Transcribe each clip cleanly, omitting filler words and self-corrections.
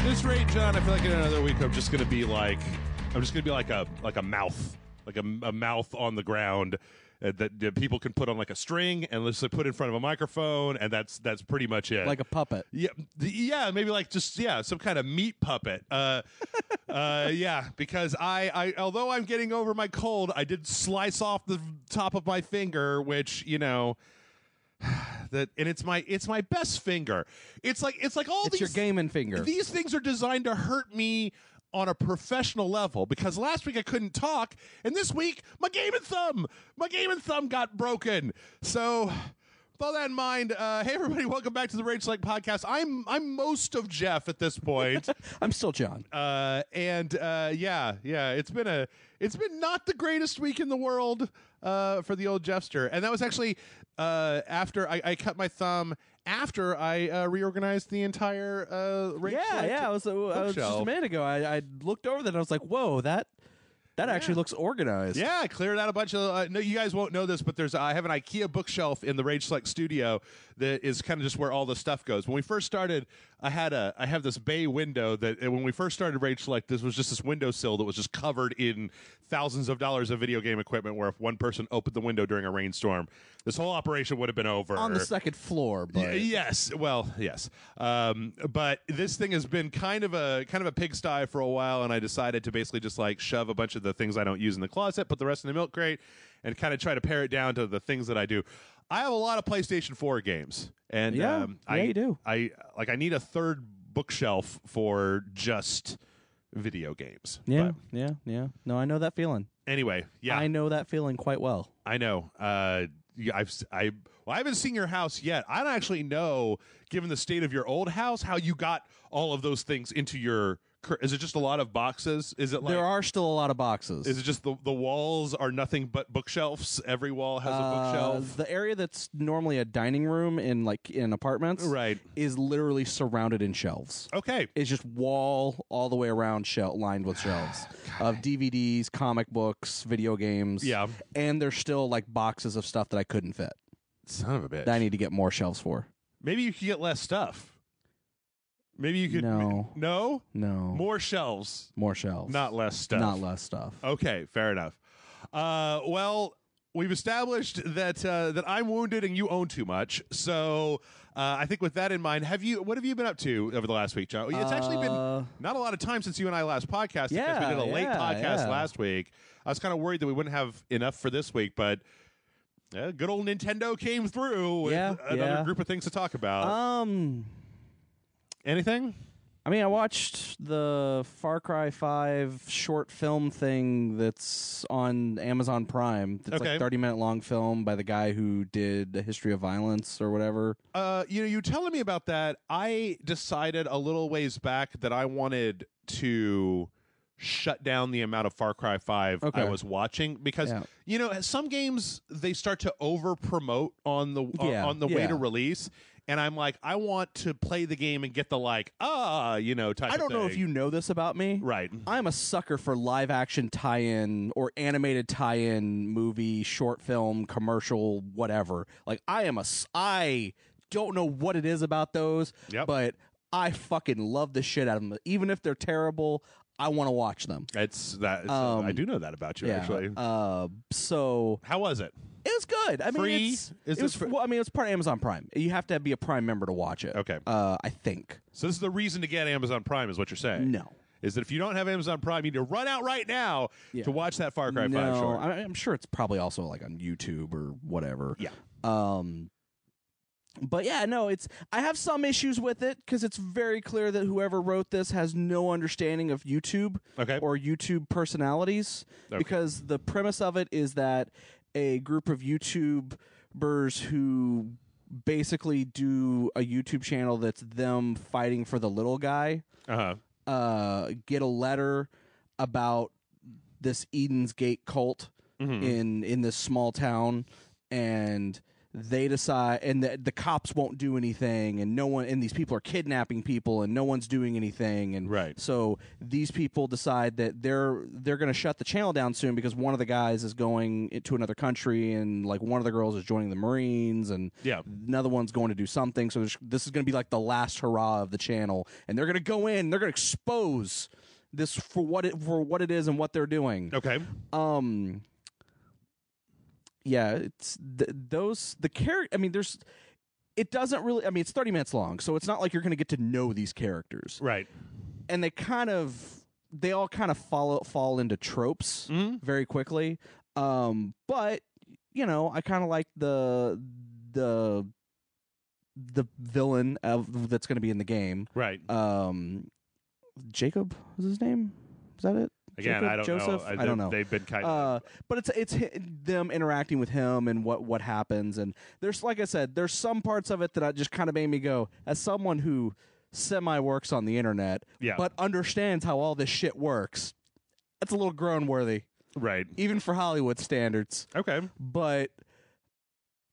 This rate, John, I feel like in another week I'm just gonna be like a mouth, like a mouth on the ground that people can put on like a string and let's put in front of a microphone, and that's pretty much it. Like a puppet. Yeah, maybe like just some kind of meat puppet. Yeah, because I although I'm getting over my cold, I did slice off the top of my finger, which and it's my best finger. It's like all It's these your gaming finger. These things are designed to hurt me on a professional level, because last week I couldn't talk, and this week my gaming thumb got broken. So with all that in mind, hey everybody, welcome back to the Rage Select Podcast. I'm most of Jeff at this point. I'm still John. Yeah, it's been not the greatest week in the world for the old Jeffster, and that was actually after I cut my thumb after I reorganized the entire Rage Select I was just a minute ago. I looked over that and I was like, whoa, that actually looks organized. Yeah, I cleared out a bunch of. No, you guys won't know this, but I have an IKEA bookshelf in the Rage Select studio that is kind of just where all the stuff goes. When we first started, I have this bay window that when we first started Rage Select, this was just this windowsill that was just covered in thousands of dollars of video game equipment. Where if one person opened the window during a rainstorm, this whole operation would have been over on the second floor. But yes. But this thing has been kind of a pigsty for a while, and I decided to basically just like shove a bunch of the things I don't use in the closet, put the rest in the milk crate, and kind of try to pare it down to the things that I do. I have a lot of PlayStation 4 games, and you do. I need a third bookshelf for just video games. Yeah, but yeah. No, I know that feeling. Anyway, yeah, I know that feeling quite well. I know. I haven't seen your house yet. I don't actually know, given the state of your old house, how you got all of those things into your. Is it just a lot of boxes? Is it like there are still a lot of boxes? Is it just the walls are nothing but bookshelves? Every wall has a bookshelf. The area that's normally a dining room in apartments, right, is literally surrounded in shelves. Okay, it's just wall all the way around, lined with shelves of DVDs, comic books, video games. Yeah, and there's still like boxes of stuff that I couldn't fit. Son of a bitch! That I need to get more shelves for. Maybe you could get less stuff. Maybe you could. No. More shelves. Not less stuff. Okay, fair enough. Well, we've established that I'm wounded and you own too much. So I think with that in mind, what have you been up to over the last week, John? It's actually been not a lot of time since you and I last podcasted, because we did a late podcast last week. I was kind of worried that we wouldn't have enough for this week, but good old Nintendo came through with another group of things to talk about. Anything? I mean, I watched the Far Cry 5 short film thing that's on Amazon Prime. It's like a 30-minute long film by the guy who did The History of Violence or whatever. You telling me about that, I decided a little ways back that I wanted to shut down the amount of Far Cry 5 I was watching, because some games they start to over promote on the way to release, and I'm like, I want to play the game and get the type I don't know if you know this about me. Right. I'm a sucker for live action tie-in or animated tie-in movie, short film, commercial, whatever. Like I don't know what it is about those, but I fucking love the shit out of them. Even if they're terrible, I want to watch them. I do know that about you, actually. So how was it? It was good. I mean, it's part of Amazon Prime. You have to be a Prime member to watch it. Okay. I think. So this is the reason to get Amazon Prime, is what you're saying? No. Is that if you don't have Amazon Prime, you need to run out right now to watch that Far Cry 5 short. I'm sure it's probably also like on YouTube or whatever. Yeah. But yeah, no, I have some issues with it, because it's very clear that whoever wrote this has no understanding of YouTube or YouTube personalities, because the premise of it is that a group of YouTubers who basically do a YouTube channel that's them fighting for the little guy get a letter about this Eden's Gate cult in this small town, and they decide, and the cops won't do anything, and no one, and these people are kidnapping people, and no one's doing anything, and so these people decide that they're going to shut the channel down soon because one of the guys is going to another country, and like one of the girls is joining the Marines, and another one's going to do something. So this is going to be like the last hurrah of the channel, and they're going to go in, and they're going to expose this for what it is and what they're doing. Okay. Yeah, it's the character. I mean, it doesn't really. I mean, it's 30 minutes long, so it's not like you're going to get to know these characters, right? And they all kind of fall into tropes very quickly. But you know, I kind of like the villain that's going to be in the game, right? Jacob was his name. Is that it? Again, Jacob? I don't Joseph? know. I don't know. They've been kind of, but it's them interacting with him and what happens. And there's, like I said, there's some parts of it that just kind of made me go, as someone who semi works on the internet, but understands how all this shit works. That's a little groan worthy, right? Even for Hollywood standards. Okay, but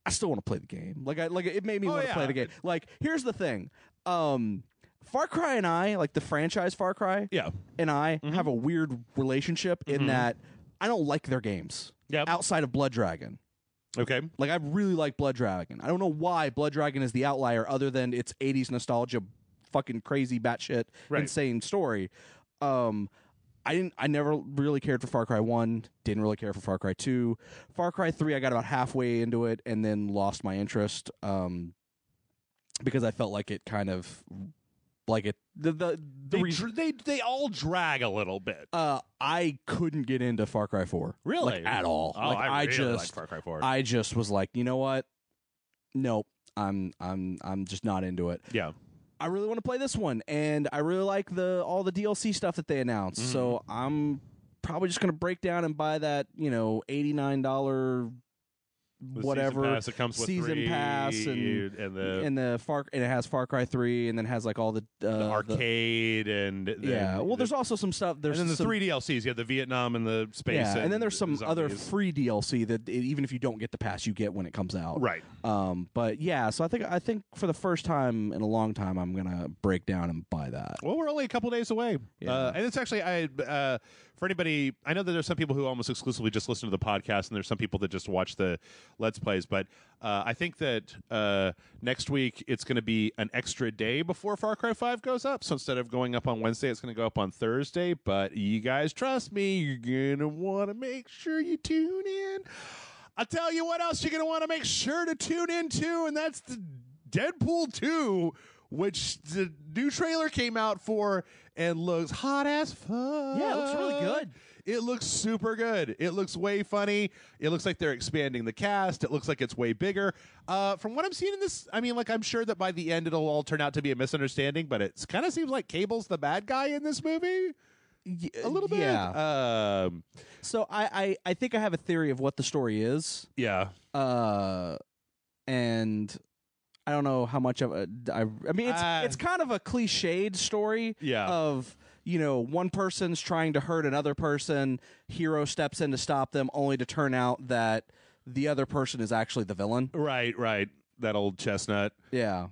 I still want to play the game. Like it made me want to play the game. Like, here's the thing. Far Cry and I, like the franchise Far Cry, and I have a weird relationship in that I don't like their games outside of Blood Dragon. Okay. Like, I really like Blood Dragon. I don't know why Blood Dragon is the outlier other than its 80s nostalgia, fucking crazy batshit insane story. I never really cared for Far Cry 1, didn't really care for Far Cry 2. Far Cry 3, I got about halfway into it and then lost my interest because I felt like it kind of... Like it, they all drag a little bit. I couldn't get into Far Cry 4, really, like, at all. Oh, like, I really like Far Cry 4. I just was like, you know what? Nope, I'm just not into it. Yeah, I really want to play this one, and I really like all the DLC stuff that they announced. So I'm probably just gonna break down and buy that, $89. Whatever season pass that comes with season pass and it has Far Cry 3 and then has like all the arcade and there's also some stuff and then the 3 DLCs. You have the Vietnam and the space and then there's some other free DLC that even if you don't get the pass you get when it comes out, right? But yeah, so I think for the first time in a long time I'm gonna break down and buy that. Well, we're only a couple days away, and it's actually for anybody, I know that there's some people who almost exclusively just listen to the podcast, and there's some people that just watch the Let's Plays, but I think that next week it's going to be an extra day before Far Cry 5 goes up, so instead of going up on Wednesday, it's going to go up on Thursday, but you guys trust me, you're going to want to make sure you tune in. I'll tell you what else you're going to want to make sure to tune in to, and that's the Deadpool 2, which the new trailer came out for and looks hot as fuck. Yeah, it looks really good. It looks super good. It looks way funny. It looks like they're expanding the cast. It looks like it's way bigger. From what I'm seeing in this, I mean, like, I'm sure that by the end it'll all turn out to be a misunderstanding, but it kind of seems like Cable's the bad guy in this movie. A little bit. Yeah. So I think I have a theory of what the story is. Yeah. And I don't know how much of a. I mean, it's kind of a cliched story. Yeah. Of one person's trying to hurt another person. Hero steps in to stop them, only to turn out that the other person is actually the villain. Right. That old chestnut. Yeah.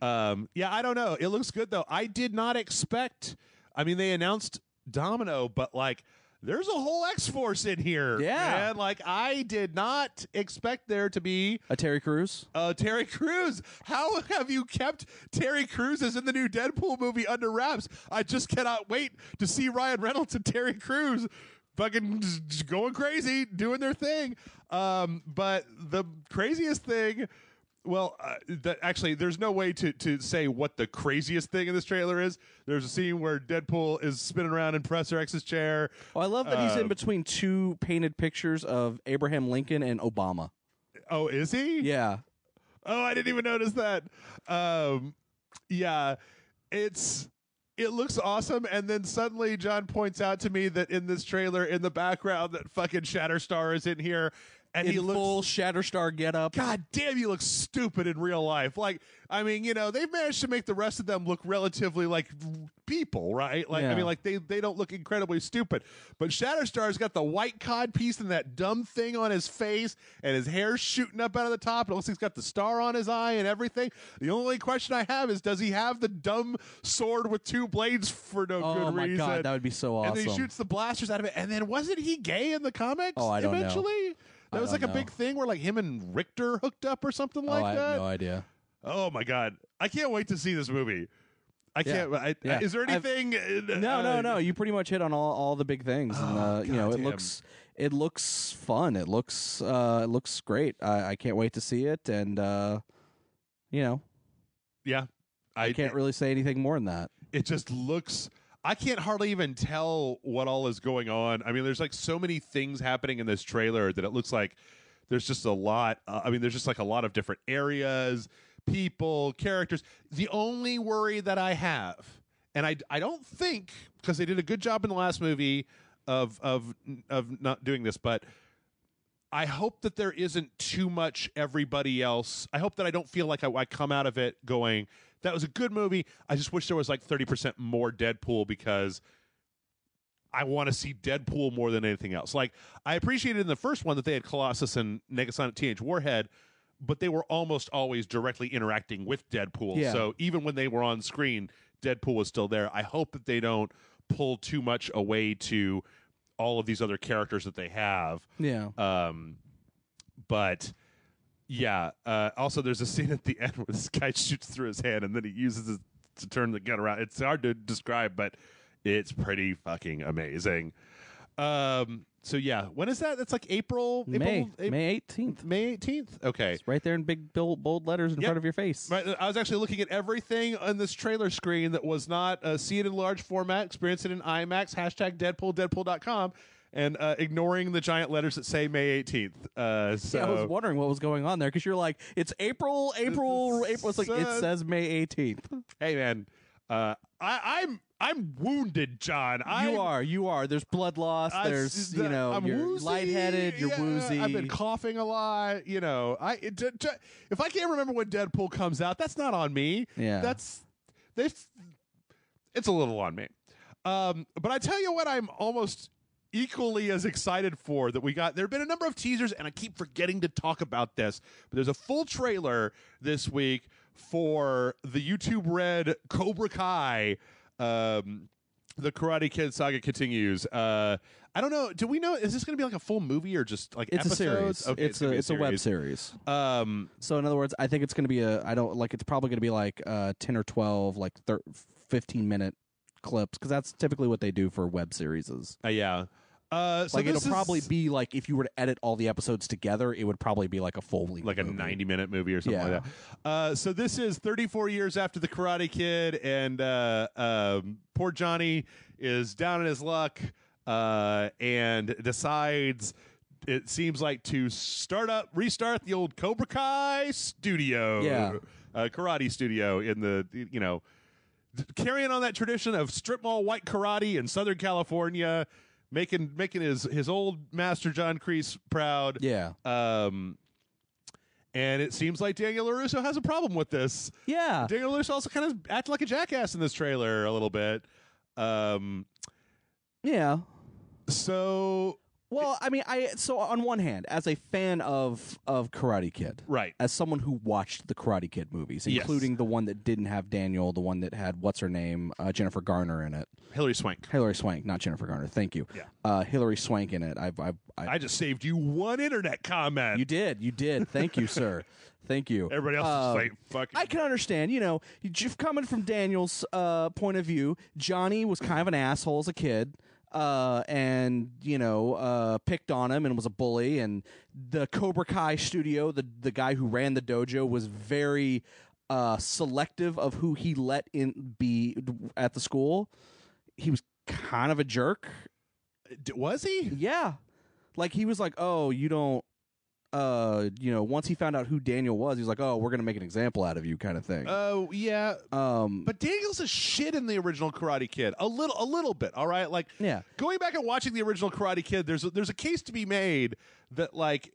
Yeah. I don't know. It looks good though. I did not expect. I mean, they announced Domino, but like. There's a whole X-Force in here. Yeah. Man. Like, I did not expect there to be... A Terry Crews? Terry Crews. How have you kept Terry Crews as in the new Deadpool movie under wraps? I just cannot wait to see Ryan Reynolds and Terry Crews fucking just going crazy, doing their thing. But the craziest thing... Well, actually, there's no way to say what the craziest thing in this trailer is. There's a scene where Deadpool is spinning around in Professor X's chair. Oh, I love that he's in between two painted pictures of Abraham Lincoln and Obama. Oh, is he? Yeah. Oh, I didn't even notice that. Yeah, it looks awesome, and then suddenly John points out to me that in this trailer, in the background, that fucking Shatterstar is in here. And in he looks full Shatterstar getup. God damn, he looks stupid in real life. Like, I mean, you know, they've managed to make the rest of them look relatively like people, right? Like, I mean, like they don't look incredibly stupid. But Shatterstar's got the white cod piece and that dumb thing on his face, and his hair's shooting up out of the top. It looks like he's got the star on his eye and everything. The only question I have is, does he have the dumb sword with 2 blades for no good reason? Oh my god, that would be so awesome. And then he shoots the blasters out of it. And then wasn't he gay in the comics? Oh, I don't eventually? know. That was like a big thing where like him and Richter hooked up or something like that. I have no idea. Oh my god, I can't wait to see this movie. I can't. Is there anything? No. You pretty much hit on all the big things, and you know, it looks fun. It looks great. I can't wait to see it, and you know, yeah, I can't really say anything more than that. It just looks. I can't hardly even tell what all is going on. I mean, there's like so many things happening in this trailer that it looks like there's just a lot. I mean, there's just like a lot of different areas, people, characters. The only worry that I have, and I don't think, because they did a good job in the last movie of not doing this, but I hope that there isn't too much everybody else. I hope that I don't feel like I come out of it going, that was a good movie. I just wish there was like 30% more Deadpool, because I want to see Deadpool more than anything else. Like, I appreciated in the first one that they had Colossus and Negasonic Teenage Warhead, but they were almost always directly interacting with Deadpool. Yeah. So even when they were on screen, Deadpool was still there. I hope that they don't pull too much away to all of these other characters that they have. Yeah. But yeah. Also, there's a scene at the end where this guy shoots through his hand and then he uses it to turn the gun around. It's hard to describe, but it's pretty fucking amazing. So yeah, when is that? That's like May 18th. May 18th. Okay, it's right there in big bold letters in front of your face. Right. I was actually looking at everything on this trailer screen that was not see it in large format, experience it in IMAX. #Deadpool, Deadpool.com. And ignoring the giant letters that say May 18th. So yeah, I was wondering what was going on there, because you're like, it's April. It's like, it says May 18th. Hey man, I'm wounded, John. You are. There's blood loss. There's I'm you're woozy. lightheaded. You're woozy. I've been coughing a lot. You know, if I can't remember when Deadpool comes out, that's not on me. Yeah, it's a little on me. But I tell you what, I'm almost equally as excited for that we got. There have been a number of teasers, and I keep forgetting to talk about this, but there's a full trailer this week for the YouTube Red Cobra Kai. The Karate Kid saga continues. I don't know. Do we know? Is this going to be like a full movie or just like it's episodes? A series? Okay, it's a web series. So in other words, I think it's going to be it's probably going to be like 10 or 12 like 15-minute clips, because that's typically what they do for web series. Yeah. So like it'll probably be like, if you were to edit all the episodes together, it would probably be like a full movie. Like a 90-minute movie or something like that. So this is 34 years after the Karate Kid, and poor Johnny is down in his luck and decides, it seems like, to restart the old Cobra Kai studio. Yeah. Karate studio in the, carrying on that tradition of strip mall white karate in Southern California, making his old master John Kreese proud. Yeah. And it seems like Daniel LaRusso has a problem with this. Yeah. Daniel LaRusso also kind of acted like a jackass in this trailer a little bit. Yeah. So... Well, I mean, so on one hand, as a fan of Karate Kid, right, as someone who watched the Karate Kid movies, including the one that didn't have Daniel, the one that had what's her name, Jennifer Garner in it, Hilary Swank, not Jennifer Garner. Thank you. Yeah, Hilary Swank in it. I just saved you one internet comment. You did. Thank you, sir. Thank you. Everybody else is like, fucking. I can understand. Coming from Daniel's point of view, Johnny was kind of an asshole as a kid. And picked on him and was a bully, and the Cobra Kai studio, the guy who ran the dojo, was very selective of who he let in be at the school. He was kind of a jerk. Was he? Yeah, like he was like, oh, you don't. Once he found out who Daniel was, he was like, "Oh, we're gonna make an example out of you," kind of thing. Oh yeah. But Daniel's a shit in the original Karate Kid, a little bit. All right, like yeah. Going back and watching the original Karate Kid, there's a case to be made that like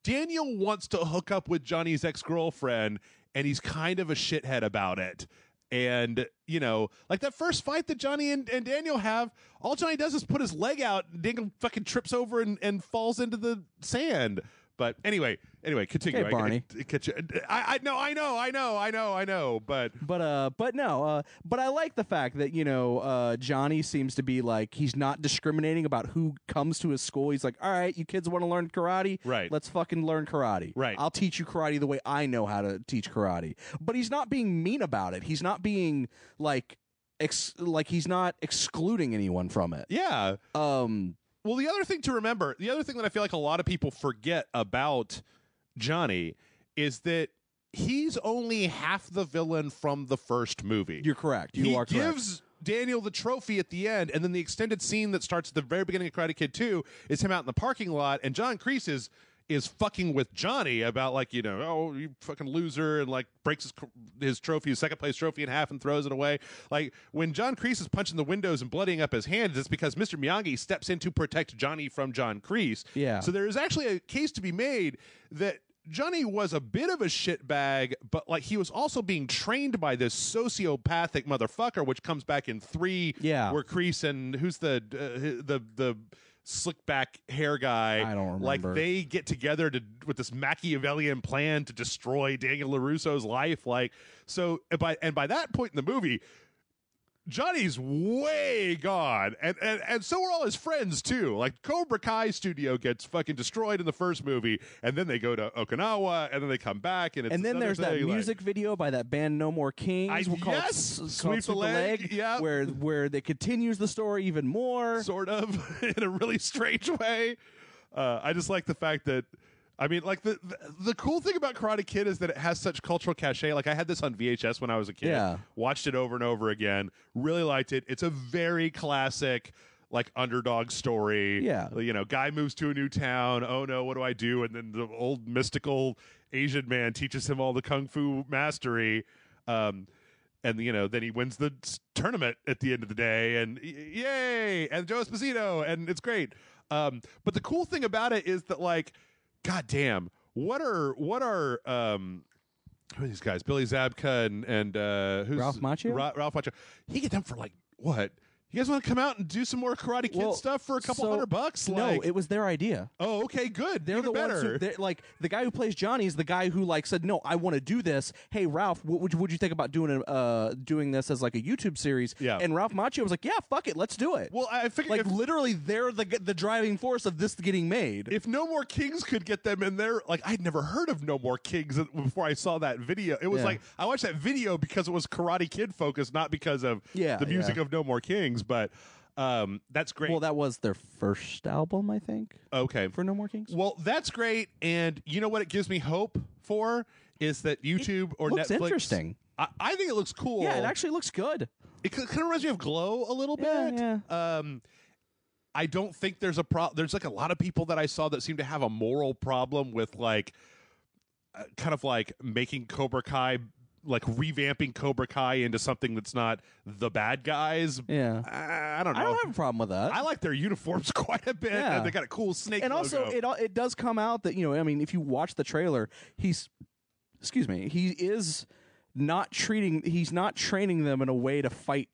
Daniel wants to hook up with Johnny's ex-girlfriend, and he's kind of a shithead about it. And, you know, like that first fight that Johnny and Daniel have, all Johnny does is put his leg out, and Daniel fucking trips over and falls into the sand. But anyway, continue. Hey, Barney. I know. But I like the fact that, you know, Johnny seems to be like, he's not discriminating about who comes to his school. He's like, all right, you kids want to learn karate? Right. Let's fucking learn karate. Right. I'll teach you karate the way I know how to teach karate. But he's not being mean about it. He's not being like he's not excluding anyone from it. Yeah. Well, the other thing to remember, the other thing that I feel like a lot of people forget about Johnny is that he's only half the villain from the first movie. You're correct. You are correct. He gives Daniel the trophy at the end, and then the extended scene that starts at the very beginning of Karate Kid 2 is him out in the parking lot, and John Kreese is fucking with Johnny about, like, you know, oh, you fucking loser, and like breaks his trophy, his second place trophy in half and throws it away. Like, when John Kreese is punching the windows and bloodying up his hands, it's because Mr. Miyagi steps in to protect Johnny from John Kreese. Yeah. So there is actually a case to be made that Johnny was a bit of a shitbag, but like he was also being trained by this sociopathic motherfucker, which comes back in 3. Yeah. Where Kreese and who's the slick back hair guy, I don't remember. Like, they get together with this Machiavellian plan to destroy Daniel LaRusso's life. Like, so by that point in the movie, Johnny's way gone, and so are all his friends too. Like, Cobra Kai studio gets fucking destroyed in the first movie, and then they go to Okinawa, and then they come back, and there's that music video by that band No More Kings. Sweep the Leg, yeah, where they continues the story even more, sort of in a really strange way. I just like the fact that, I mean, like, the cool thing about Karate Kid is that it has such cultural cachet. Like, I had this on VHS when I was a kid. Yeah. Watched it over and over again. Really liked it. It's a very classic, like, underdog story. Yeah. You know, guy moves to a new town. Oh, no, what do I do? And then the old mystical Asian man teaches him all the kung fu mastery. And, you know, then he wins the tournament at the end of the day. And yay! And Joe Esposito. And it's great. But the cool thing about it is that, like, God damn! What are who are these guys? Billy Zabka and who's Ralph Macchio? Ralph Macchio. He get them for like what? You guys want to come out and do some more Karate Kid stuff for a couple $100? No, it was their idea. Oh, okay, good. They're the better. ones who, like, the guy who plays Johnny is the guy who, like, said, "No, I want to do this. Hey, Ralph, what would you think about doing this as like a YouTube series?" Yeah. And Ralph Macchio was like, "Yeah, fuck it, let's do it." Well, I figured, like, literally, they're the driving force of this getting made. If No More Kings could get them in there, like, I'd never heard of No More Kings before I saw that video. It was like, I watched that video because it was Karate Kid focused, not because of the music of No More Kings, but. That's great. Well, that was their first album, I think. Okay. For No More Kings. Well, that's great. And you know what it gives me hope for is that YouTube or looks Netflix. Interesting. I think it looks cool. Yeah, it actually looks good. It kind of reminds me of Glow a little bit. Yeah. I don't think there's a problem. There's like a lot of people that I saw that seem to have a moral problem with like kind of like making Cobra Kai, like revamping Cobra Kai into something that's not the bad guys. Yeah. I don't know. I don't have a problem with that. I like their uniforms quite a bit. Yeah. And they got a cool snake and logo. Also, it does come out that, you know, I mean, if you watch the trailer, he is not training them in a way to fight.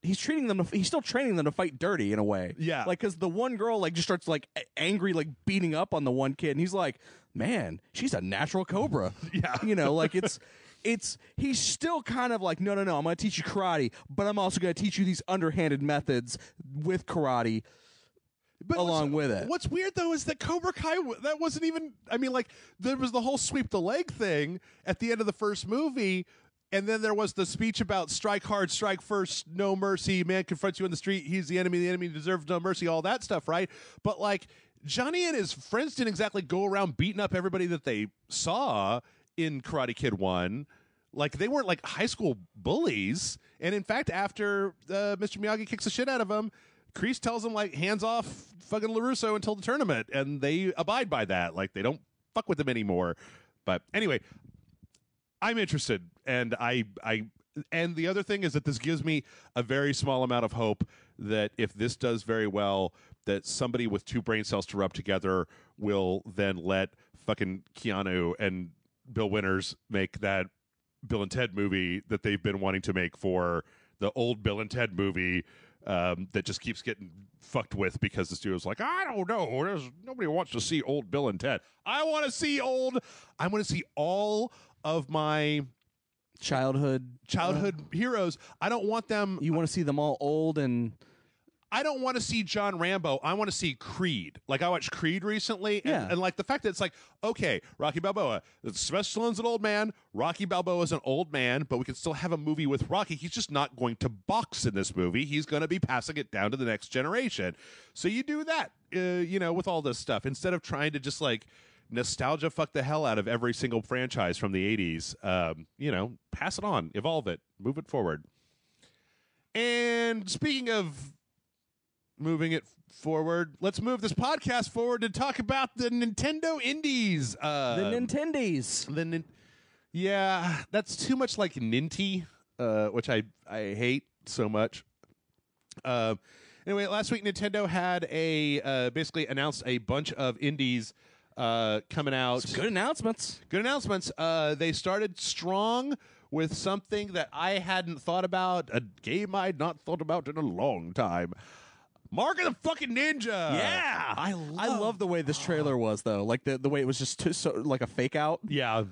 He's still training them to fight dirty in a way. Yeah. Like, because the one girl, like, just starts, like, angry, like, beating up on the one kid. And he's like, man, she's a natural cobra. Yeah. You know, like, he's still kind of like, no, I'm going to teach you karate, but I'm also going to teach you these underhanded methods with karate along with it. What's weird, though, is that Cobra Kai, that wasn't even, I mean, like, there was the whole sweep the leg thing at the end of the first movie, and then there was the speech about strike hard, strike first, no mercy, man confronts you in the street, he's the enemy deserves no mercy, all that stuff, right? But, like, Johnny and his friends didn't exactly go around beating up everybody that they saw in Karate Kid 1. Like, they weren't like high school bullies. And in fact, after Mr. Miyagi kicks the shit out of him, Kreese tells him, like, hands off fucking LaRusso until the tournament. And they abide by that. Like, they don't fuck with him anymore. But anyway, I'm interested. And and the other thing is that this gives me a very small amount of hope that if this does very well, that somebody with two brain cells to rub together will then let fucking Keanu and Bill Winters make that Bill and Ted movie that they've been wanting to make for the old Bill and Ted movie that just keeps getting fucked with because the studio's like, I don't know, nobody wants to see old Bill and Ted. I want to see all of my childhood heroes. I don't want them. You want to see them all old and. I don't want to see John Rambo. I want to see Creed. Like, I watched Creed recently, and like the fact that it's like, okay, Rocky Balboa, Sylvester Stallone's an old man, Rocky Balboa's an old man, but we can still have a movie with Rocky. He's just not going to box in this movie. He's going to be passing it down to the next generation. So you do that, with all this stuff instead of trying to just like nostalgia fuck the hell out of every single franchise from the 80s. Pass it on, evolve it, move it forward. And speaking of moving it forward, let's move this podcast forward to talk about the Nintendo Indies. The Nintendies. Yeah, that's too much like Ninty, which I hate so much. Anyway, last week Nintendo had basically announced a bunch of indies coming out. Some good announcements. They started strong with something that I hadn't thought about, a game I'd not thought about in a long time. Mark of the fucking Ninja. Yeah, I love the way this trailer was, though. Like the way it was just so like a fake out. Yeah.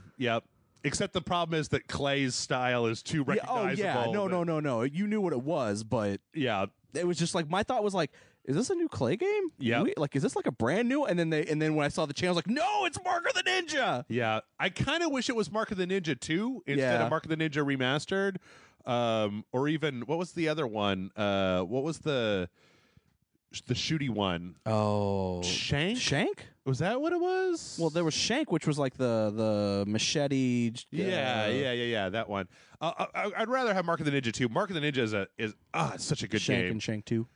Except the problem is that Clay's style is too recognizable. No. You knew what it was, but yeah, it was just like my thought was like, is this a new Clay game? Yeah. Is this like a brand new? And then when I saw the channel, I was like, no, it's Mark of the Ninja. Yeah, I kind of wish it was Mark of the Ninja 2 instead of Mark of the Ninja Remastered, or even what was the other one? What was the shooty one? Oh, Shank? Was that what it was? Well, there was Shank, which was like the machete. Yeah, that one. I'd rather have Mark of the Ninja 2. Mark of the Ninja is such a good Shank game. And Shank 2.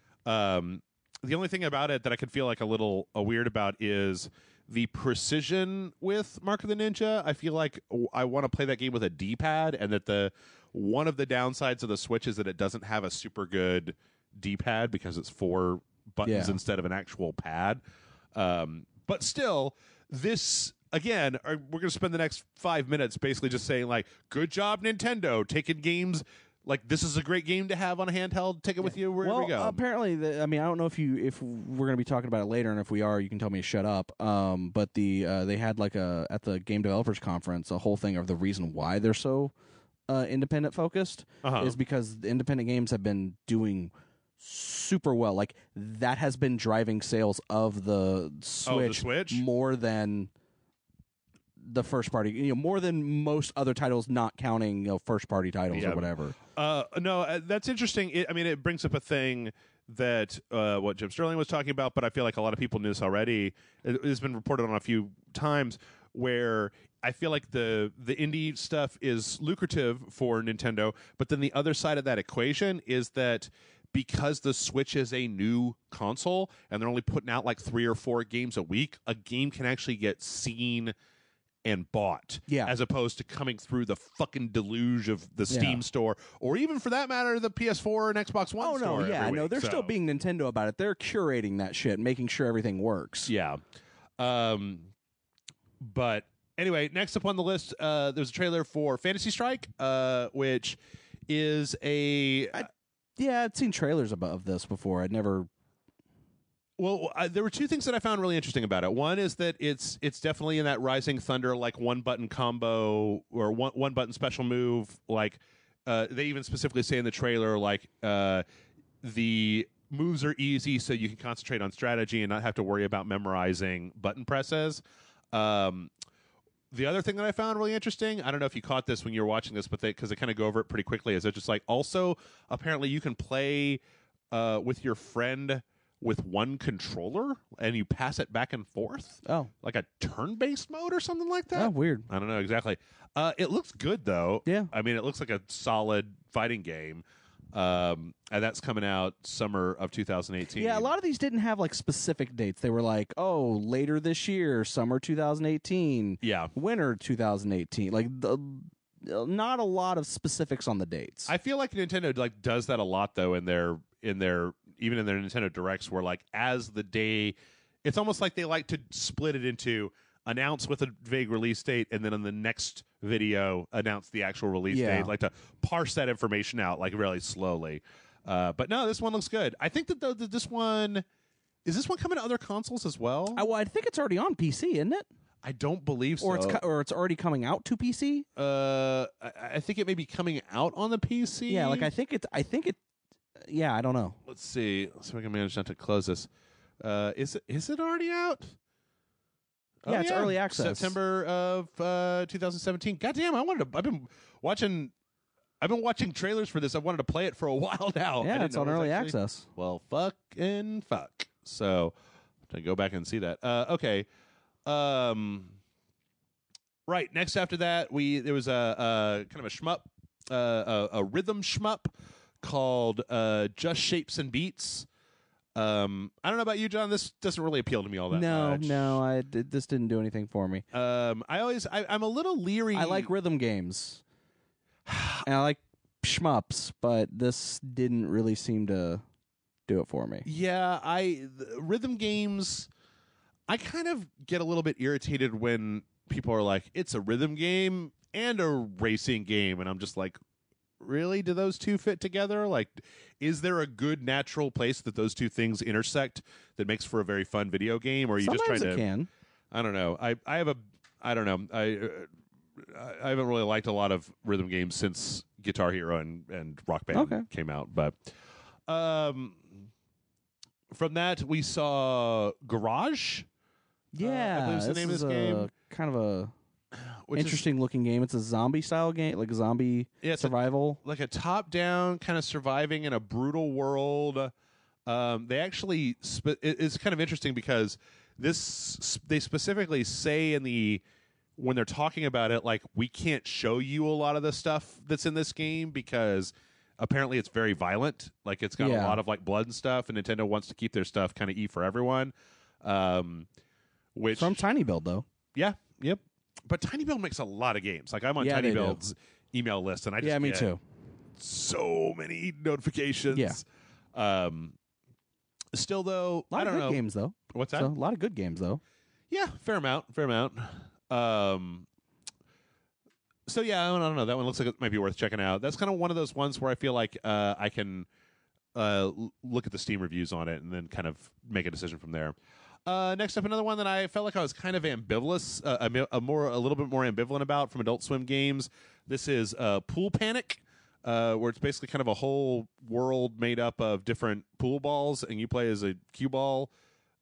The only thing about it that I could feel like a little weird about is the precision with Mark of the Ninja. I feel like I want to play that game with a D-pad, and that one of the downsides of the Switch is that it doesn't have a super good D-pad because it's 4 buttons instead of an actual pad. But still, this, again, we're going to spend the next 5 minutes basically just saying, like, good job, Nintendo, taking games. Like, this is a great game to have on a handheld. Take it with you wherever you go. Apparently, I don't know if we're going to be talking about it later, and if we are, you can tell me to shut up. But they had like at the Game Developers Conference a whole thing of the reason why they're so independent focused is because the independent games have been doing super well. Like, that has been driving sales of the Switch, more than the first party, more than most other titles, not counting first party titles or whatever. No, that's interesting. It brings up a thing that what Jim Sterling was talking about, but I feel like a lot of people knew this already. It has been reported on a few times where I feel like the indie stuff is lucrative for Nintendo, but then the other side of that equation is that because the Switch is a new console and they're only putting out like 3 or 4 games a week, a game can actually get seen and bought, as opposed to coming through the fucking deluge of the Steam store, or even for that matter, the PS4 and Xbox One store. They're still being Nintendo about it. They're curating that shit, making sure everything works. Yeah. But anyway, next up on the list, there's a trailer for Fantasy Strike, which is I'd seen trailers of this before. I'd never. Well, there were 2 things that I found really interesting about it. One is that it's definitely in that Rising Thunder, like, one-button combo or one-button special move. Like, they even specifically say in the trailer, like, the moves are easy so you can concentrate on strategy and not have to worry about memorizing button presses. The other thing that I found really interesting, I don't know if you caught this when you were watching this, but because they kind of go over it pretty quickly, is they're just like, also, apparently you can play with your friend with one controller, and you pass it back and forth. Oh. Like a turn-based mode or something like that? Oh, weird. I don't know exactly. It looks good, though. Yeah. It looks like a solid fighting game. And that's coming out summer of 2018. Yeah, a lot of these didn't have, like, specific dates. They were like, later this year, summer 2018. Yeah. Winter 2018. Like, not a lot of specifics on the dates. I feel like Nintendo does that a lot, though, in their even in their Nintendo Directs, where, like, as the day, it's almost like they like to split it into, announce with a vague release date, and then in the next video announce the actual release date. Like to parse that information out like really slowly. But no, this one looks good. I think that this one is coming to other consoles as well. Well, I think it's already on PC, isn't it? I don't believe so. Or it's already coming out to PC. I think it may be coming out on the PC. Yeah, like I think it. Yeah, I don't know. Let's see. Let's see if I can manage not to close this. Is it already out? Yeah, it's early access. September of 2017. Goddamn, I've been watching trailers for this. I've wanted to play it for a while now. Yeah, it's on early access. Well, fucking fuck. So, I'm going to go back and see that. Okay. Right. Next after that, there was a kind of a shmup, a rhythm shmup called Just Shapes and Beats. I don't know about you, John. This doesn't really appeal to me all that much. No, this didn't do anything for me. I'm a little leery. I like rhythm games, and I like shmups, but this didn't really seem to do it for me. Yeah, rhythm games. I kind of get a little bit irritated when people are like, "It's a rhythm game and a racing game," and I'm just like, really? Do those two fit together? Like, is there a good natural place that those two things intersect that makes for a very fun video game? Or are you Sometimes just trying to? Can. I don't know. I don't know. I haven't really liked a lot of rhythm games since Guitar Hero and Rock Band came out. But from that we saw Garage. Yeah, I believe is the name of this game. Kind of a interesting looking game. It's a zombie style game, like a zombie survival, like a top down kind of surviving in a brutal world. They actually it's kind of interesting because they specifically say when they're talking about it, like, we can't show you a lot of the stuff that's in this game because apparently it's very violent. Like, it's got a lot of like blood and stuff, and Nintendo wants to keep their stuff kind of E for everyone. Which from Tiny Build though. Yeah. Yep. But Tiny Build makes a lot of games. Like, I'm on Tiny Build's email list, and I just me too. So many notifications. Yeah. Still, though, I don't know. A lot of good games, though. What's that? So, a lot of good games, though. Yeah, fair amount. So, yeah, I don't know. That one looks like it might be worth checking out. That's kind of one of those ones where I feel like I can look at the Steam reviews on it and then kind of make a decision from there. Next up, another one that I felt like I was kind of ambivalent, a little bit more ambivalent about from Adult Swim games. This is Pool Panic, where it's basically kind of a whole world made up of different pool balls, and you play as a cue ball,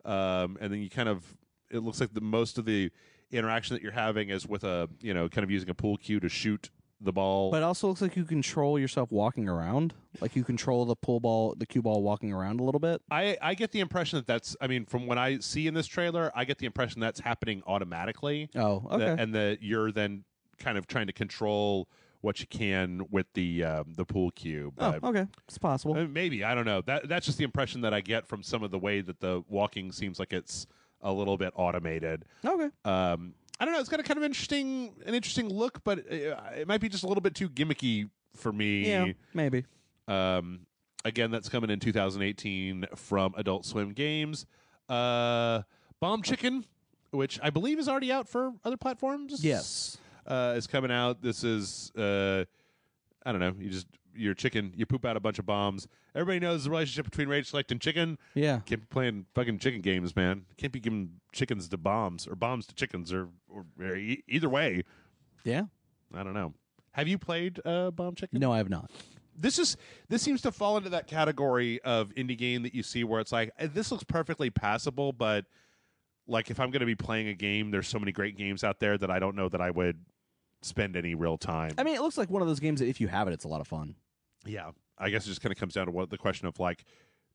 and then you kind of, it looks like most of the interaction that you're having is with kind of using a pool cue to shoot the ball. But it also looks like you control yourself walking around. Like, you control the pool ball, the cue ball walking around a little bit. I get the impression that's, from what I see in this trailer, I get the impression that's happening automatically. Oh, okay. And that you're then kind of trying to control what you can with the pool cue. But okay. It's possible. Maybe. I don't know. That's just the impression that I get from some of the way that the walking seems like it's a little bit automated. Okay. I don't know. It's got a kind of interesting look, but it might be just a little bit too gimmicky for me. Yeah, maybe. Again, that's coming in 2018 from Adult Swim Games. Bomb Chicken, which I believe is already out for other platforms. Yes. Is coming out. This is, I don't know. You're chicken. You poop out a bunch of bombs. Everybody knows the relationship between Rage Select and chicken. Yeah. Can't be playing fucking chicken games, man. Can't be giving chickens to bombs or bombs to chickens or either way. Yeah. I don't know. Have you played Bomb Chicken? No, I have not. This seems to fall into that category of indie game that you see where it's like, this looks perfectly passable, but like, if I'm going to be playing a game, there's so many great games out there that I don't know that I would spend any real time. It looks like one of those games that if you have it, it's a lot of fun. Yeah. I guess it just kind of comes down to the question of like,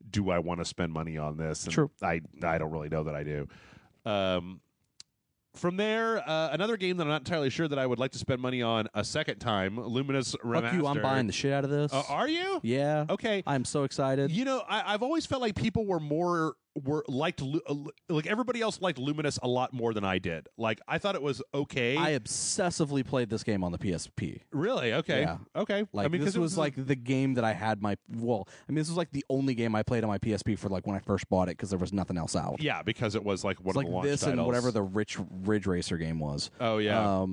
do I want to spend money on this? And True. I don't really know that I do. From there, another game that I'm not entirely sure that I would like to spend money on a second time, Luminous Remastered. Fuck you, I'm buying the shit out of this. Are you? Yeah. Okay. I'm so excited. I've always felt like people were more like everybody else liked Luminous a lot more than I did. Like I thought it was okay. I obsessively played this game on the PSP. Really? Okay. Yeah. Okay. Like this was like the game that I had this was like the only game I played on my PSP for like when I first bought it because there was nothing else out. Yeah, because it was like one of the launch this titles. And whatever the Ridge Racer game was. Oh yeah.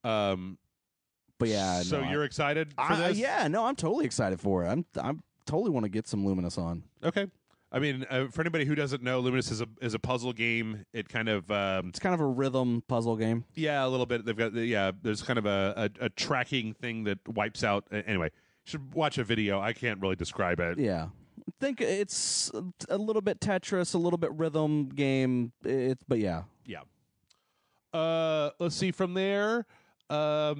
But yeah. So you're excited for this? Yeah. No, I'm totally excited for it. I'm totally want to get some Luminous on. Okay. I mean, for anybody who doesn't know, Luminous is a puzzle game. It kind of it's kind of a rhythm puzzle game. Yeah, a little bit. They've got there's kind of a tracking thing that wipes out. Anyway, you should watch a video. I can't really describe it. Yeah, I think it's a little bit Tetris, a little bit rhythm game. But yeah. Let's see from there.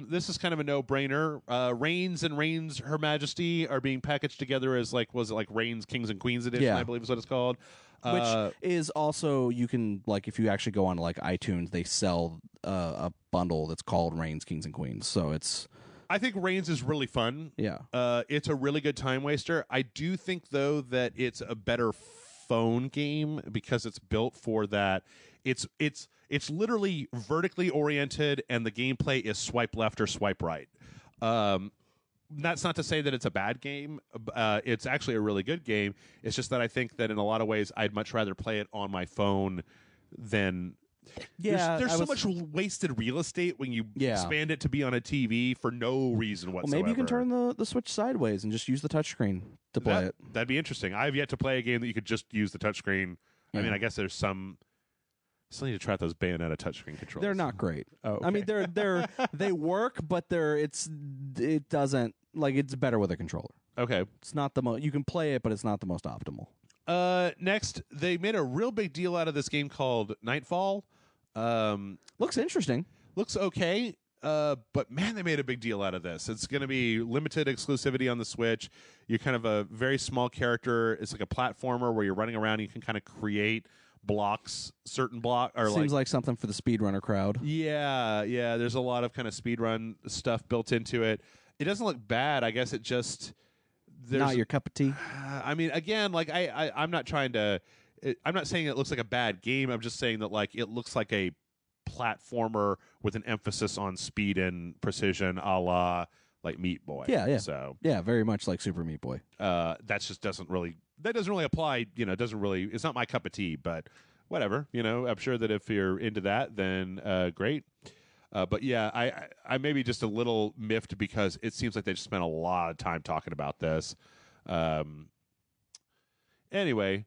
This is kind of a no-brainer. Reigns and Reigns Her Majesty are being packaged together as was it Reigns Kings and Queens Edition, yeah. I believe is what it's called. Which is also, you can, if you actually go on iTunes, they sell a bundle that's called Reigns Kings and Queens. So it's... I think Reigns is really fun. Yeah. It's a really good time waster. I do think, though, that it's a better phone game because it's built for that. It's literally vertically oriented, and the gameplay is swipe left or swipe right. That's not to say that it's a bad game. It's actually a really good game. It's just that I think that in a lot of ways, I'd much rather play it on my phone than... Yeah, there's so much wasted real estate when you expand it to be on a TV for no reason whatsoever. Well, maybe you can turn the Switch sideways and just use the touchscreen to play it. That'd be interesting. I have yet to play a game that you could just use the touchscreen. Yeah. I mean, I guess there's some... Still need to try out those Bayonetta touchscreen controls. They're not great. Oh, okay. I mean, they work, but it doesn't it's better with a controller. Okay, it's not the most. You can play it, but it's not the most optimal. Next, they made a real big deal out of this game called Nightfall. Looks interesting. Looks okay. But man, they made a big deal out of this. It's going to be limited exclusivity on the Switch. You're kind of a very small character. It's like a platformer where you're running around and you can kind of create certain block, or seems like something for the speedrunner crowd. Yeah. There's a lot of kind of speedrun stuff built into it. It doesn't look bad. I guess it just not your cup of tea. I mean, again, I'm not trying to. I'm not saying it looks like a bad game. I'm just saying that it looks like a platformer with an emphasis on speed and precision, a la Meat Boy. Yeah. So very much like Super Meat Boy. That just doesn't really apply. It doesn't really. It's not my cup of tea, but whatever. I'm sure that if you're into that, then great. But yeah, I may be just a little miffed because it seems like they just spent a lot of time talking about this. Anyway,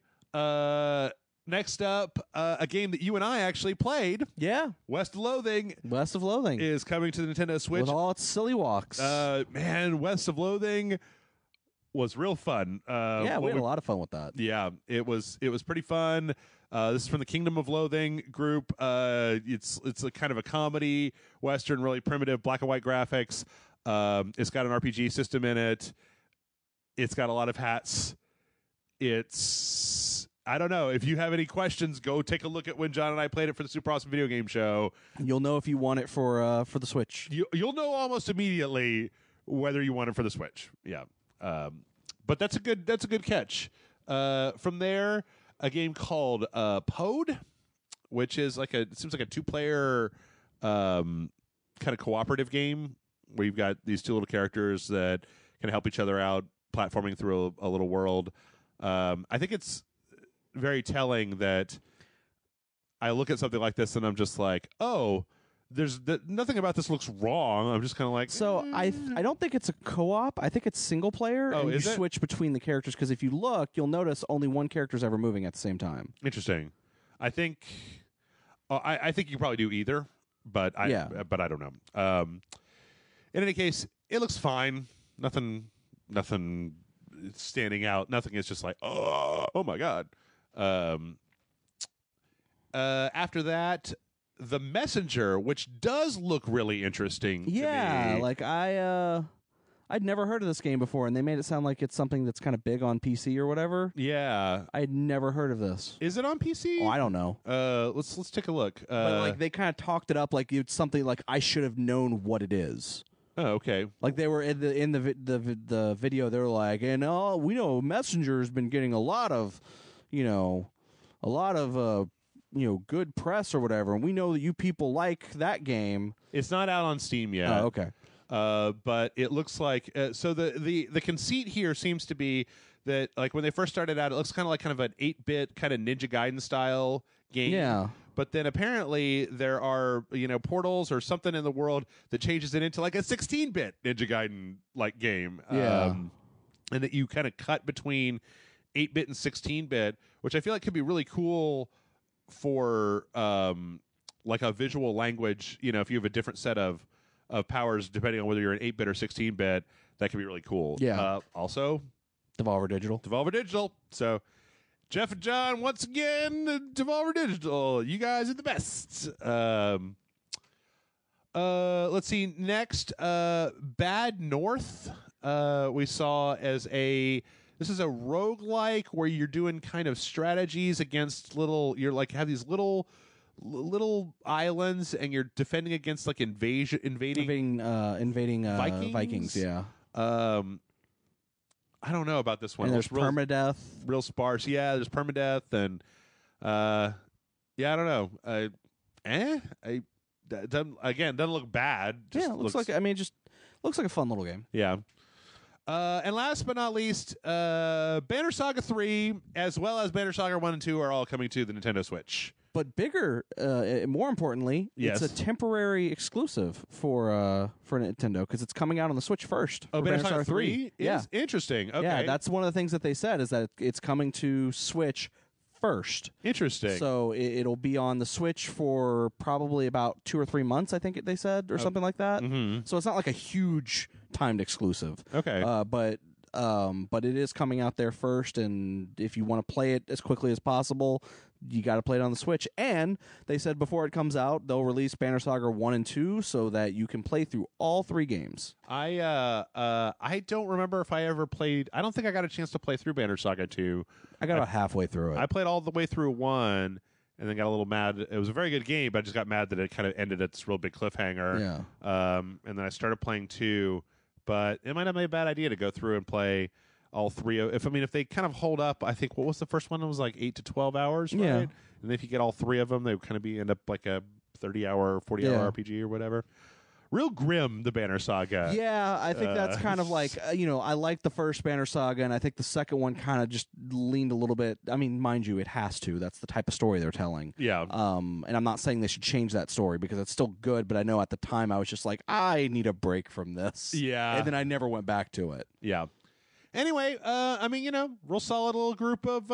next up, a game that you and I actually played. Yeah. West of Loathing. West of Loathing is coming to the Nintendo Switch. With all its silly walks. Man, West of Loathing was real fun. We had a lot of fun with that. Yeah, it was pretty fun. This is from the Kingdom of Loathing group. It's a kind of a comedy western, really primitive black and white graphics. It's got an RPG system in it. It's got a lot of hats. I don't know. If you have any questions, go take a look at when John and I played it for the Super Awesome Video Game Show. You'll know if you want it for the Switch. You'll know almost immediately whether you want it for the Switch. Yeah. But that's a good catch. From there, a game called Pode, which is it seems like a 2-player kind of cooperative game where you've got these two little characters that can help each other out, platforming through a little world. I think it's very telling that I look at something like this and I'm just like, oh, there's nothing about this looks wrong. I'm just kind of like, so I don't think it's a co-op. I think it's single player. Oh, and is you it? Switch between the characters because if you look, you'll notice only one character's ever moving at the same time. Interesting. I think I think you can probably do either, but I don't know. In any case, it looks fine. Nothing standing out. Nothing is just like, oh my god. After that, The Messenger, which does look really interesting to me. I'd never heard of this game before, and they made it sound like it's something that's kind of big on PC or whatever. Yeah. I'd never heard of this. Is it on PC? Oh, I don't know. Let's take a look. But they kind of talked it up like it's something like I should have known what it is. Oh, okay. Like they were in the video, they were like, and we know Messenger has been getting a lot of, a lot of good press or whatever, and we know that you people like that game. It's not out on Steam yet. Oh, okay. But it looks like so the conceit here seems to be that like when they first started out, it looks kind of an 8-bit kind of Ninja Gaiden style game. Yeah. But then apparently there are portals or something in the world that changes it into like a 16-bit Ninja Gaiden like game. Yeah. And that you kind of cut between 8-bit and 16-bit, which I feel like could be really cool for like a visual language. If you have a different set of powers depending on whether you're an 8-bit or 16-bit, that could be really cool. Yeah. Also, Devolver Digital. So, Jeff and John, once again, Devolver Digital. You guys are the best. Let's see. Next, Bad North. We saw as this is a roguelike where you're doing kind of strategies against have these little islands and you're defending against like invading Vikings. Yeah. I don't know about this one. And there's permadeath. Real sparse. Yeah, there's permadeath and I don't know. Doesn't look bad. Just looks like looks like a fun little game. Yeah. And last but not least, Banner Saga 3 as well as Banner Saga 1 and 2 are all coming to the Nintendo Switch. But bigger, more importantly, yes. It's a temporary exclusive for Nintendo because it's coming out on the Switch first. Oh, Banner Saga 3? Yeah. Interesting. Okay. Yeah, that's one of the things that they said is that it's coming to Switch first. Interesting. So it'll be on the Switch for probably about 2 or 3 months, I think they said, or something like that. Mm-hmm. So it's not like a huge timed exclusive. Okay. But it is coming out there first, and if you want to play it as quickly as possible, you got to play it on the Switch. And they said before it comes out, they'll release Banner Saga 1 and 2 so that you can play through all 3 games. I don't remember if I ever played. I don't think I got a chance to play through Banner Saga 2. I got about halfway through it. I played all the way through 1 and then got a little mad. It was a very good game, but I just got mad that it kind of ended at this real big cliffhanger. Yeah. And then I started playing 2, but it might not be a bad idea to go through and play all 3. If they kind of hold up, I think what was the first one? It was like 8 to 12 hours, right? Yeah. And if you get all 3 of them, they would kind of end up like a 30-hour, 40-hour RPG or whatever. Real grim, the Banner Saga. Yeah, I think that's kind of like, I like the first Banner Saga, and I think the second one kind of just leaned a little bit. I mean, mind you, it has to. That's the type of story they're telling. Yeah. And I'm not saying they should change that story because it's still good, but I know at the time I was just like, I need a break from this. Yeah. And then I never went back to it. Yeah. Anyway, real solid little group of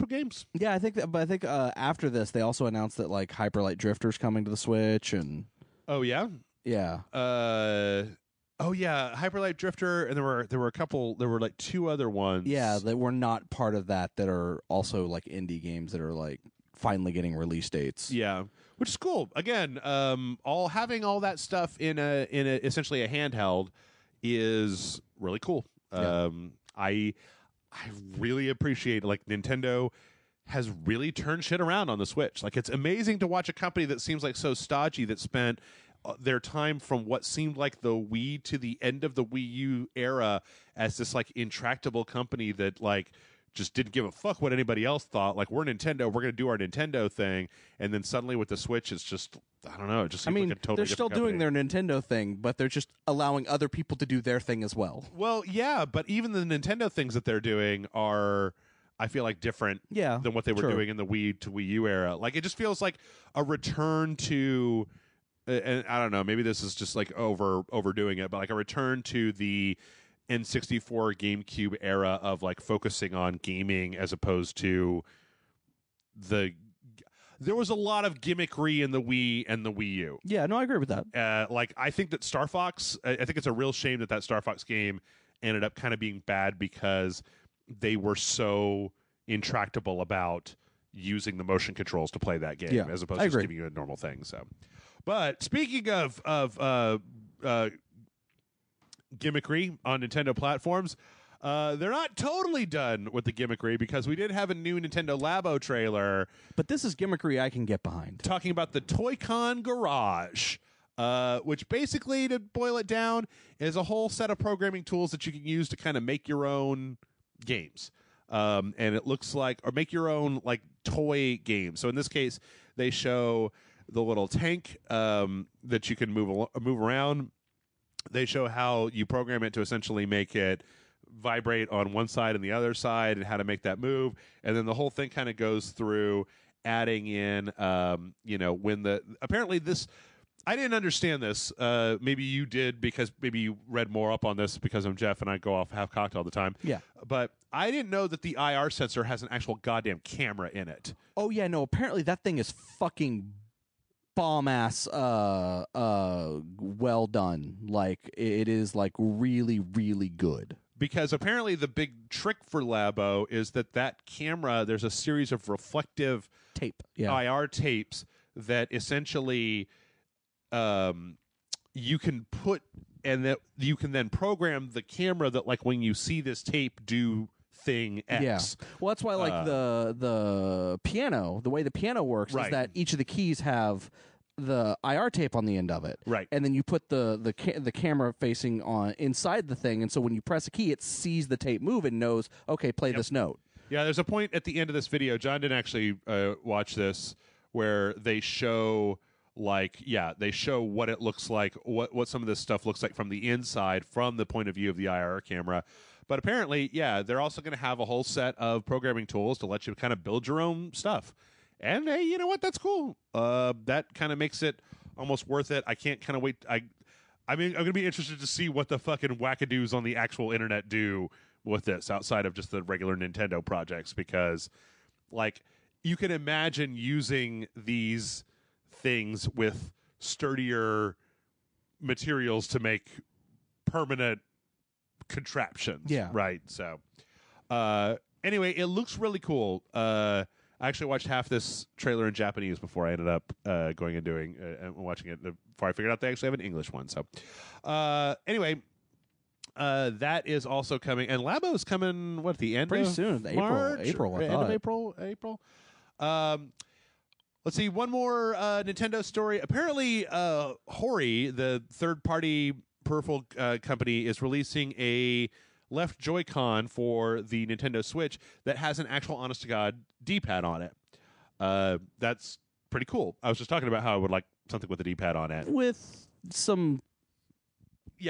games. Yeah, I think after this, they also announced that like Hyper Light Drifter's coming to the Switch, and oh yeah, yeah, Hyper Light Drifter, and there were a couple. There were like 2 other ones. Yeah, that were not part of that are also like indie games that are like finally getting release dates. Yeah, which is cool. Again, having all that stuff in essentially a handheld is really cool. Yeah. I really appreciate like Nintendo has really turned shit around on the Switch. Like it's amazing to watch a company that seems like so stodgy that spent their time from what seemed like the Wii to the end of the Wii U era as this like intractable company that like just didn't give a fuck what anybody else thought. Like we're Nintendo, we're going to do our Nintendo thing, and then suddenly with the Switch, it's just I don't know. It just seems like a totally they're still doing their Nintendo thing, but they're just allowing other people to do their thing as well. Well, yeah, but even the Nintendo things that they're doing are, I feel like, different than what they were doing in the Wii to Wii U era. Like it just feels like a return to, and I don't know, maybe this is just like overdoing it, but like a return to the N64 GameCube era of like focusing on gaming as opposed to there was a lot of gimmickry in the Wii and the Wii U. Yeah, no, I agree with that. Like I think that Star Fox, I think it's a real shame that Star Fox game ended up kind of being bad because they were so intractable about using the motion controls to play that game as opposed to just giving you a normal thing. So, but speaking of gimmickry on Nintendo platforms, they're not totally done with the gimmickry because we did have a new Nintendo Labo trailer. But this is gimmickry I can get behind. Talking about the Toy-Con Garage, which basically, to boil it down, is a whole set of programming tools that you can use to kind of make your own games. and it looks like, or make your own like toy game. So in this case, they show the little tank that you can move around. They show how you program it to essentially make it vibrate on one side and the other side, and how to make that move. And then the whole thing kind of goes through adding in, when apparently this, I didn't understand this. Maybe you did, because maybe you read more up on this, because I'm Jeff and I go off half-cocked all the time. Yeah. But I didn't know that the IR sensor has an actual goddamn camera in it. Oh, yeah, no, apparently that thing is fucking bomb-ass well done. Like, it is, like, really, really good. Because apparently the big trick for Labo is that camera, there's a series of reflective tape, IR tapes that essentially you can put, and that you can then program the camera that, like, when you see this tape do thing X. Yeah. Well, that's why, like, the piano, the way the piano works is that each of the keys have the IR tape on the end of it, right? And then you put the camera facing on inside the thing, and so when you press a key, it sees the tape move and knows, okay, play this note. Yeah, there's a point at the end of this video. John didn't actually watch this, where they show they show what it looks like, what some of this stuff looks like from the inside, from the point of view of the IR camera. But apparently, they're also going to have a whole set of programming tools to let you kind of build your own stuff. And hey, you know what? That's cool. That kind of makes it almost worth it. I can't kind of wait. I mean, I'm going to be interested to see what the fucking wackadoos on the actual internet do with this, outside of just the regular Nintendo projects, because, like, you can imagine using these things with sturdier materials to make permanent contraptions. Yeah. Right. So, anyway, it looks really cool. I actually watched half this trailer in Japanese before I ended up going and doing and watching it, before I figured out they actually have an English one. So, anyway, that is also coming, and Labo is coming. What, at the end? Pretty of soon, March? April. End of April. Let's see, one more Nintendo story. Apparently, Hori, the third-party peripheral company, is releasing a left Joy-Con for the Nintendo Switch that has an actual honest-to-God D-pad on it. That's pretty cool. I was just talking about how I would like something with a D-pad on it. With some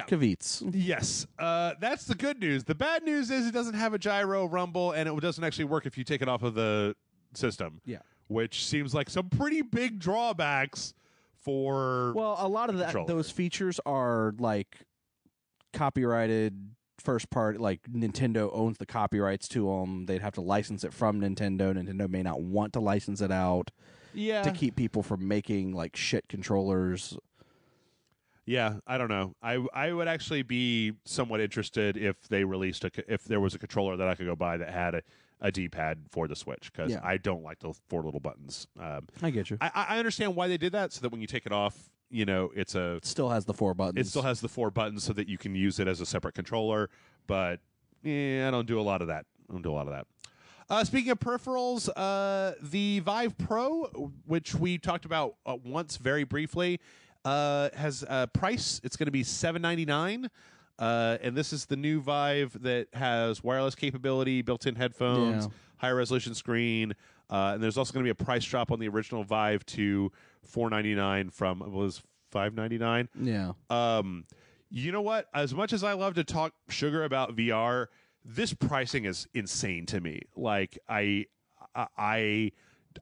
caveats. Yes. That's the good news. The bad news is it doesn't have a gyro rumble, and it doesn't actually work if you take it off of the system. Yeah. Which seems like some pretty big drawbacks for... Well, a lot of those features are, like, copyrighted first part. Like, Nintendo owns the copyrights to them. They'd have to license it from Nintendo. Nintendo may not want to license it out to keep people from making, like, shit controllers. Yeah, I don't know. I would actually be somewhat interested if they released if there was a controller that I could go buy that had a D-pad for the Switch, because I don't like those 4 little buttons. I get you. I understand why they did that, so that when you take it off, it still has the 4 buttons. It still has the 4 buttons so that you can use it as a separate controller, but I don't do a lot of that. Speaking of peripherals, the Vive Pro, which we talked about once very briefly, has a price. It's going to be $799. And this is the new Vive that has wireless capability, built-in headphones, higher resolution screen, and there's also going to be a price drop on the original Vive to $499 from, it was $599. Yeah. You know what? As much as I love to talk sugar about VR, this pricing is insane to me. Like, I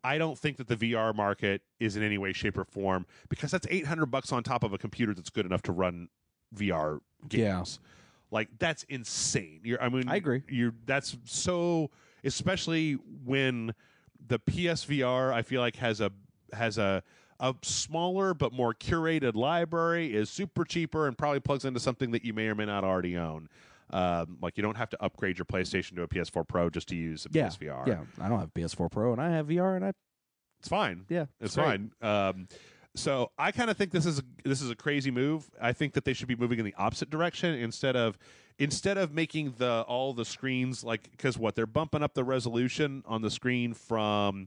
don't think that the VR market is in any way, shape, or form, because that's $800 on top of a computer that's good enough to run VR games. Like, that's insane. I agree. That's so, especially when the PSVR, I feel like, has a smaller but more curated library, is super cheaper, and probably plugs into something that you may or may not already own. Like, you don't have to upgrade your PlayStation to a PS4 Pro just to use a PSVR. Yeah, I don't have a PS4 Pro, and I have VR, and it's fine. Yeah, it's fine. So I kind of think this is a crazy move. I think that they should be moving in the opposite direction, instead of making all the screens, like, because they're bumping up the resolution on the screen from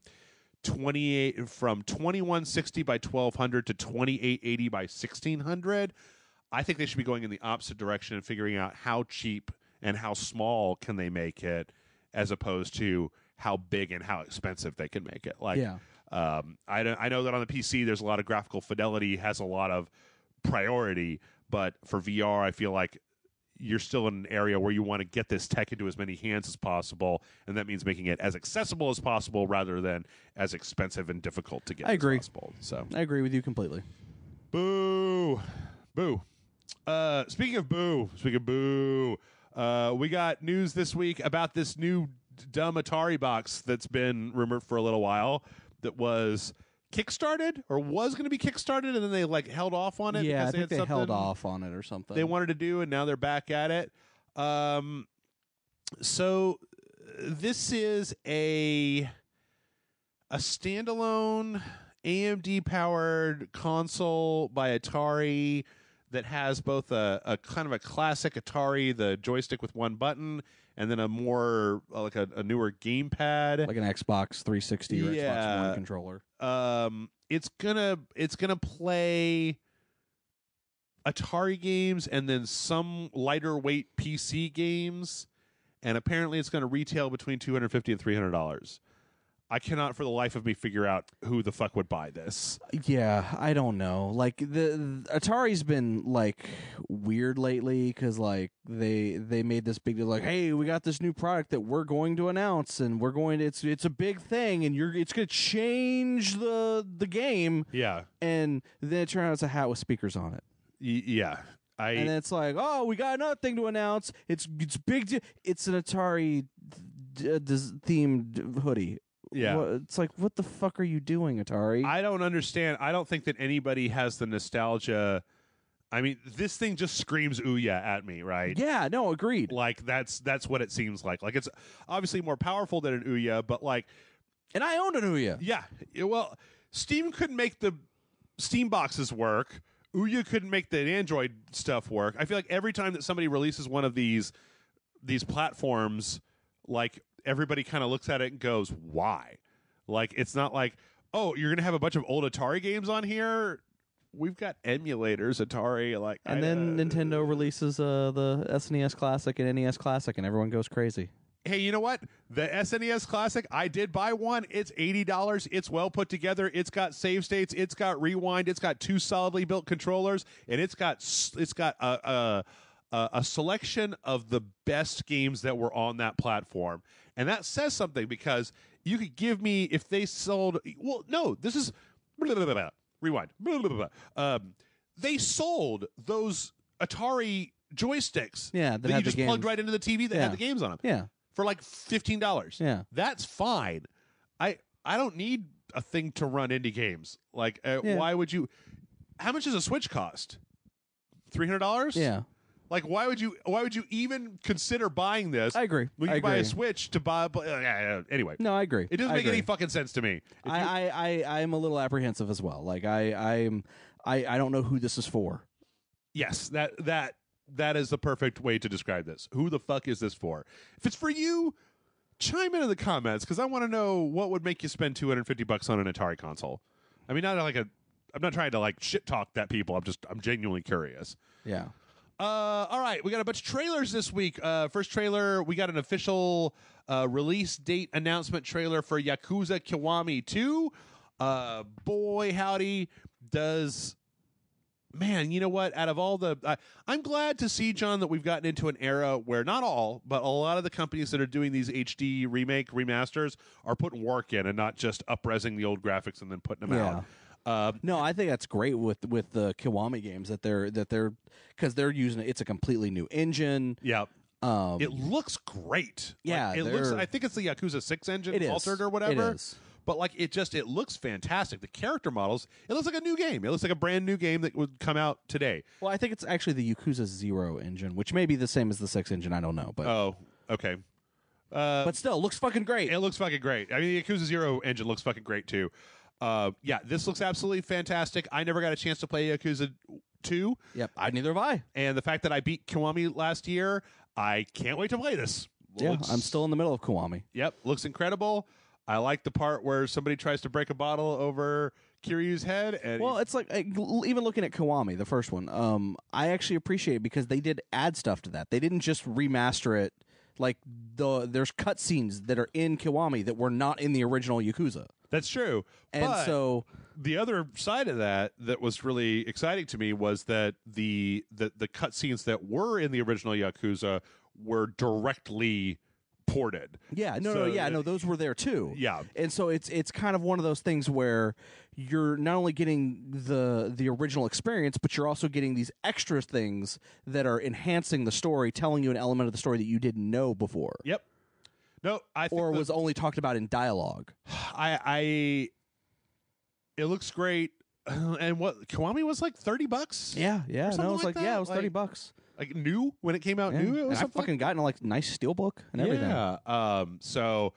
2160 by 1200 to 2880 by 1600. I think they should be going in the opposite direction and figuring out how cheap and how small can they make it, as opposed to how big and how expensive they can make it. Like, yeah. I know that on the PC there's a lot of graphical fidelity, has a lot of priority, but for VR, I feel like you're still in an area where you want to get this tech into as many hands as possible, and that means making it as accessible as possible rather than as expensive and difficult to get I agree. as possible. So I agree with you completely. Boo. Boo. Speaking of boo, we got news this week about this new dumb Atari box that's been rumored for a little while that was kickstarted or was going to be kickstarted, and then they like held off on it. Yeah, because I think they had held off on it or something. They wanted to do, and now they're back at it. So this is a standalone AMD powered console by Atari that has both a kind of a classic Atari, the joystick with one button, and then a more like a newer gamepad, like an Xbox 360 or Xbox One controller. It's gonna play Atari games and then some lighter weight PC games, and apparently it's going to retail between $250 and $300. I cannot for the life of me figure out who the fuck would buy this. Yeah, I don't know. Like the Atari's been like weird lately because like they made this big deal, like, hey, we got this new product that we're going to announce, and we're going to it's a big thing, and it's going to change the game. Yeah, and then it turned out it's a hat with speakers on it. Yeah. And it's like, oh, we got another thing to announce. It's big. It's an Atari themed hoodie. Yeah. It's like, what the fuck are you doing, Atari? I don't understand. I don't think that anybody has the nostalgia. I mean, this thing just screams Ouya at me, right? Yeah, no, agreed. Like, that's what it seems like. Like, it's obviously more powerful than an Ouya, but like... And I owned an Ouya. Yeah. Well, Steam couldn't make the Steam boxes work. Ouya couldn't make the Android stuff work. I feel like every time that somebody releases one of these platforms, like... everybody kind of looks at it and goes, why? Like, it's not like, oh, you're going to have a bunch of old Atari games on here? We've got emulators, Atari. Like, and then Nintendo releases the SNES Classic and NES Classic, and everyone goes crazy. Hey, you know what? The SNES Classic, I did buy one. It's $80. It's well put together. It's got save states. It's got rewind. It's got 2 solidly built controllers, and it's got a selection of the best games that were on that platform. And that says something, because you could give me, if they sold, well, no, this is, rewind. They sold those Atari joysticks that you just plugged right into the TV that had the games on them. Yeah. For like $15. Yeah. That's fine. I don't need a thing to run indie games. Like, why would you, how much does a Switch cost? $300? Yeah. Like, why would you even consider buying this? I agree. When you buy a Switch to buy... anyway. No, I agree. It doesn't make any fucking sense to me. I'm a little apprehensive as well. Like, I don't know who this is for. Yes, that is the perfect way to describe this. Who the fuck is this for? If it's for you, chime in the comments, because I want to know what would make you spend $250 on an Atari console. I mean, I'm not trying to, like, shit talk that people. I'm genuinely curious. Yeah. All right, we got a bunch of trailers this week. First trailer, we got an official release date announcement trailer for Yakuza Kiwami 2. Boy, howdy, does... Man, you know what? Out of all the... I'm glad to see, John, that we've gotten into an era where not all, but a lot of the companies that are doing these HD remasters are putting work in and not just up-resing the old graphics and then putting them out. No, I think that's great with the Kiwami games that they're because they're using it's a completely new engine. Yeah, it looks great. Yeah, like, it looks. I think it's the Yakuza 6 engine altered or whatever. It is. But like it looks fantastic. The character models, it looks like a new game. It looks like a brand new game that would come out today. Well, I think it's actually the Yakuza 0 engine, which may be the same as the 6 engine. I don't know, but okay. But still, looks fucking great. It looks fucking great. I mean, the Yakuza 0 engine looks fucking great too. Yeah, this looks absolutely fantastic. I never got a chance to play Yakuza 2. Yep, neither have I. And the fact that I beat Kiwami last year, I can't wait to play this. Yeah, I'm still in the middle of Kiwami. Yep, looks incredible. I like the part where somebody tries to break a bottle over Kiryu's head. And well, it's like, even looking at Kiwami, the first one, I actually appreciate it because they did add stuff to that. They didn't just remaster it Like there's cutscenes that are in Kiwami that were not in the original Yakuza. That's true. And but so the other side of that was really exciting to me was that the cutscenes that were in the original Yakuza were directly ported. Yeah, no, those were there too. Yeah. And so it's kind of one of those things where you're not only getting the original experience, but you're also getting these extra things that are enhancing the story, telling you an element of the story that you didn't know before. Yep. No, I think was only talked about in dialogue. It looks great. And what Kiwami was like $30? Yeah. No, it was like it was $30. Like new when it came out, new. It was. I've fucking gotten like nice steelbook and everything. Yeah. So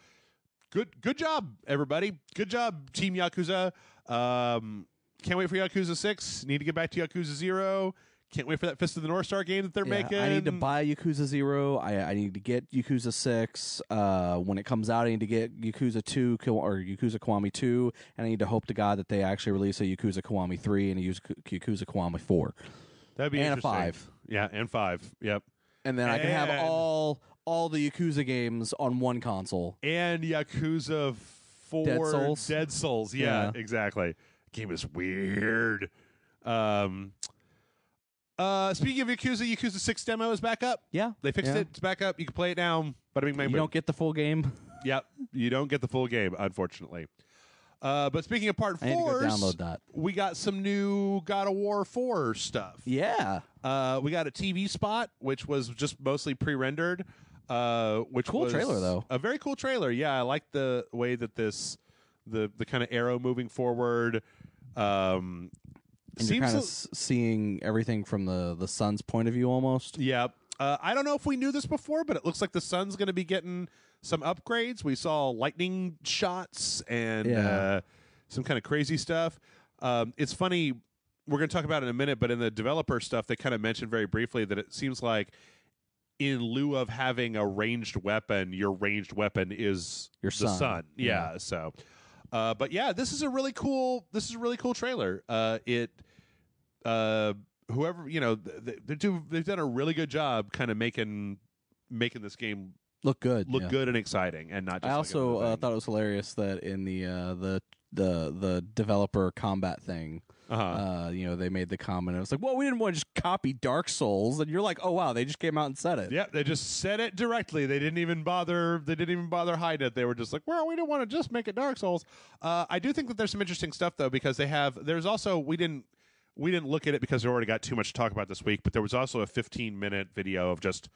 good job, everybody. Good job, Team Yakuza. Can't wait for Yakuza 6. Need to get back to Yakuza 0. Can't wait for that Fist of the North Star game that they're making. I need to buy Yakuza 0. I need to get Yakuza 6. When it comes out, I need to get Yakuza 2 or Yakuza Kiwami 2. And I need to hope to God that they actually release a Yakuza Kiwami 3 and a Yakuza Kiwami 4. That'd be interesting. And a 5. Yeah, and 5. Yep. And then I can have all the Yakuza games on one console. And Yakuza 4 Dead Souls. Yeah, exactly. Game is weird. Speaking of Yakuza, Yakuza 6 demo is back up. Yeah. They fixed it. It's back up. You can play it now. But you don't get the full game. Yep. You don't get the full game, unfortunately. But speaking of Part 4, I need to go download that. We got some new God of War 4 stuff. Yeah. We got a TV spot, which was just mostly pre-rendered. Which cool was trailer, though. A very cool trailer. Yeah, I like the way that the kind of arrow moving forward. And you're kind of seeing everything from the sun's point of view almost. Yeah. I don't know if we knew this before, but it looks like the sun's going to be getting some upgrades. We saw lightning shots and some kind of crazy stuff. It's funny. We're going to talk about it in a minute, but in the developer stuff, they kind of mentioned very briefly that it seems like in lieu of having a ranged weapon, your ranged weapon is the sun. Yeah. So, but yeah, this is a really cool trailer. Whoever, they've done a really good job kind of making this game look good and exciting, and not just I also thought it was hilarious that in the developer combat thing, they made the comment. It was like, well, we didn't want to just copy Dark Souls, and you're like, oh wow, they just came out and said it. Yeah, they just said it directly. They didn't even bother hiding it. They were just like, well, we didn't want to just make it Dark Souls. I do think that there's some interesting stuff though, because there's also we didn't look at it because we already got too much to talk about this week, but there was also a 15-minute video of just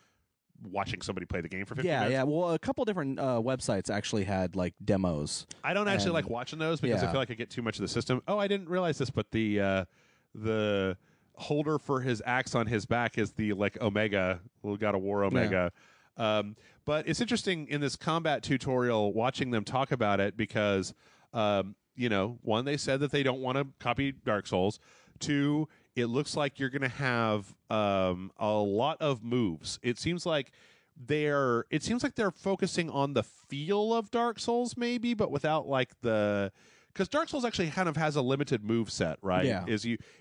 watching somebody play the game for 15 minutes. Yeah. Well, a couple different websites actually had like demos. I don't actually like watching those because I feel like I get too much of the system. Oh, I didn't realize this, but the holder for his axe on his back is the like Omega, God of War Omega. Yeah. But it's interesting in this combat tutorial watching them talk about it because, one, they said that they don't want to copy Dark Souls. 2, it looks like you're going to have a lot of moves. It seems like they're focusing on the feel of Dark Souls maybe, but without like because Dark Souls actually kind of has a limited move set, right? Yeah.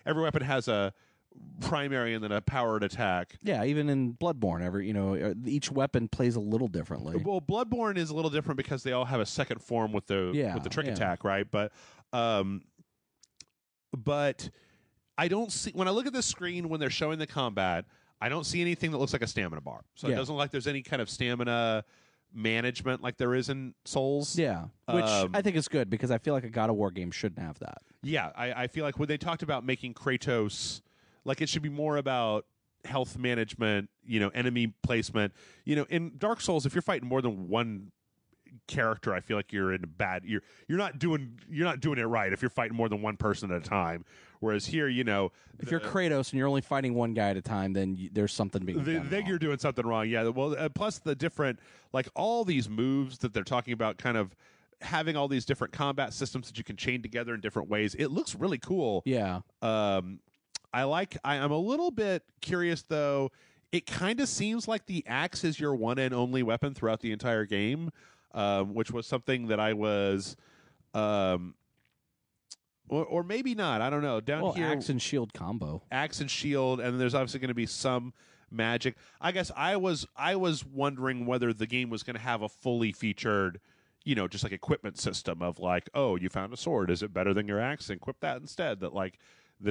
Every weapon has a primary and then a powered attack. Yeah, even in Bloodborne, each weapon plays a little differently. Well, Bloodborne is a little different because they all have a second form with the trick attack, right? But I don't see, when I look at the screen when they're showing the combat, I don't see anything that looks like a stamina bar. So it doesn't look like there's any kind of stamina management like there is in Souls. Yeah, which I think is good because I feel like a God of War game shouldn't have that. Yeah, I feel like when they talked about making Kratos, like it should be more about health management, enemy placement. In Dark Souls, if you're fighting more than one character, I feel like you're in you're not doing it right if you're fighting more than one person at a time. Whereas here, if you're Kratos and you're only fighting one guy at a time, then there's something being done wrong. You're doing something wrong. Yeah. Well, plus the different, like all these moves that they're talking about, kind of having all these different combat systems that you can chain together in different ways. It looks really cool. Yeah. I'm a little bit curious though. It kind of seems like the axe is your one and only weapon throughout the entire game. Which was something that I was, or maybe not. I don't know. Down here, axe and shield combo. Axe and shield, and there's obviously going to be some magic. I guess I was wondering whether the game was going to have a fully featured, just like equipment system of like, oh, you found a sword. Is it better than your axe? Equip that instead. That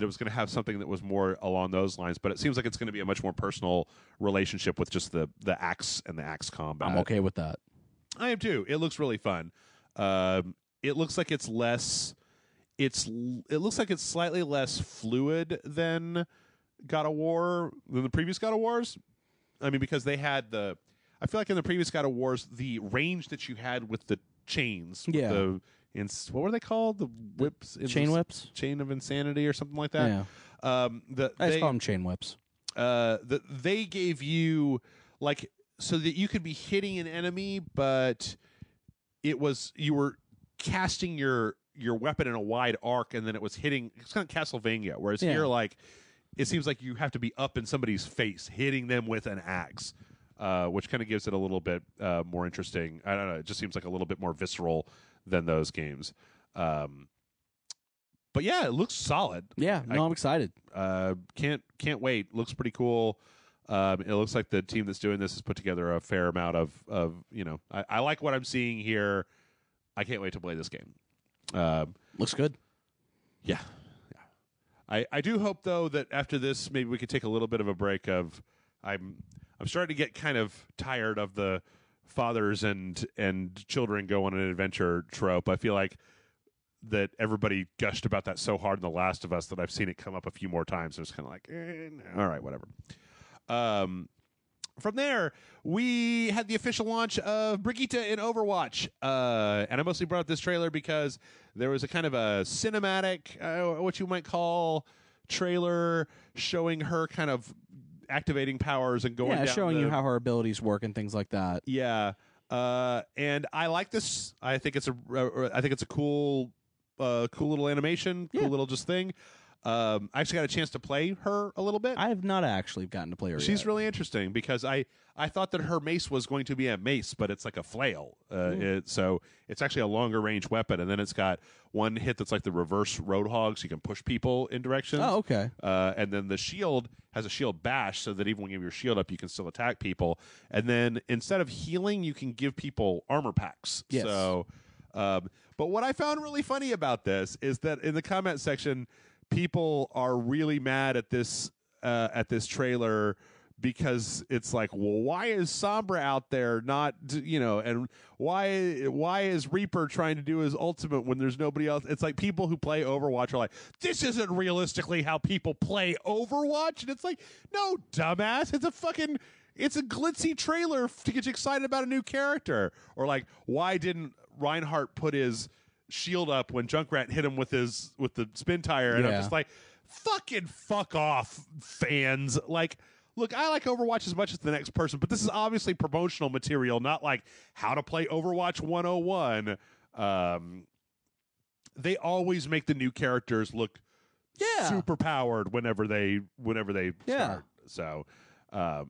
it was going to have something that was more along those lines. But it seems like it's going to be a much more personal relationship with just the axe and the axe combat. I'm okay with that. I am too. It looks really fun. It looks like it's less. It looks like it's slightly less fluid than God of War, than the previous God of Wars. I mean, because they had I feel like in the previous God of Wars, the range that you had with the chains, what were they called? The whips, chain whips, chain of insanity, or something like that. Yeah. I just call them chain whips. They gave you so that you could be hitting an enemy, but you were casting your weapon in a wide arc, and then it was hitting. It's kind of Castlevania, whereas here, it seems like you have to be up in somebody's face, hitting them with an axe, which kind of gives it a little bit more interesting. I don't know. It just seems like a little bit more visceral than those games. But yeah, it looks solid. Yeah, I'm excited. Can't wait. Looks pretty cool. It looks like the team that's doing this has put together a fair amount of I like what I'm seeing here. I can't wait to play this game. Looks good. Yeah. I do hope though that after this, maybe we could take a little bit of a break. I'm starting to get kind of tired of the fathers and children go on an adventure trope. I feel like that everybody gushed about that so hard in The Last of Us that I've seen it come up a few more times. And it's kind of like, all right, whatever. From there, we had the official launch of Brigitte in Overwatch. And I mostly brought up this trailer because there was a kind of a cinematic, what you might call, trailer showing her kind of activating powers and going down showing you how her abilities work and things like that. Yeah. And I like this. I think it's a cool little animation, cool little just thing. I actually got a chance to play her a little bit. I have not actually gotten to play her She's yet. really interesting because I thought that her mace was going to be a mace, but it's like a flail. So it's actually a longer range weapon, and then it's got one hit that's like the reverse Roadhog, so you can push people in directions. Oh, okay. And then the shield has a shield bash, so that even when you have your shield up, you can still attack people. And then instead of healing, you can give people armor packs. Yes. So, but what I found really funny about this is that in the comment section, people are really mad at this trailer because it's like, well, why is Sombra out there not, and why is Reaper trying to do his ultimate when there's nobody else? It's like people who play Overwatch are like, this isn't realistically how people play Overwatch, and it's like, no, dumbass, it's a glitzy trailer to get you excited about a new character. Or like, why didn't Reinhardt put his shield up when Junkrat hit him with the spin tire? And I'm just like, fuck off, fans. Like, look, I like Overwatch as much as the next person, but this is obviously promotional material, not like how to play Overwatch 101. They always make the new characters look super powered whenever they start. So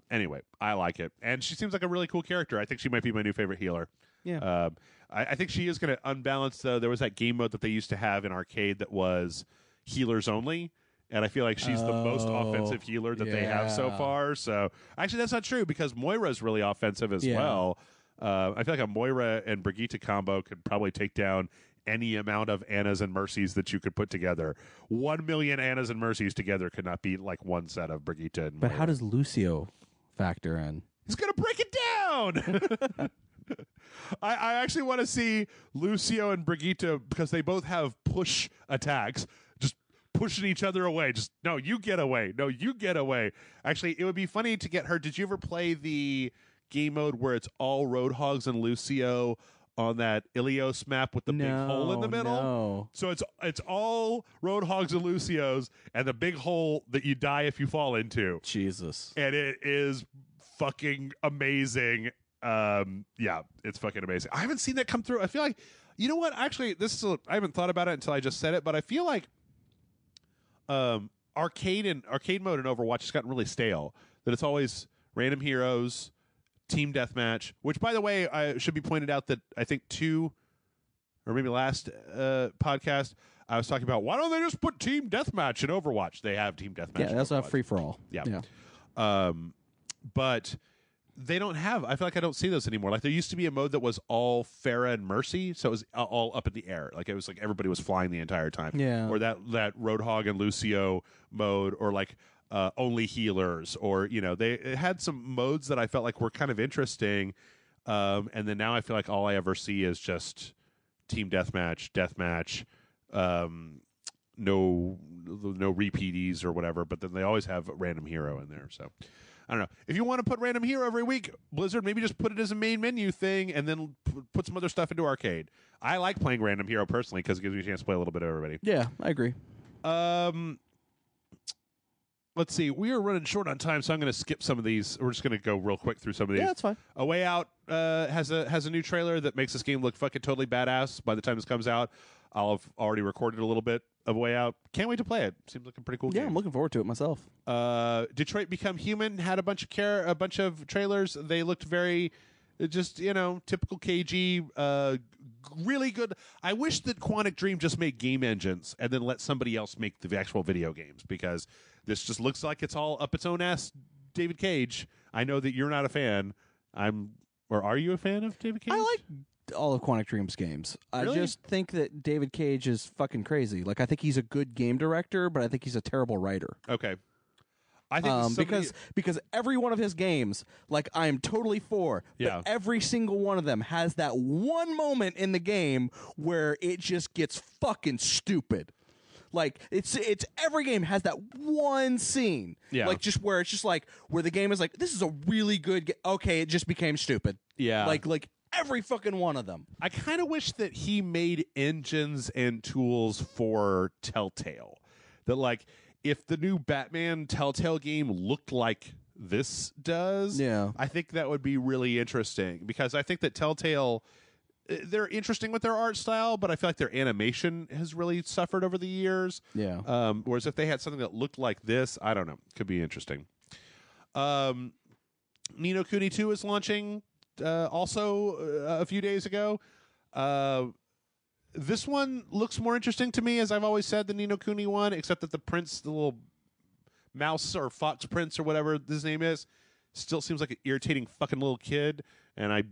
anyway, I like it, and she seems like a really cool character. I think she might be my new favorite healer. Yeah. I think she is going to unbalance, though. There was that game mode that they used to have in arcade that was healers only, and I feel like she's the most offensive healer that they have so far. So actually, that's not true because Moira's really offensive as well. I feel like a Moira and Brigitte combo could probably take down any amount of Annas and Mercies that you could put together. 1 million Annas and Mercies together could not beat like one set of Brigitte and Moira. But how does Lucio factor in? He's going to break it down! I actually want to see Lucio and Brigitte because they both have push attacks, just pushing each other away. Just, no, you get away. No, you get away. Actually, it would be funny to get her. Did you ever play the game mode where it's all Roadhogs and Lucio on that Ilios map with the big hole in the middle? No. So it's all Roadhogs and Lucios and the big hole that you die if you fall into. Jesus. And it is fucking amazing. Yeah, it's fucking amazing. I haven't seen that come through. I feel like, you know what? Actually, I haven't thought about it until I just said it, but I feel like arcade mode in Overwatch has gotten really stale. That it's always random heroes, team deathmatch. Which, by the way, I should be pointed out that I think last podcast I was talking about, why don't they just put team deathmatch in Overwatch? They have team deathmatch. Yeah, that's a free for all. Yeah. but they don't have. I feel like I don't see those anymore. Like there used to be a mode that was all Farah and Mercy, so it was all up in the air. Like it was like everybody was flying the entire time. Yeah. Or that Roadhog and Lucio mode, or like only healers, or it had some modes that I felt like were kind of interesting. And then now I feel like all I ever see is just team deathmatch, no repeaties or whatever. But then they always have a random hero in there. So I don't know. If you want to put random hero every week, Blizzard, maybe just put it as a main menu thing and then put some other stuff into arcade. I like playing random hero personally because it gives me a chance to play a little bit of everybody. Yeah, I agree. Let's see. We are running short on time, so I'm going to skip some of these. We're just going to go real quick through some of these. Yeah, that's fine. A Way Out has a new trailer that makes this game look fucking totally badass. By the time this comes out, I'll have already recorded a little bit of A Way Out. Can't wait to play it. Seems like a pretty cool game. Yeah, I'm looking forward to it myself. Detroit Become Human had a bunch of trailers. They looked very just, typical KG, really good. I wish that Quantic Dream just made game engines and then let somebody else make the actual video games, because this just looks like it's all up its own ass. David Cage, I know that you're not a fan. Are you a fan of David Cage? I like all of Quantic Dream's games. Really? I just think that David Cage is fucking crazy. Like, I think he's a good game director, but I think he's a terrible writer. Okay. I think because every one of his games, like, I am totally for, but every single one of them has that one moment in the game where it just gets fucking stupid. Like, it's every game has that one scene. Yeah. Like, just where it's just like, where the game is like, this is a really good okay, it just became stupid. Yeah. Like every fucking one of them. I kind of wish that he made engines and tools for Telltale. That, like, if the new Batman Telltale game looked like this does, I think that would be really interesting, because I think that Telltale, they're interesting with their art style, but I feel like their animation has really suffered over the years. Yeah. Whereas if they had something that looked like this, I don't know, could be interesting. Ni no Kuni 2 is launching also a few days ago. This one looks more interesting to me, as I've always said, the Ni no Kuni one, except that the prince, the little mouse or fox prince or whatever his name is, still seems like an irritating fucking little kid, and I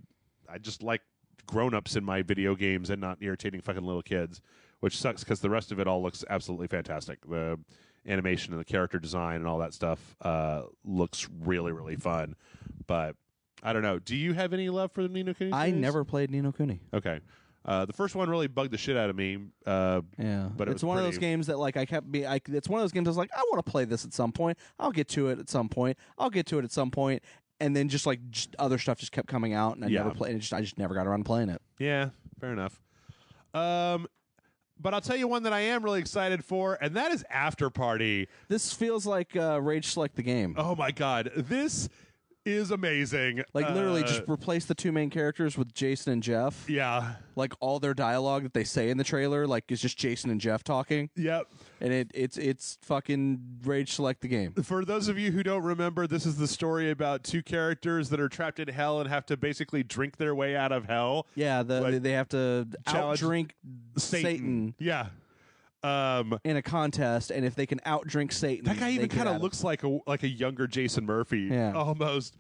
just like grown-ups in my video games and not irritating fucking little kids, which sucks because the rest of it all looks absolutely fantastic. The animation and the character design and all that stuff looks really, really fun, but I don't know. Do you have any love for the Ni no Kuni series? I never played Ni no Kuni. Okay. The first one really bugged the shit out of me. Yeah, but it's one of those games that, like, it's one of those games I was like, I want to play this at some point. I'll get to it at some point. And then just other stuff just kept coming out, and I never played it. I just never got around to playing it. Yeah, fair enough. But I'll tell you one that I am really excited for, and that is After Party. This feels like Rage Select the Game. Oh my god, this is amazing. Like, literally just replace the two main characters with Jason and Jeff. Yeah. Like, all their dialogue that they say in the trailer, like, is just Jason and Jeff talking. Yep. And it's fucking Rage Select the Game. For those of you who don't remember, this is the story about two characters that are trapped in hell and have to basically drink their way out of hell. Yeah, they have to outdrink Satan. Yeah. In a contest, and if they can outdrink Satan, that guy even kind of looks like a younger Jason Murphy, almost.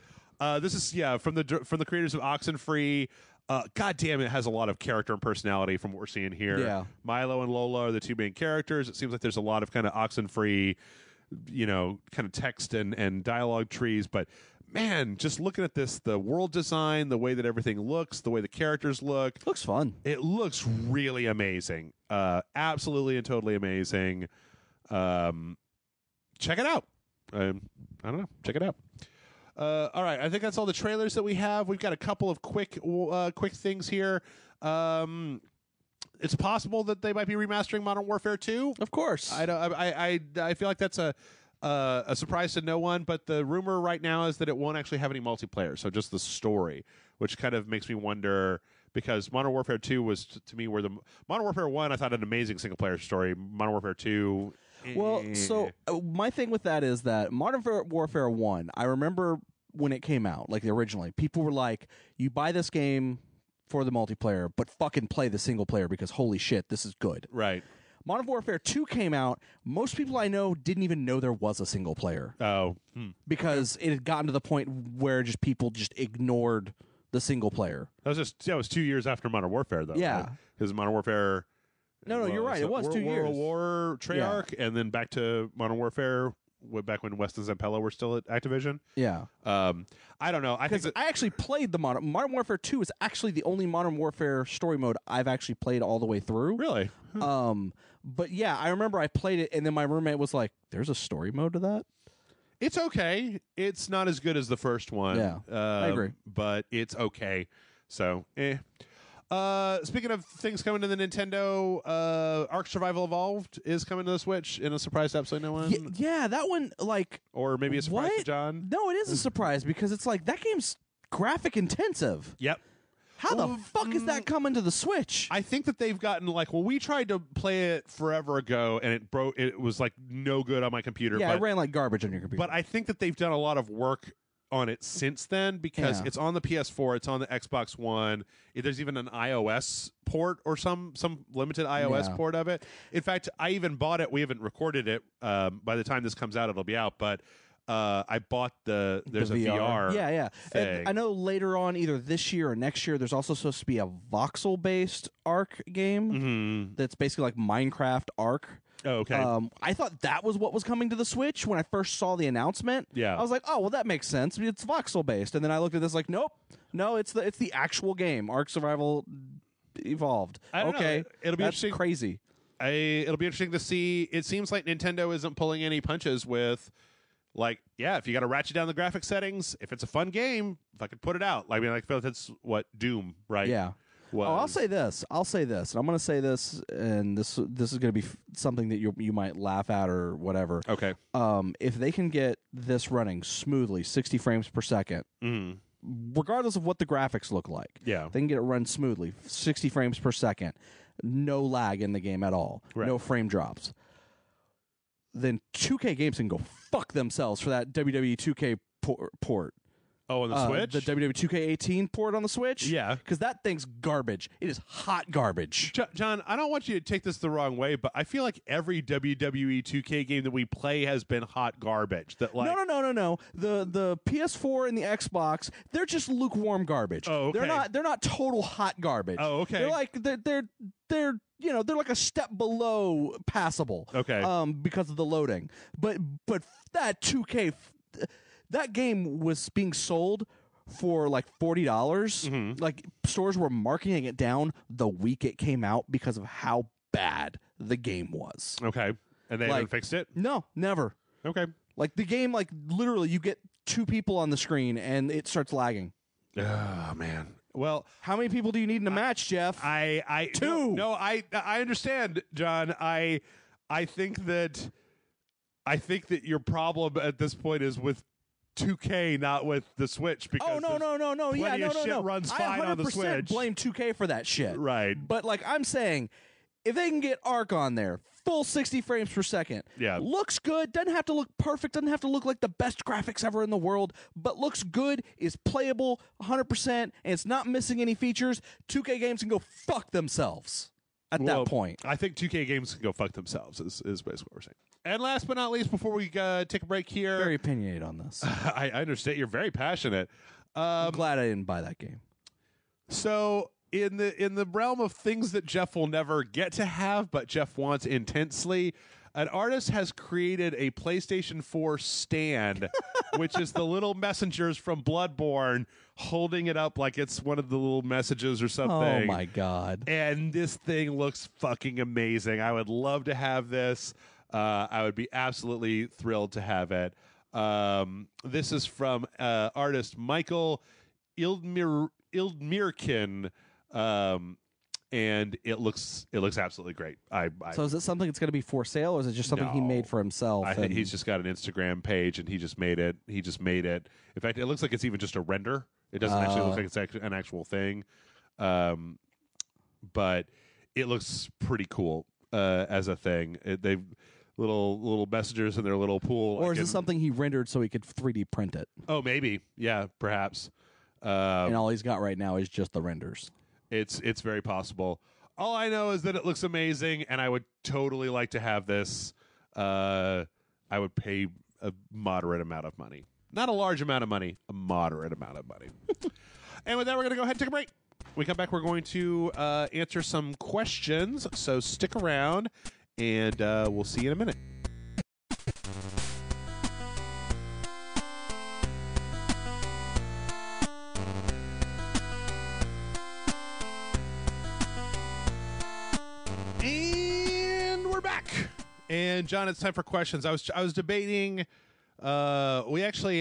This is from the creators of Oxenfree. God damn, it has a lot of character and personality from what we're seeing here. Yeah. Milo and Lola are the two main characters. It seems like there's a lot of kind of Oxenfree, kind of text and dialogue trees, but man, just looking at this, the world design, the way that everything looks, the way the characters look. Looks fun. It looks really amazing. Absolutely and totally amazing. Check it out. I don't know. Check it out. All right. I think that's all the trailers that we have. We've got a couple of quick things here. It's possible that they might be remastering Modern Warfare 2. Of course. I feel like that's a surprise to no one, but the rumor right now is that it won't actually have any multiplayer, so just the story, which kind of makes me wonder, because Modern Warfare 2 was, to me, where the Modern Warfare 1, I thought, an amazing single-player story. Modern Warfare 2... Well, so my thing with that is that Modern Warfare 1, I remember when it came out, like originally, people were like, you buy this game for the multiplayer, but fucking play the single player because holy shit, this is good. Right. Modern Warfare 2 came out, most people I know didn't even know there was a single player. Oh. Because it had gotten to the point where people just ignored the single player. That was 2 years after Modern Warfare, though. Yeah. Because Modern Warfare... No, you're right. It was 2 years. World War Treyarch, and then back to Modern Warfare back when West and Zampella were still at Activision. Yeah. I don't know. I actually played the Modern Warfare 2 is actually the only Modern Warfare story mode I've actually played all the way through. Really? But yeah, I remember I played it, and then my roommate was like, "There's a story mode to that." It's okay. It's not as good as the first one. Yeah, I agree. But it's okay. So, speaking of things coming to the Nintendo, Ark Survival Evolved is coming to the Switch in a surprise to absolutely no one. Yeah, that one, like... Or maybe a surprise to John? No, it is a surprise, because it's like, that game's graphic intensive. Yep. How the fuck is that coming to the Switch? I think that they've gotten, like, well, we tried to play it forever ago, and it was, like, no good on my computer. Yeah, it ran like garbage on your computer. But I think that they've done a lot of work on it since then, because it's on the PS4, it's on the Xbox One. There's even an iOS port or some limited iOS port of it. In fact, I even bought it. We haven't recorded it. By the time this comes out, it'll be out. But I bought there's a VR. Yeah. Thing. I know later on, either this year or next year, there's also supposed to be a voxel-based Ark game that's basically like Minecraft Ark. Oh, okay. I thought that was what was coming to the Switch when I first saw the announcement. Yeah. I was like, oh, well, that makes sense. It's voxel based. And then I looked at this like, nope, no, it's the actual game, Ark Survival Evolved. I don't know. It'll be interesting. Crazy. It'll be interesting to see. It seems like Nintendo isn't pulling any punches with, like, yeah, if you got to ratchet down the graphic settings, if it's a fun game, if I could put it out. I mean, I feel like that's what Doom, right? Yeah. Was. Oh, I'll say this, and I'm going to say this, and this is going to be something that you might laugh at or whatever. Okay. If they can get this running smoothly, 60 frames per second, regardless of what the graphics look like, they can get it run smoothly, 60 frames per second, no lag in the game at all, no frame drops. Then 2K games can go fuck themselves for that WWE 2K port. Oh, on the Switch? The WWE 2K18 port on the Switch? Yeah. Because that thing's garbage. It is hot garbage. John, I don't want you to take this the wrong way, but I feel like every WWE 2K game that we play has been hot garbage. That like No. The PS4 and the Xbox, they're just lukewarm garbage. Oh, okay. They're not total hot garbage. Oh, okay. They're like they're they're like a step below passable. Okay. Because of the loading. But that 2K that game was being sold for like $40. Like stores were marketing it down the week it came out because of how bad the game was. Okay. And they haven't fixed it? No, never. Okay. Like the game, like literally you get two people on the screen and it starts lagging. Oh, man. Well, how many people do you need in a match, Jeff? Two. No, I understand, John. I think that your problem at this point is with 2K, not with the Switch. Because no. Yeah, no. Runs fine on the Switch. Blame 2K for that shit. Right. But like I'm saying, if they can get Ark on there, full 60 frames per second, looks good, doesn't have to look perfect, doesn't have to look like the best graphics ever in the world, but looks good, is playable 100%, and it's not missing any features, 2K games can go fuck themselves at that point. I think 2K games can go fuck themselves is basically what we're saying. And last but not least, before we take a break here... Very opinionated on this. I understand. You're very passionate. I'm glad I didn't buy that game. So, in the realm of things that Jeff will never get to have, but Jeff wants intensely, an artist has created a PlayStation 4 stand, which is the little messengers from Bloodborne holding it up like it's one of the little messages or something. Oh, my God. And this thing looks fucking amazing. I would love to have this. I would be absolutely thrilled to have it. This is from artist Michael Ildmirkin, and it looks absolutely great. So is it something that's going to be for sale, or is it just something he made for himself? I think he's just got an Instagram page, and he just made it. In fact, it looks like it's even just a render. It doesn't actually look like it's an actual thing, but it looks pretty cool as a thing. They've little messengers in their little pool. Or is this something he rendered so he could 3D print it? Oh, maybe. Yeah, perhaps. And all he's got right now is just the renders. It's very possible. All I know is that it looks amazing, and I would totally like to have this. I would pay a moderate amount of money. Not a large amount of money, a moderate amount of money. And with that, we're going to go ahead and take a break. When we come back, we're going to answer some questions, so stick around, and we'll see you in a minute. And we're back. And John, it's time for questions. I was debating. I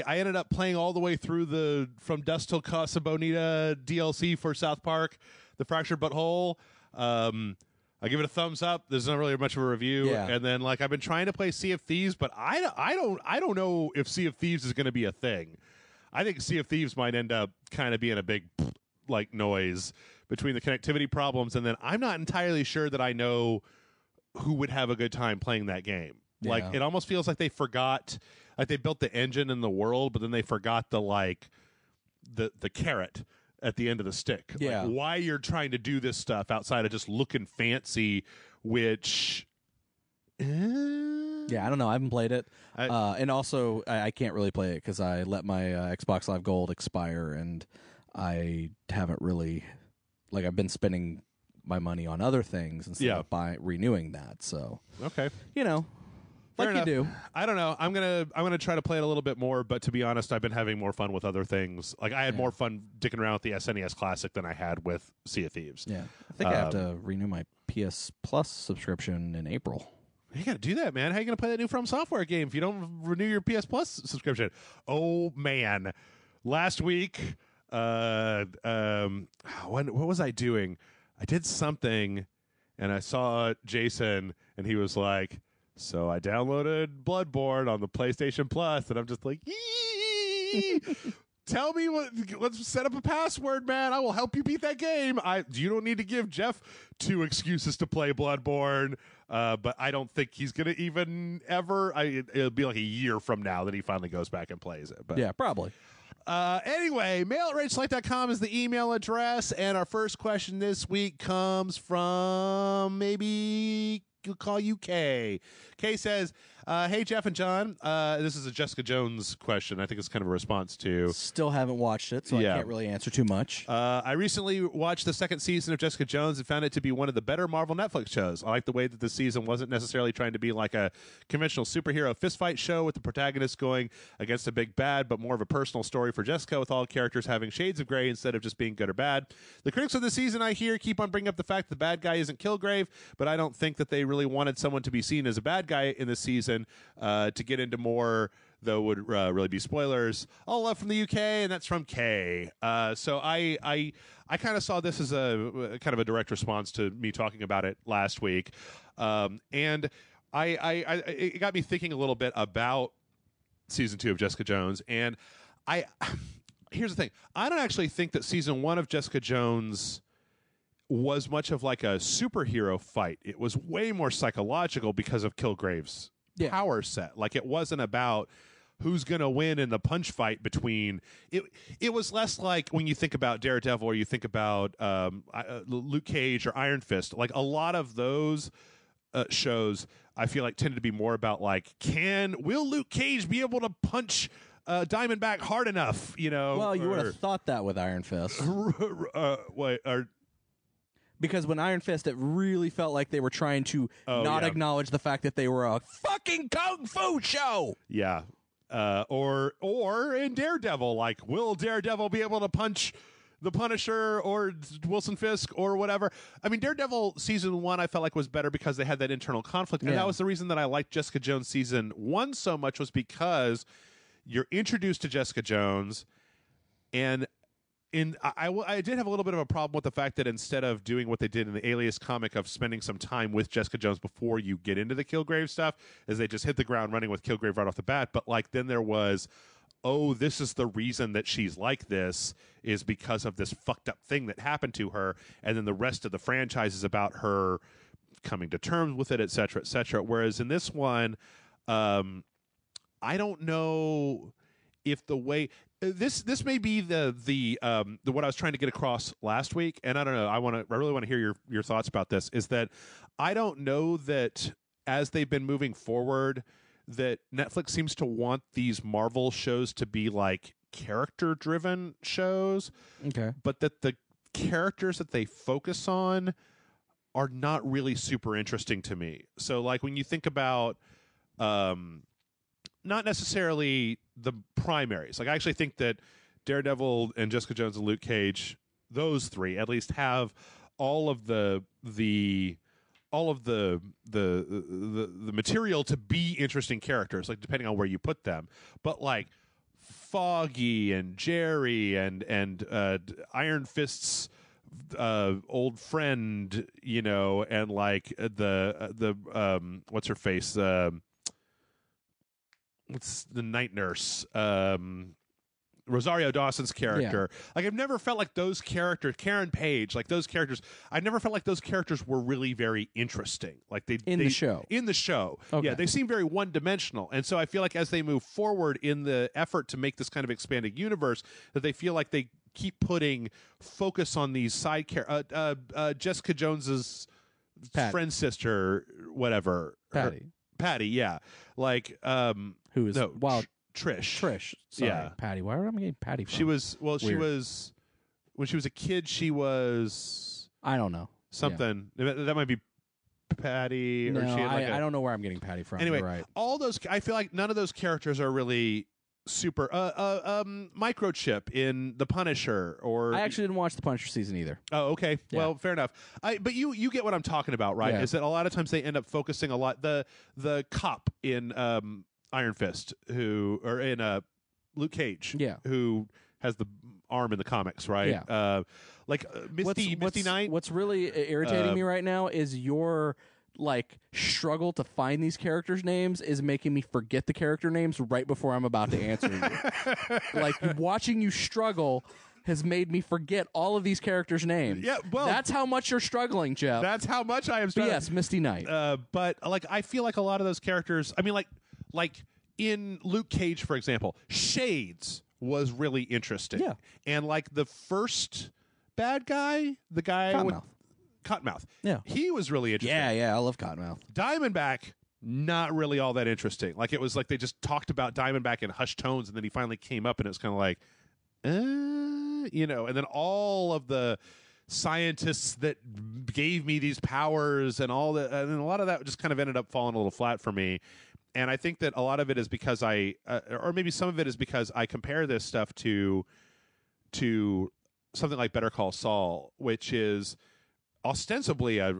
ended up playing all the way through the From Dusk Till Casa Bonita DLC for South Park, The Fractured But Whole. I give it a thumbs up. There's not really much of a review. Yeah. And then I've been trying to play Sea of Thieves, but I don't know if Sea of Thieves is going to be a thing. I think Sea of Thieves might end up kind of being a big noise between the connectivity problems, and then I'm not entirely sure that I know who would have a good time playing that game. Yeah. It almost feels like they forgot. They built the engine in the world, but then they forgot the carrot at the end of the stick. Yeah. Why you're trying to do this stuff outside of just looking fancy, which... Yeah, I don't know. I haven't played it. And also, I can't really play it because I let my Xbox Live Gold expire, and I haven't really... I've been spending my money on other things instead of renewing that. So, okay. Fair enough. You do. I don't know. I'm gonna try to play it a little bit more, but to be honest, I've been having more fun with other things. I had more fun dicking around with the SNES Classic than I had with Sea of Thieves. Yeah, I think I have to renew my PS Plus subscription in April. You got to do that, man. How are you going to play that new From Software game if you don't renew your PS Plus subscription? Oh man, last week, what was I doing? I did something, and I saw Jason, and he was like, so I downloaded Bloodborne on the PlayStation Plus, and I'm just like, yee! Tell me let's set up a password, man. I will help you beat that game. You don't need to give Jeff 2 excuses to play Bloodborne, but I don't think he's going to even ever. It'll be like a year from now that he finally goes back and plays it. But yeah, probably. Anyway, mail@rageselect.com is the email address, and our first question this week comes from maybe... We'll call you Kay. Kay says, hey, Jeff and John. This is a Jessica Jones question. I think it's kind of a response to... Still haven't watched it, so I can't really answer too much. I recently watched the second season of Jessica Jones and found it to be one of the better Marvel Netflix shows. I like the way that the season wasn't necessarily trying to be like a conventional superhero fistfight show with the protagonist going against a big bad, but more of a personal story for Jessica with all characters having shades of gray instead of just being good or bad. The critics of the season, I hear, keep on bringing up the fact that the bad guy isn't Kilgrave, but I don't think that they really wanted someone to be seen as a bad guy in this season. To get into more, though, would really be spoilers. All love from the UK, and that's from Kay. So I kind of saw this as a kind of a direct response to me talking about it last week, and it got me thinking a little bit about season 2 of Jessica Jones. And here's the thing: I don't actually think that season 1 of Jessica Jones was much of like a superhero fight. It was way more psychological because of Kilgrave's power set. It wasn't about who's going to win in the punch fight between it was less like when you think about Daredevil or you think about Luke Cage or Iron Fist. A lot of those shows I feel like tended to be more about will Luke Cage be able to punch Diamondback hard enough, Well, you would have thought that with Iron Fist. Because when Iron Fist, it really felt like they were trying to acknowledge the fact that they were a fucking kung fu show. Yeah. Or in Daredevil, will Daredevil be able to punch the Punisher or Wilson Fisk or whatever? I mean, Daredevil season 1 I felt like was better because they had that internal conflict. And that was the reason that I liked Jessica Jones season 1 so much, was because you're introduced to Jessica Jones, and I did have a little bit of a problem with the fact that instead of doing what they did in the Alias comic of spending some time with Jessica Jones before you get into the Kilgrave stuff, is they just hit the ground running with Kilgrave right off the bat. But then there was, this is the reason that she's like this, is because of this fucked up thing that happened to her. And then the rest of the franchise is about her coming to terms with it, et cetera, et cetera. Whereas in this one, I don't know if the way this may be the what I was trying to get across last week, and I don't know. I really want to hear your thoughts about this. Is that I don't know that as they've been moving forward, that Netflix seems to want these Marvel shows to be like character-driven shows, but that the characters that they focus on are not really super interesting to me. So, like when you think about not necessarily the primaries. Like I actually think that Daredevil and Jessica Jones and Luke Cage, those three at least have all of the material to be interesting characters, like depending on where you put them. But like Foggy and Jerry and Iron Fist's old friend, you know, and like the what's her face, what's the night nurse, Rosario Dawson's character. Like I've never felt like those characters, Karen Page, like those characters, I never felt like those characters were really very interesting. Like the show. In the show. Okay. Yeah, they seem very one-dimensional. And so I feel like as they move forward in the effort to make this kind of expanded universe, that they feel like they keep putting focus on these side characters. Jessica Jones's friend sister, whatever. Patty, yeah. Like who is Trish. Sorry, yeah. Patty. Where am I getting Patty from? She was when she was a kid, she was I don't know. Something. Yeah. That might be Patty no, or she had like I don't know where I'm getting Patty from. Anyway, You're right. All those I feel like none of those characters are really super Microchip in The Punisher or I actually didn't watch The Punisher season either. Oh, okay. Yeah. Well, fair enough. But you get what I'm talking about, right? Yeah. Is that a lot of times they end up focusing a lot the cop in Iron Fist or in Luke Cage, who has the arm in the comics, right? Yeah. Misty Knight. What's really irritating me right now is your like struggle to find these characters' names is making me forget the character names right before I'm about to answer you. Like watching you struggle has made me forget all of these characters' names. Yeah, well, that's how much you're struggling, Jeff. That's how much I am struggling. But yes, Misty Knight. But like I feel like a lot of those characters. I mean, like in Luke Cage, for example, Shades was really interesting. Yeah, and like the first bad guy, the guy Cottonmouth. Yeah. He was really interesting. Yeah, I love Cottonmouth. Diamondback, not really all that interesting. Like it was like they just talked about Diamondback in hushed tones, and then he finally came up, and it was kind of like, you know, and then all of the scientists that gave me these powers and all that, and a lot of that just kind of ended up falling a little flat for me. And I think that a lot of it is because or maybe some of it is because I compare this stuff to something like Better Call Saul, which is ostensibly a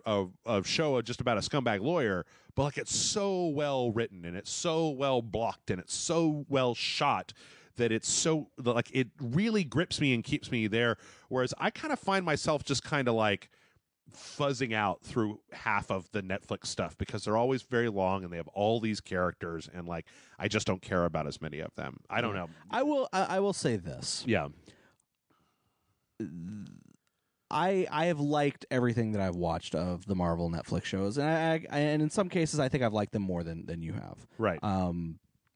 show just about a scumbag lawyer, but like it's so well written and it's so well blocked and it's so well shot that it's so like it really grips me and keeps me there. Whereas I kind of find myself just kind of like fuzzing out through half of the Netflix stuff because they're always very long and they have all these characters and like I just don't care about as many of them. I don't know. I will say this. Yeah. I have liked everything that I've watched of the Marvel Netflix shows, and and in some cases I think I've liked them more than you have. Right.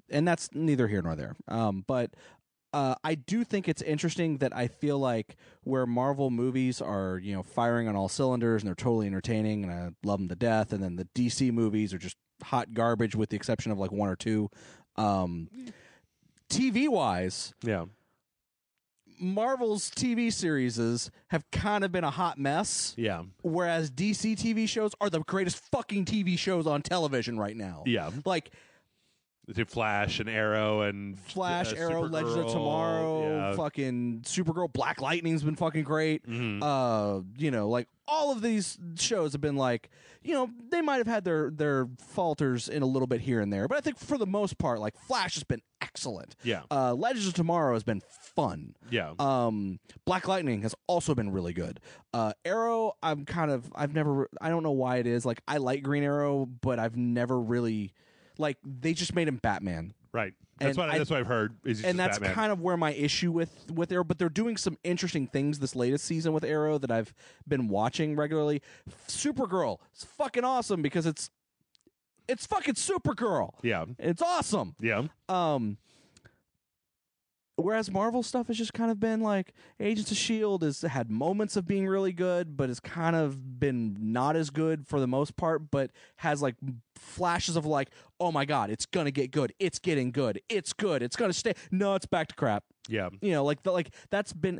And that's neither here nor there. But I do think it's interesting that I feel like where Marvel movies are, you know, firing on all cylinders and they're totally entertaining and I love them to death, and then the DC movies are just hot garbage with the exception of like one or two. TV wise, yeah. Marvel's TV series have kind of been a hot mess. Yeah. Whereas DC TV shows are the greatest fucking TV shows on television right now. Yeah. Like Flash and Arrow and Arrow, Legends of Tomorrow, fucking Supergirl, Black Lightning's been fucking great. Mm-hmm. You know, like all of these shows have been like, you know, they might have had their falters in a little bit here and there, but I think for the most part, like Flash has been excellent. Yeah. Legends of Tomorrow has been fun. Yeah. Black Lightning has also been really good. Arrow, I don't know why it is. Like I like Green Arrow, but I've never really. Like they just made him Batman, right? That's what I've heard. And that's Batman. kind of where my issue with Arrow. But they're doing some interesting things this latest season with Arrow that I've been watching regularly. Supergirl is fucking awesome because it's fucking Supergirl. Yeah, it's awesome. Yeah. Whereas Marvel stuff has just kind of been like Agents of S.H.I.E.L.D. has had moments of being really good, but has kind of been not as good for the most part, but has like flashes of like, oh my God, it's going to get good. It's getting good. It's good. It's going to stay. No, it's back to crap. Yeah. You know, like that's been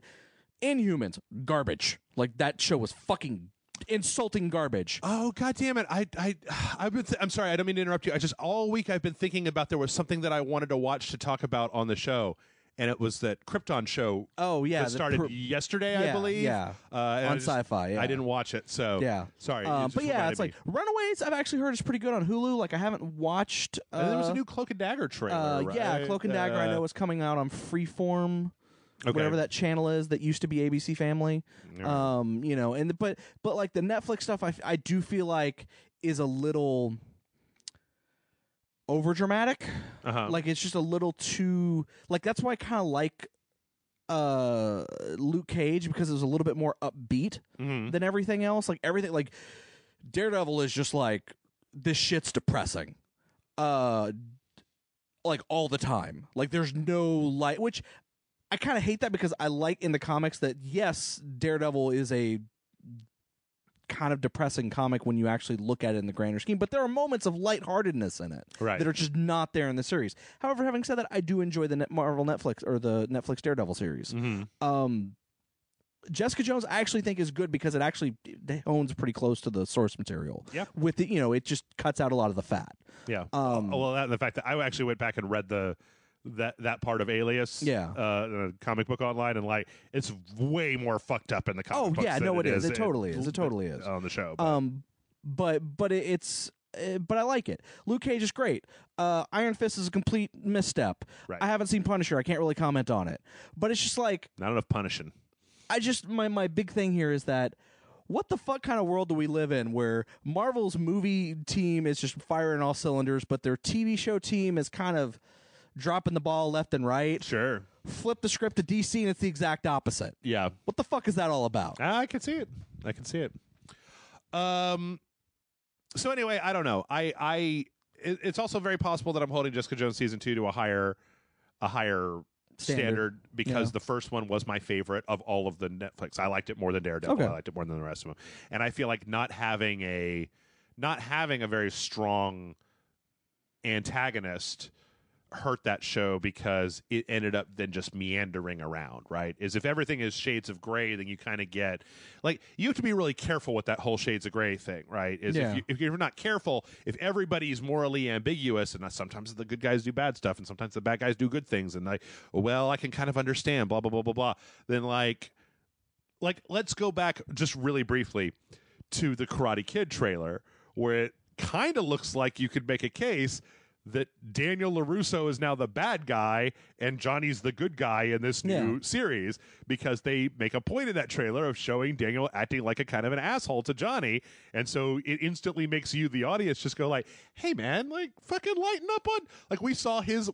Inhumans, garbage. Like that show was fucking insulting garbage. Oh God damn it! I'm sorry. I don't mean to interrupt you. I just all week I've been thinking about there was something that I wanted to watch to talk about on the show. And it was that Krypton show. Oh yeah, that started yesterday, I believe. Yeah, on Sci-Fi. Yeah. I didn't watch it, so yeah. Sorry, but yeah, it's like Runaways. I've actually heard is pretty good on Hulu. Like I haven't watched. And there was a new Cloak and Dagger trailer. Right? Yeah, Cloak and Dagger. I know is coming out on Freeform. Okay. Whatever that channel is that used to be ABC Family. Right. You know, and but like the Netflix stuff, I do feel like is a little over dramatic. Like it's just a little too like that's why I kind of like Luke Cage, because it was a little bit more upbeat than everything else. Like everything, like Daredevil is just like this shit's depressing like all the time. Like there's no light, which I kind of hate that, because I like in the comics that yes, Daredevil is a kind of depressing comic when you actually look at it in the grander scheme, but there are moments of lightheartedness in it that are just not there in the series. However, having said that, I do enjoy the Marvel Netflix or the Netflix Daredevil series. Jessica Jones I actually think is good because it actually owns pretty close to the source material. Yeah, with the, you know, it just cuts out a lot of the fat. Yeah. Well, that and the fact that I actually went back and read that part of Alias, the comic book online, and like it's way more fucked up in the comic books. Oh yeah, no, it is. It totally is. It totally is on the show. But it's. But I like it. Luke Cage is great. Iron Fist is a complete misstep. Right. I haven't seen Punisher. I can't really comment on it. But it's just like not enough punishing. I just my big thing here is that what the fuck kind of world do we live in where Marvel's movie team is just firing all cylinders, but their TV show team is kind of dropping the ball left and right? Sure. Flip the script to DC and it's the exact opposite. Yeah. What the fuck is that all about? I can see it. So anyway, I don't know. It's also very possible that I'm holding Jessica Jones season 2 to a higher standard because the first one was my favorite of all of the Netflix. I liked it more than Daredevil. Okay. I liked it more than the rest of them. And I feel like not having a very strong antagonist hurt that show because it ended up then just meandering around, right? Is if everything is shades of gray, then you kind of get like you have to be really careful with that whole shades of gray thing, right? Is if you're not careful, if everybody's morally ambiguous, and sometimes the good guys do bad stuff and sometimes the bad guys do good things, and I can kind of understand blah blah blah blah blah, then like let's go back just really briefly to the Karate Kid trailer where it kind of looks like you could make a case that Daniel LaRusso is now the bad guy and Johnny's the good guy in this new series, because they make a point in that trailer of showing Daniel acting like a kind of an asshole to Johnny. And so it instantly makes you, the audience, just go like, hey man, like fucking lighten up on, like we saw his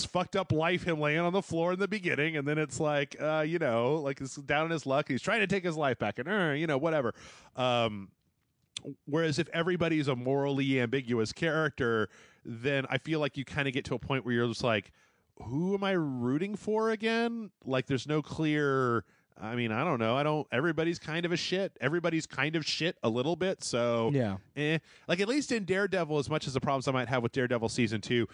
fucked up life, him laying on the floor in the beginning. And then it's like, like he's down on his luck. He's trying to take his life back and, whatever. Whereas if everybody's a morally ambiguous character, then I feel like you kind of get to a point where you're just like, who am I rooting for again? Like there's no clear, I mean, I don't know. Everybody's kind of a shit. Everybody's kind of shit a little bit. So like at least in Daredevil, as much as the problems I might have with Daredevil season 2,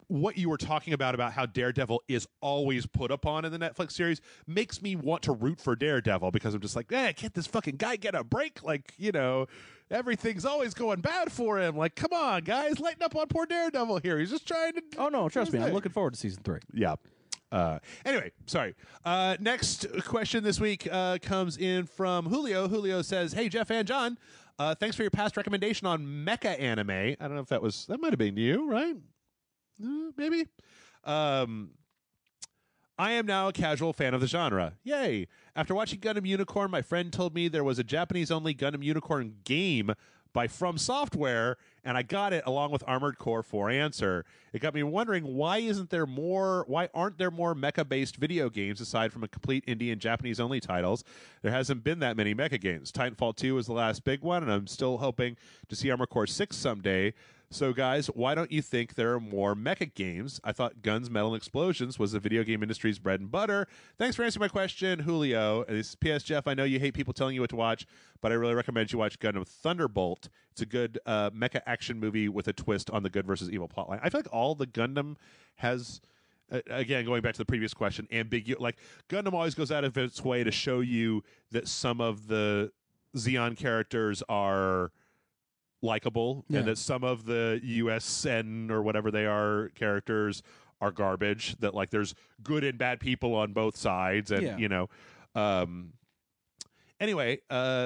what you were talking about how Daredevil is always put upon in the Netflix series makes me want to root for Daredevil, because I'm just like, can't this fucking guy get a break? Like, everything's always going bad for him. Like, come on, guys, lighten up on poor Daredevil here. He's just trying to... Oh, no, trust me. I'm looking forward to season 3. Yeah. Anyway, sorry. Next question this week comes in from Julio. Julio says, hey, Jeff and John, thanks for your past recommendation on mecha anime. I don't know if that might have been you, right? Maybe. I am now a casual fan of the genre. Yay! After watching Gundam Unicorn, my friend told me there was a Japanese-only Gundam Unicorn game by From Software, and I got it along with Armored Core 4 Answer. It got me wondering, why aren't there more mecha-based video games aside from a complete indie and Japanese-only titles? There hasn't been that many mecha games. Titanfall 2 was the last big one, and I'm still hoping to see Armored Core 6 someday. So, guys, why don't you think there are more mecha games? I thought Guns, Metal, and Explosions was the video game industry's bread and butter. Thanks for answering my question, Julio. And this is P.S. Jeff, I know you hate people telling you what to watch, but I really recommend you watch Gundam Thunderbolt. It's a good mecha action movie with a twist on the good versus evil plotline. I feel like all the Gundam has... again, going back to the previous question, like Gundam always goes out of its way to show you that some of the Xeon characters are likable, and that some of the USN or whatever they are characters are garbage. That like there's good and bad people on both sides, and you know. Anyway,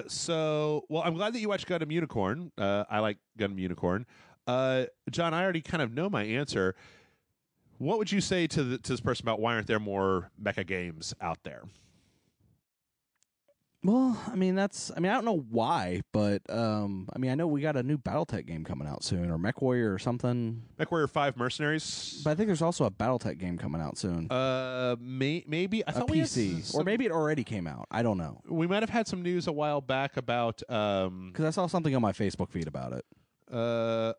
so I'm glad that you watched Gundam Unicorn. I like Gundam Unicorn. John, I already kind of know my answer. What would you say to this person about why aren't there more mecha games out there? Well, I mean, I don't know why, but I mean, I know we got a new BattleTech game coming out soon, or MechWarrior or something. MechWarrior 5 Mercenaries. But I think there's also a BattleTech game coming out soon. Maybe I thought PC, or maybe it already came out. I don't know. We might have had some news a while back about because I saw something on my Facebook feed about it. The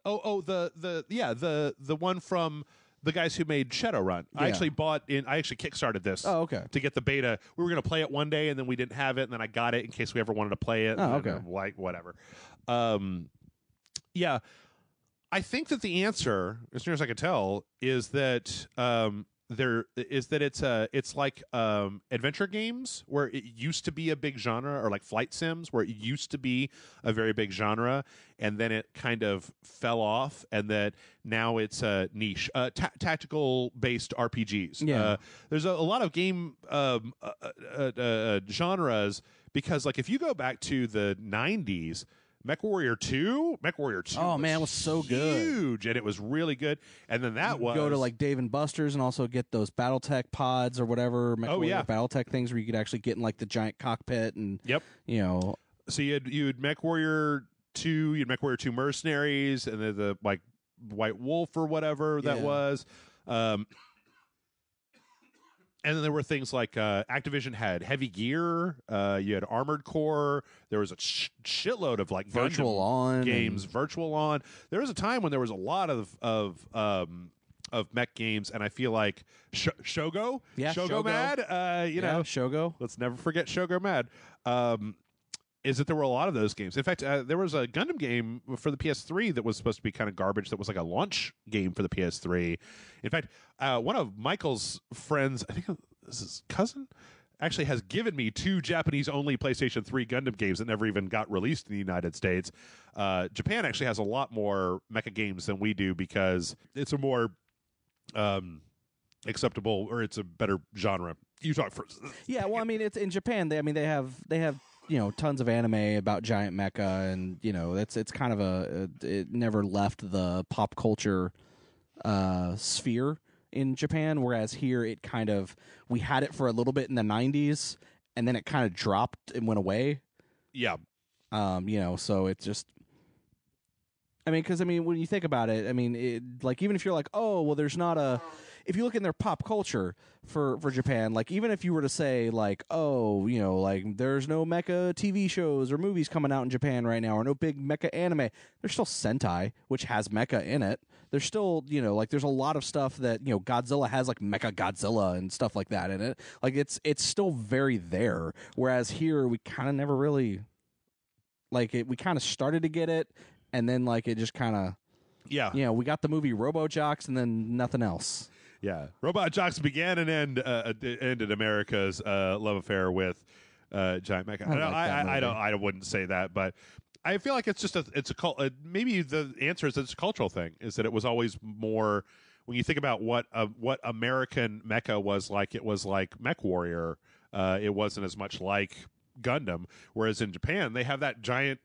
one from the guys who made Shadowrun. I actually kickstarted this. Oh, okay. To get the beta. We were going to play it one day, and then we didn't have it, and then I got it in case we ever wanted to play it. Oh, okay. Like, whatever. Yeah. I think that the answer, as near as I can tell, is that it's like adventure games where it used to be a big genre, or like flight sims where it used to be a very big genre, and then it kind of fell off, and that now it's a niche. Tactical based RPGs. Yeah. There's a lot of game genres, because like if you go back to the 90s, MechWarrior 2 oh man, it was so good, huge, and it was really good. And then that was go to like Dave and Buster's and also get those BattleTech pods or whatever MechWarrior BattleTech things where you could actually get in like the giant cockpit and you know. So you had MechWarrior 2, you had MechWarrior 2 Mercenaries, and then the like White Wolf or whatever that was. And then there were things like Activision had Heavy Gear, you had Armored Core, there was a shitload of like Virtual On games, Virtual On. There was a time when there was a lot of mech games, and I feel like Shogo, Shogo Mad, Shogo. Let's never forget Shogo Mad. Is that there were a lot of those games. In fact, there was a Gundam game for the PS3 that was supposed to be kind of garbage that was like a launch game for the PS3. In fact, one of Michael's friends, I think this is his cousin, actually has given me 2 Japanese-only PlayStation 3 Gundam games that never even got released in the United States. Japan actually has a lot more mecha games than we do because it's a more acceptable, or it's a better genre. You talk first. Yeah, well, I mean, it's in Japan. They have you know, tons of anime about giant mecha, and you know, it's kind of it never left the pop culture sphere in Japan, whereas here it kind of, we had it for a little bit in the 90s, and then it kind of dropped and went away. Yeah. You know, so it's just, I mean, because I mean, when you think about it, I mean, like, even if you're like, oh, well, there's not a, if you look in their pop culture for Japan, like, even if you were to say, like, oh, you know, like, there's no mecha TV shows or movies coming out in Japan right now, or no big mecha anime, there's still Sentai, which has mecha in it. There's still, you know, like, there's a lot of stuff that, you know, Godzilla has, like, Mecha Godzilla and stuff like that in it. Like, it's still very there. Whereas here, we kind of never really, like, we kind of started to get it, and then, like, it just kind of, you know, we got the movie RoboJocks, and then nothing else. Yeah, Robot Jocks began and ended America's love affair with giant mecha. I wouldn't say that, but I feel like it's just maybe the answer is that it's a cultural thing. Is that it was always more, when you think about what American mecha was like, it was like MechWarrior. It wasn't as much like Gundam, whereas in Japan they have that giant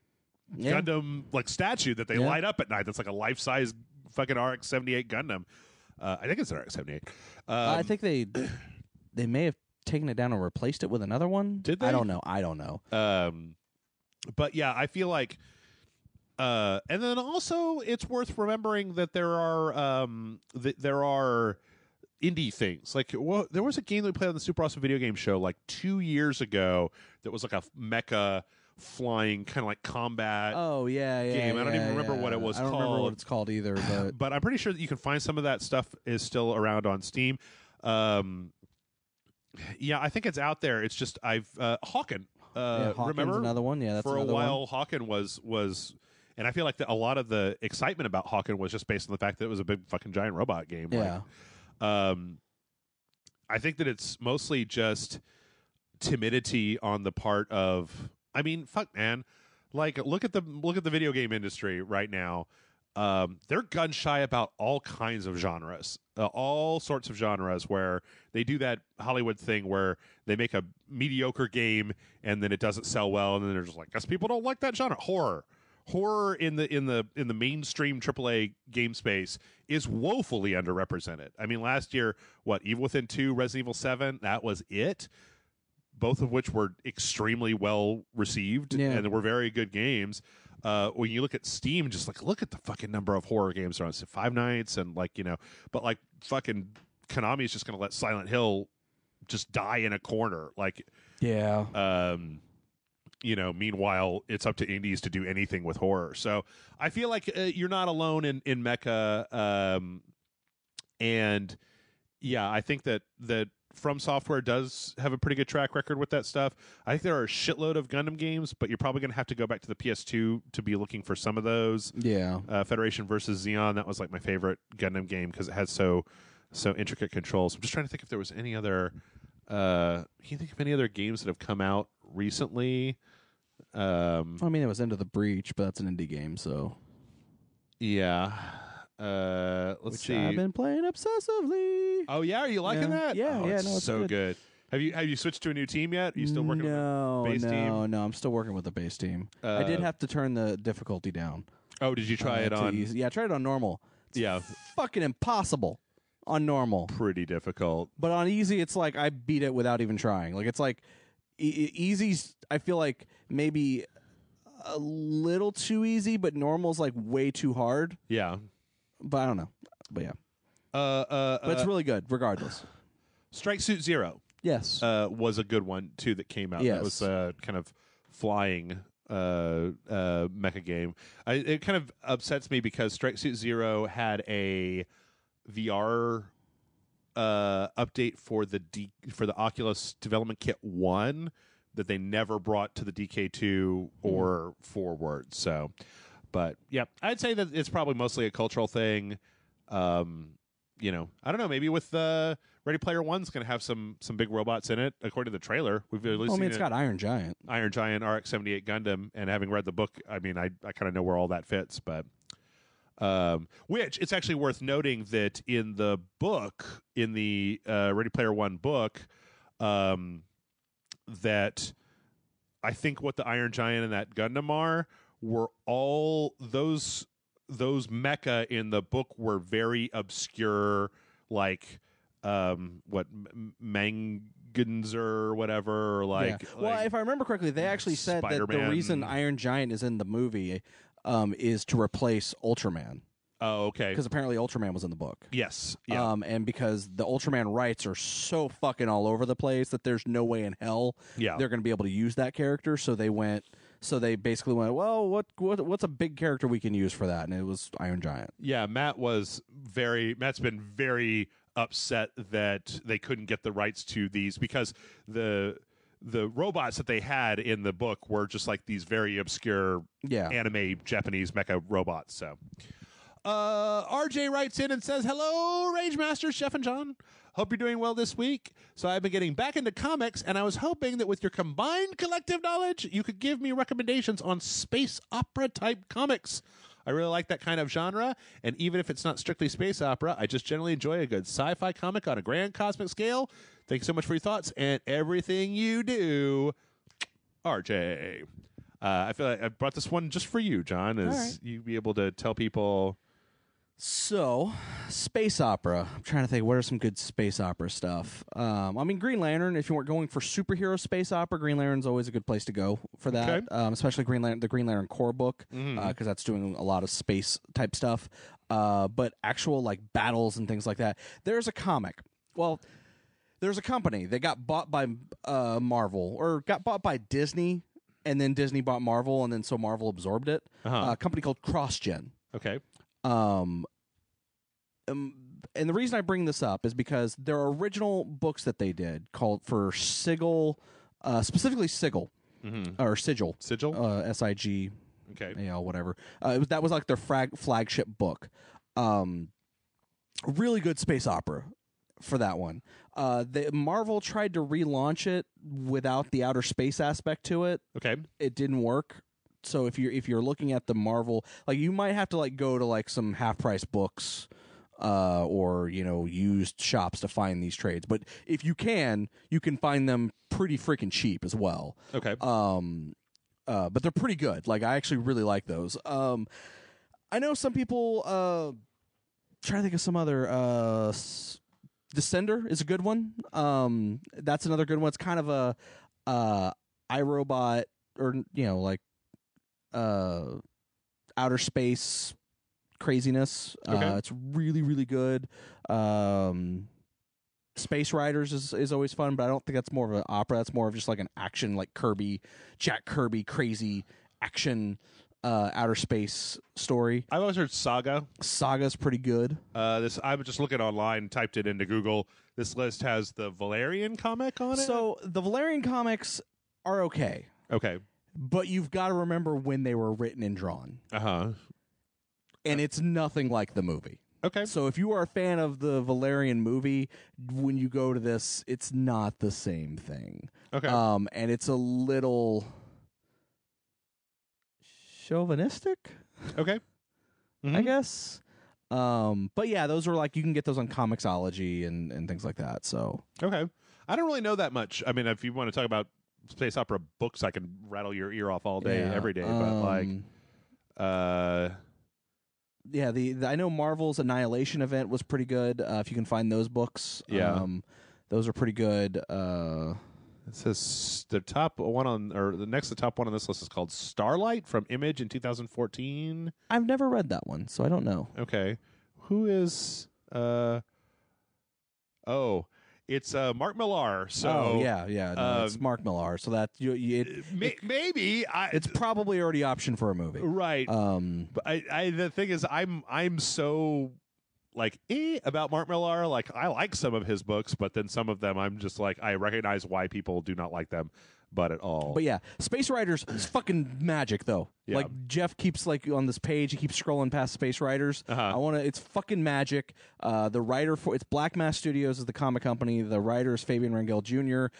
Gundam like statue that they light up at night. That's like a life size fucking RX-78 Gundam. I think it's an RX-78. I think they may have taken it down and replaced it with another one. Did they? I don't know. But yeah, I feel like, and then also it's worth remembering that there are indie things. Like, well, there was a game that we played on the Super Awesome Video Game Show like 2 years ago that was like a mecha flying kind of like combat. Oh yeah, game. I don't even remember what it was called. I don't remember what it's called either, but but I'm pretty sure that you can find some of that stuff is still around on Steam. Yeah, I think it's out there. It's just Hawken. Remember another one? Yeah, that's for a while. Hawken was, and I feel like a lot of the excitement about Hawken was just based on the fact that it was a big fucking giant robot game. Yeah. I think that it's mostly just timidity on the part of. I mean, fuck, man. Like, look at the video game industry right now. They're gun shy about all kinds of genres, all sorts of genres, where they do that Hollywood thing where they make a mediocre game and then it doesn't sell well, and then they're just like, guess people don't like that genre. Horror in the mainstream AAA game space is woefully underrepresented. I mean, last year, Evil Within 2, Resident Evil 7, that was it. Both of which were extremely well received and were very good games. When you look at Steam, just like look at the fucking number of horror games around Five Nights and but like fucking Konami is just going to let Silent Hill just die in a corner. Like, yeah. Meanwhile, it's up to indies to do anything with horror. So I feel like you're not alone in mecha. And yeah, I think that From Software does have a pretty good track record with that stuff. I think there are a shitload of Gundam games, but you're probably going to have to go back to the PS2 to be looking for some of those. Yeah. Federation versus Xeon, that was like my favorite Gundam game because it had so intricate controls. I'm just trying to think if there was any other. Can you think of any other games that have come out recently? I mean, it was Into the Breach, but that's an indie game, so. Yeah. Let's see. I've been playing obsessively. Oh yeah, are you liking that? Yeah, it's no, it's so good. Have you switched to a new team yet? Are you still working with the base team? No, I'm still working with the base team. I did have to turn the difficulty down. Oh, did you try it on? Yeah, I tried it on normal. It's fucking impossible on normal. Pretty difficult. But on easy, it's like I beat it without even trying. Like it's like easy's. I feel like maybe a little too easy, but normal's like way too hard. Yeah. But I don't know. But yeah. But it's really good, regardless. Strike Suit Zero. Yes. Was a good one too that came out. Yes. That was kind of flying mecha game. It kind of upsets me because Strike Suit Zero had a VR update for the Oculus Development Kit 1 that they never brought to the DK2 or forward. So, but yeah, I'd say that it's probably mostly a cultural thing. I don't know. Maybe with Ready Player One's going to have some big robots in it. According to the trailer, we've at least it's got Iron Giant, RX-78 Gundam, and having read the book, I mean, I kind of know where all that fits. But which it's actually worth noting that in the book, in the Ready Player One book, that I think what the Iron Giant and that Gundam are were all those mecha in the book were very obscure, like Manganzer or whatever, or like. Yeah. Well, if I remember correctly, they actually said that the reason Iron Giant is in the movie is to replace Ultraman. Oh, okay. Because apparently Ultraman was in the book. Yes. Yeah. And because the Ultraman rights are so fucking all over the place that there's no way in hell they're going to be able to use that character. So they basically went, well, what's a big character we can use for that? And it was Iron Giant. Yeah, Matt's been very upset that they couldn't get the rights to these because the robots that they had in the book were just like these very obscure anime Japanese mecha robots. So RJ writes in and says, hello, Rage Masters, Chef and John. Hope you're doing well this week. So I've been getting back into comics, and I was hoping that with your combined collective knowledge, you could give me recommendations on space opera-type comics. I really like that kind of genre, and even if it's not strictly space opera, I just generally enjoy a good sci-fi comic on a grand cosmic scale. Thank you so much for your thoughts and everything you do, RJ. I feel like I brought this one just for you, John, as you be able to tell people... So, space opera. I'm trying to think, what are some good space opera stuff? I mean, Green Lantern, if you weren't going for superhero space opera, Green Lantern's always a good place to go for that. Okay. Especially the Green Lantern core book, because that's doing a lot of space-type stuff. But actual, like, battles and things like that. There's a comic. Well, there's a company that got bought by Marvel, or got bought by Disney, and then Disney bought Marvel, and then so Marvel absorbed it. A company called CrossGen. Okay. And the reason I bring this up is because there are original books that they did called for Sigil, specifically Sigil, or Sigil. Sigil? S-I-G. Okay. Whatever. That was like their flagship book. Really good space opera for that one. Marvel tried to relaunch it without the outer space aspect to it. Okay. It didn't work. So if you're looking at the Marvel, like, you might have to like go to like some half price books or used shops to find these trades. But if you can find them pretty freaking cheap as well. Okay. But they're pretty good. Like, I actually really like those. I know some people trying to think of some other Descender is a good one. That's another good one. It's kind of a iRobot, or like outer space craziness. Okay. It's really, really good. Space Riders is always fun, but I don't think that's more of an opera. That's more of just like an action, like Jack Kirby crazy action outer space story. I've always heard Saga. Saga's pretty good. I was just looking online, typed it into Google. This list has the Valerian comic on it. So the Valerian comics are okay. Okay. But you've got to remember when they were written and drawn. And it's nothing like the movie. Okay. So if you are a fan of the Valerian movie, when you go to this, it's not the same thing. Okay. And it's a little chauvinistic. Okay. I guess. But yeah, those are like, you can get those on Comixology and things like that. So okay. I don't really know that much. I mean, if you want to talk about space opera books, I can rattle your ear off all day, every day. But yeah, I know Marvel's Annihilation event was pretty good. If you can find those books, those are pretty good. It says the top one the next to the top one on this list is called Starlight from Image in 2014. I've never read that one, so I don't know. Okay, who is? It's Mark Millar. So no, it's Mark Millar. So that maybe it's probably already optioned for a movie, right? But the thing is, I'm so like about Mark Millar. Like, I like some of his books, but then some of them I'm just like, I recognize why people do not like them, but at all. But yeah, Space Riders is fucking magic though. Yeah. Like, Jeff keeps like on this page, he keeps scrolling past Space Riders. It's fucking magic. The writer for it's Black Mass Studios is the comic company. The writer is Fabian Rangel Jr.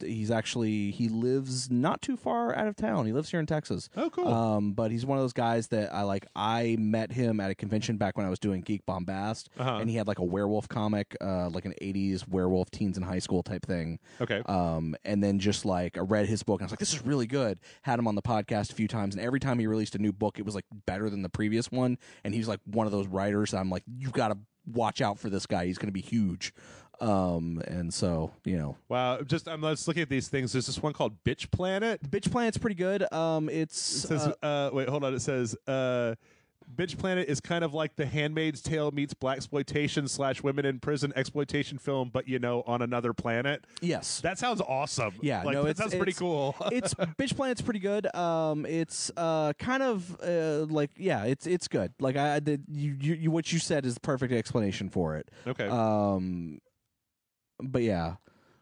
He lives not too far out of town. He lives here in Texas. Oh, cool. But he's one of those guys that I met him at a convention back when I was doing Geek Bombast, and he had like a werewolf comic, like an 80s werewolf teens in high school type thing. Okay. And then just like I read his book and I was like, this is really good. Had him on the podcast a few times, and every time he released a new book, it was like better than the previous one. And he's like one of those writers I'm like, you've got to watch out for this guy. He's going to be huge. And so, Wow. I'm just looking at these things. There's this one called Bitch Planet. Bitch Planet's pretty good. It says, wait, hold on. It says, Bitch Planet is kind of like The Handmaid's Tale meets blaxploitation / women in prison exploitation film, but on another planet. Yes, that sounds awesome. Yeah, that sounds pretty cool. Bitch Planet's pretty good. It's kind of it's good. Like what you said is the perfect explanation for it. Okay. But yeah,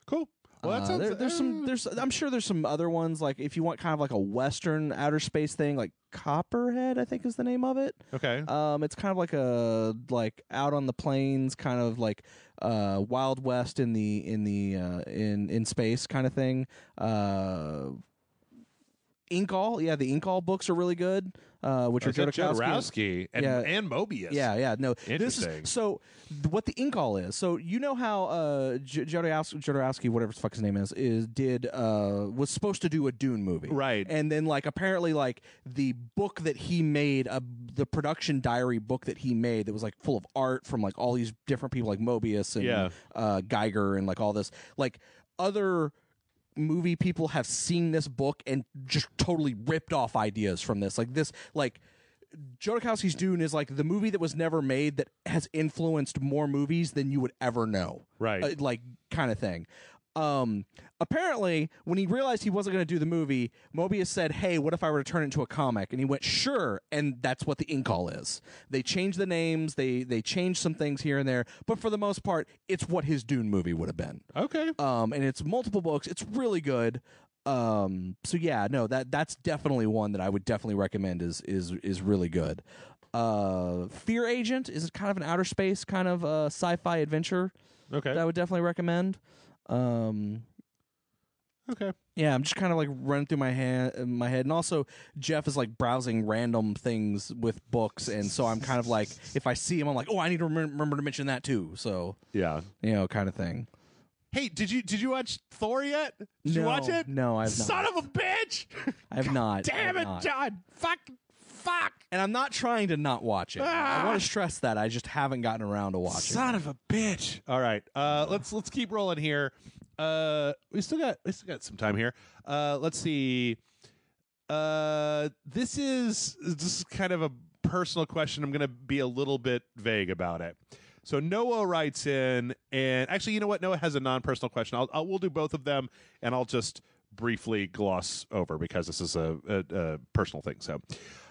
cool. Well, that sounds, I'm sure there's some other ones, like if you want kind of like a Western outer space thing, like Copperhead, I think is the name of it. Okay. It's kind of like like out on the plains, kind of like Wild West in space kind of thing. Inkall, the Inkall books are really good, which are Jodorowsky and Mobius. Yeah. No, interesting. So what the Inkall is. So you know how Jodorowsky, whatever the fuck his name is was supposed to do a Dune movie, right? And then like apparently like the book that he made, the production diary book that he made, that was like full of art from like all these different people like Mobius and Geiger and like all this, like other movie people have seen this book and just totally ripped off ideas from this. Like this, like Jodorowsky's Dune is like the movie that was never made that has influenced more movies than you would ever know. Right. Like kind of thing. Apparently, when he realized he wasn't going to do the movie, Mobius said, "Hey, what if I were to turn it into a comic?" And he went, "Sure." And that's what the in-call is. They changed the names, they changed some things here and there, but for the most part, it's what his Dune movie would have been. Okay. And it's multiple books. It's really good. So yeah, no, that's definitely one that I would definitely recommend. Is really good. Fear Agent is kind of an outer space kind of sci-fi adventure. Okay. That I would definitely recommend. Okay. Yeah, I'm just kind of like running through my head, and also Jeff is like browsing random things with books, and so I'm kind of like, if I see him, I'm like, oh, I need to remember to mention that too. So yeah, kind of thing. Hey, did you watch Thor yet? Did you watch it? No, I've not. Son of a bitch! I have not. Damn it, John! Fuck! And I'm not trying to not watch it. I want to stress that I just haven't gotten around to watching. Son of a bitch! All right, let's keep rolling here. We still got some time here. Let's see. This is kind of a personal question. I'm going to be a little bit vague about it. So Noah writes in, and actually, you know what? Noah has a non-personal question. We'll do both of them, and I'll just briefly gloss over because this is a personal thing. So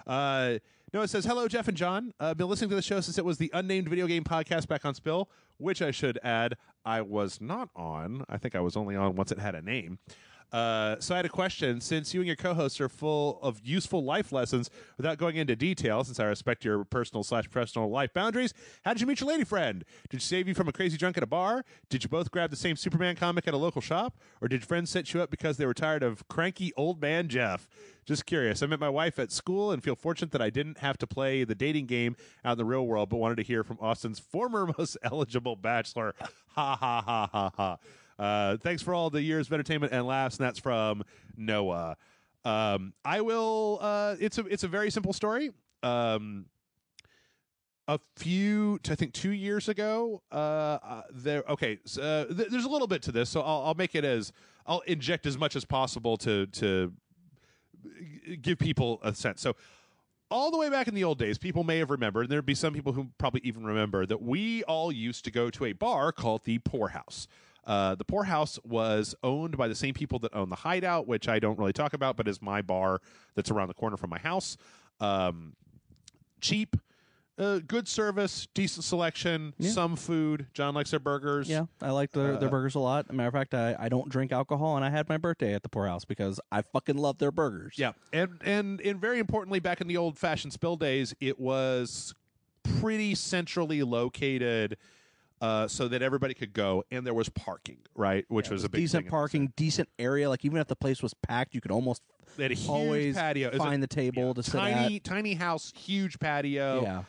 Noah says, "Hello, Jeff and John. I've been listening to the show since it was the unnamed video game podcast back on Spill, which I should add I was not on. I think I was only on once it had a name. So I had a question. Since you and your co-hosts are full of useful life lessons, without going into detail, since I respect your personal/professional life boundaries, how did you meet your lady friend? Did she save you from a crazy drunk at a bar? Did you both grab the same Superman comic at a local shop? Or did friends set you up because they were tired of cranky old man Jeff? Just curious. I met my wife at school and feel fortunate that I didn't have to play the dating game out in the real world, but wanted to hear from Austin's former most eligible bachelor. Ha, ha, ha, ha, ha. Thanks for all the years of entertainment and laughs, and that's from Noah. I will. It's a very simple story. I think 2 years ago, there's a little bit to this, so I'll inject as much as possible to give people a sense. So all the way back in the old days, people may have remembered, and there'd be some people who probably even remember, that we all used to go to a bar called the Poorhouse. The Poorhouse was owned by the same people that own the Hideout, which I don't really talk about, but is my bar that's around the corner from my house. Cheap, good service, decent selection, some food. John likes their burgers. Yeah, I like their burgers a lot. As a matter of fact, I don't drink alcohol, and I had my birthday at the Poorhouse because I fucking love their burgers. Yeah, and very importantly, back in the old-fashioned Spill days, it was pretty centrally located, so that everybody could go, and there was parking, right? Which was a big decent thing parking, decent area. Like even if the place was packed, you could almost they had a huge always patio. Find the table to sit at. Tiny house, huge patio. Yeah.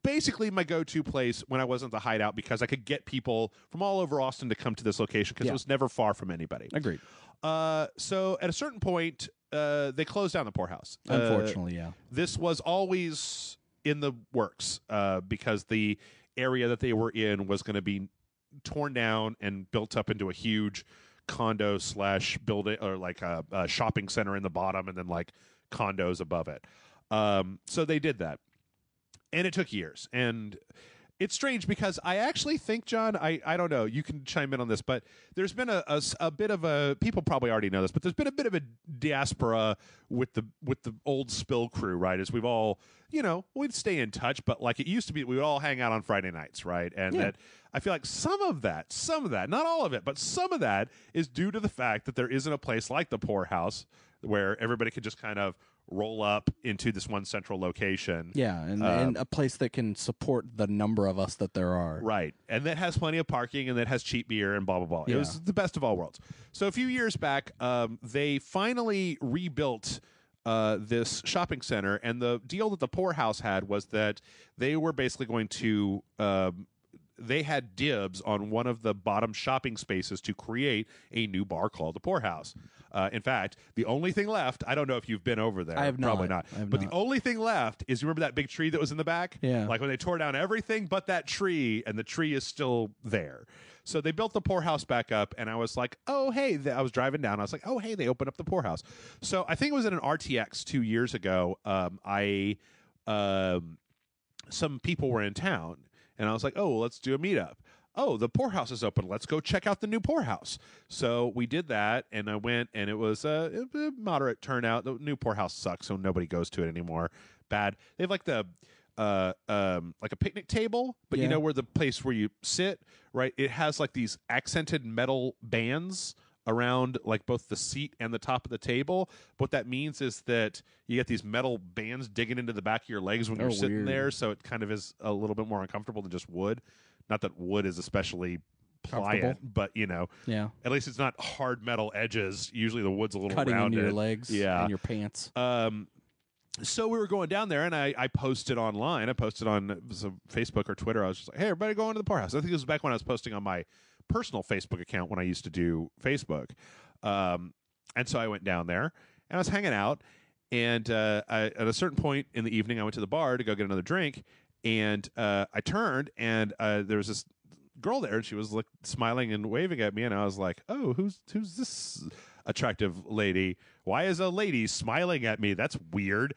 Basically my go-to place when I wasn't the Hideout, because I could get people from all over Austin to come to this location because it was never far from anybody. Agreed. So at a certain point, they closed down the Poorhouse. Unfortunately, yeah. This was always in the works because the area that they were in was going to be torn down and built up into a huge condo / building, or like a shopping center in the bottom, and then like condos above it. So they did that, and it took years. And it's strange because I actually think, John, I don't know, you can chime in on this, but there's been a bit of a, people probably already know this, but there's been a bit of a diaspora with the old Spill crew, right? As we've all, we'd stay in touch, but like it used to be, we would all hang out on Friday nights, right? And that I feel like some of that, not all of it, but some of that is due to the fact that there isn't a place like the Poorhouse where everybody could just kind of roll up into this one central location. Yeah, and a place that can support the number of us that there are. Right, and that has plenty of parking, and that has cheap beer, and blah, blah, blah. Yeah. It was the best of all worlds. So a few years back, they finally rebuilt this shopping center, and the deal that the Poorhouse had was that they were basically going to... they had dibs on one of the bottom shopping spaces to create a new bar called the Poorhouse. In fact, the only thing left, I don't know if you've been over there. I have not. Probably not. But the only thing left is, you remember that big tree that was in the back? Yeah. Like when they tore down everything but that tree, and the tree is still there. So they built the Poorhouse back up, and I was like, oh, hey. I was driving down. I was like, oh, hey, they opened up the Poorhouse. So I think it was at an RTX 2 years ago. Some people were in town, and I was like, oh, well, let's do a meetup. oh, the poorhouse is open. Let's go check out the new poorhouse. So we did that, and I went, and it was a moderate turnout. The new poorhouse sucks, so nobody goes to it anymore. Bad. They have like the like a picnic table, but you know where the place where you sit, right? It has like these accented metal bands around like both the seat and the top of the table. What that means is that you get these metal bands digging into the back of your legs when you're sitting there, so it kind of is a little bit more uncomfortable than just wood. Not that wood is especially pliant, but at least it's not hard metal edges. Usually the wood's a little cutting rounded. into your legs and your pants. So we were going down there, and I posted online. I posted on some Facebook or Twitter. I was just like, hey, everybody go into the poorhouse. I think this was back when I was posting on my personal Facebook account when I used to do Facebook. And so I went down there, and I was hanging out. And at a certain point in the evening, I went to the bar to go get another drink. And I turned, and there was this girl there, and she was like smiling and waving at me. And I was like, oh, who's this attractive lady? Why is a lady smiling at me? That's weird.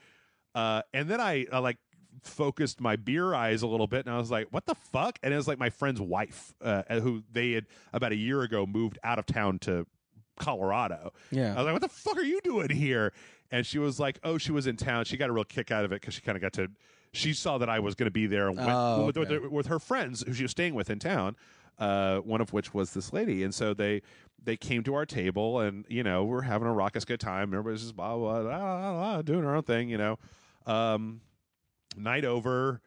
And then I like focused my beer eyes a little bit, and I was like, what the fuck? And it was like my friend's wife, who they had about a year ago moved out of town to Colorado. Yeah. I was like, what the fuck are you doing here? And she was like, oh, she was in town. She got a real kick out of it because she kind of got to, she saw that I was going to be there and went with her friends who she was staying with in town, one of which was this lady. And so they came to our table, and, we're having a raucous good time. Everybody's just blah, blah, blah, blah, blah, doing our own thing, Night over,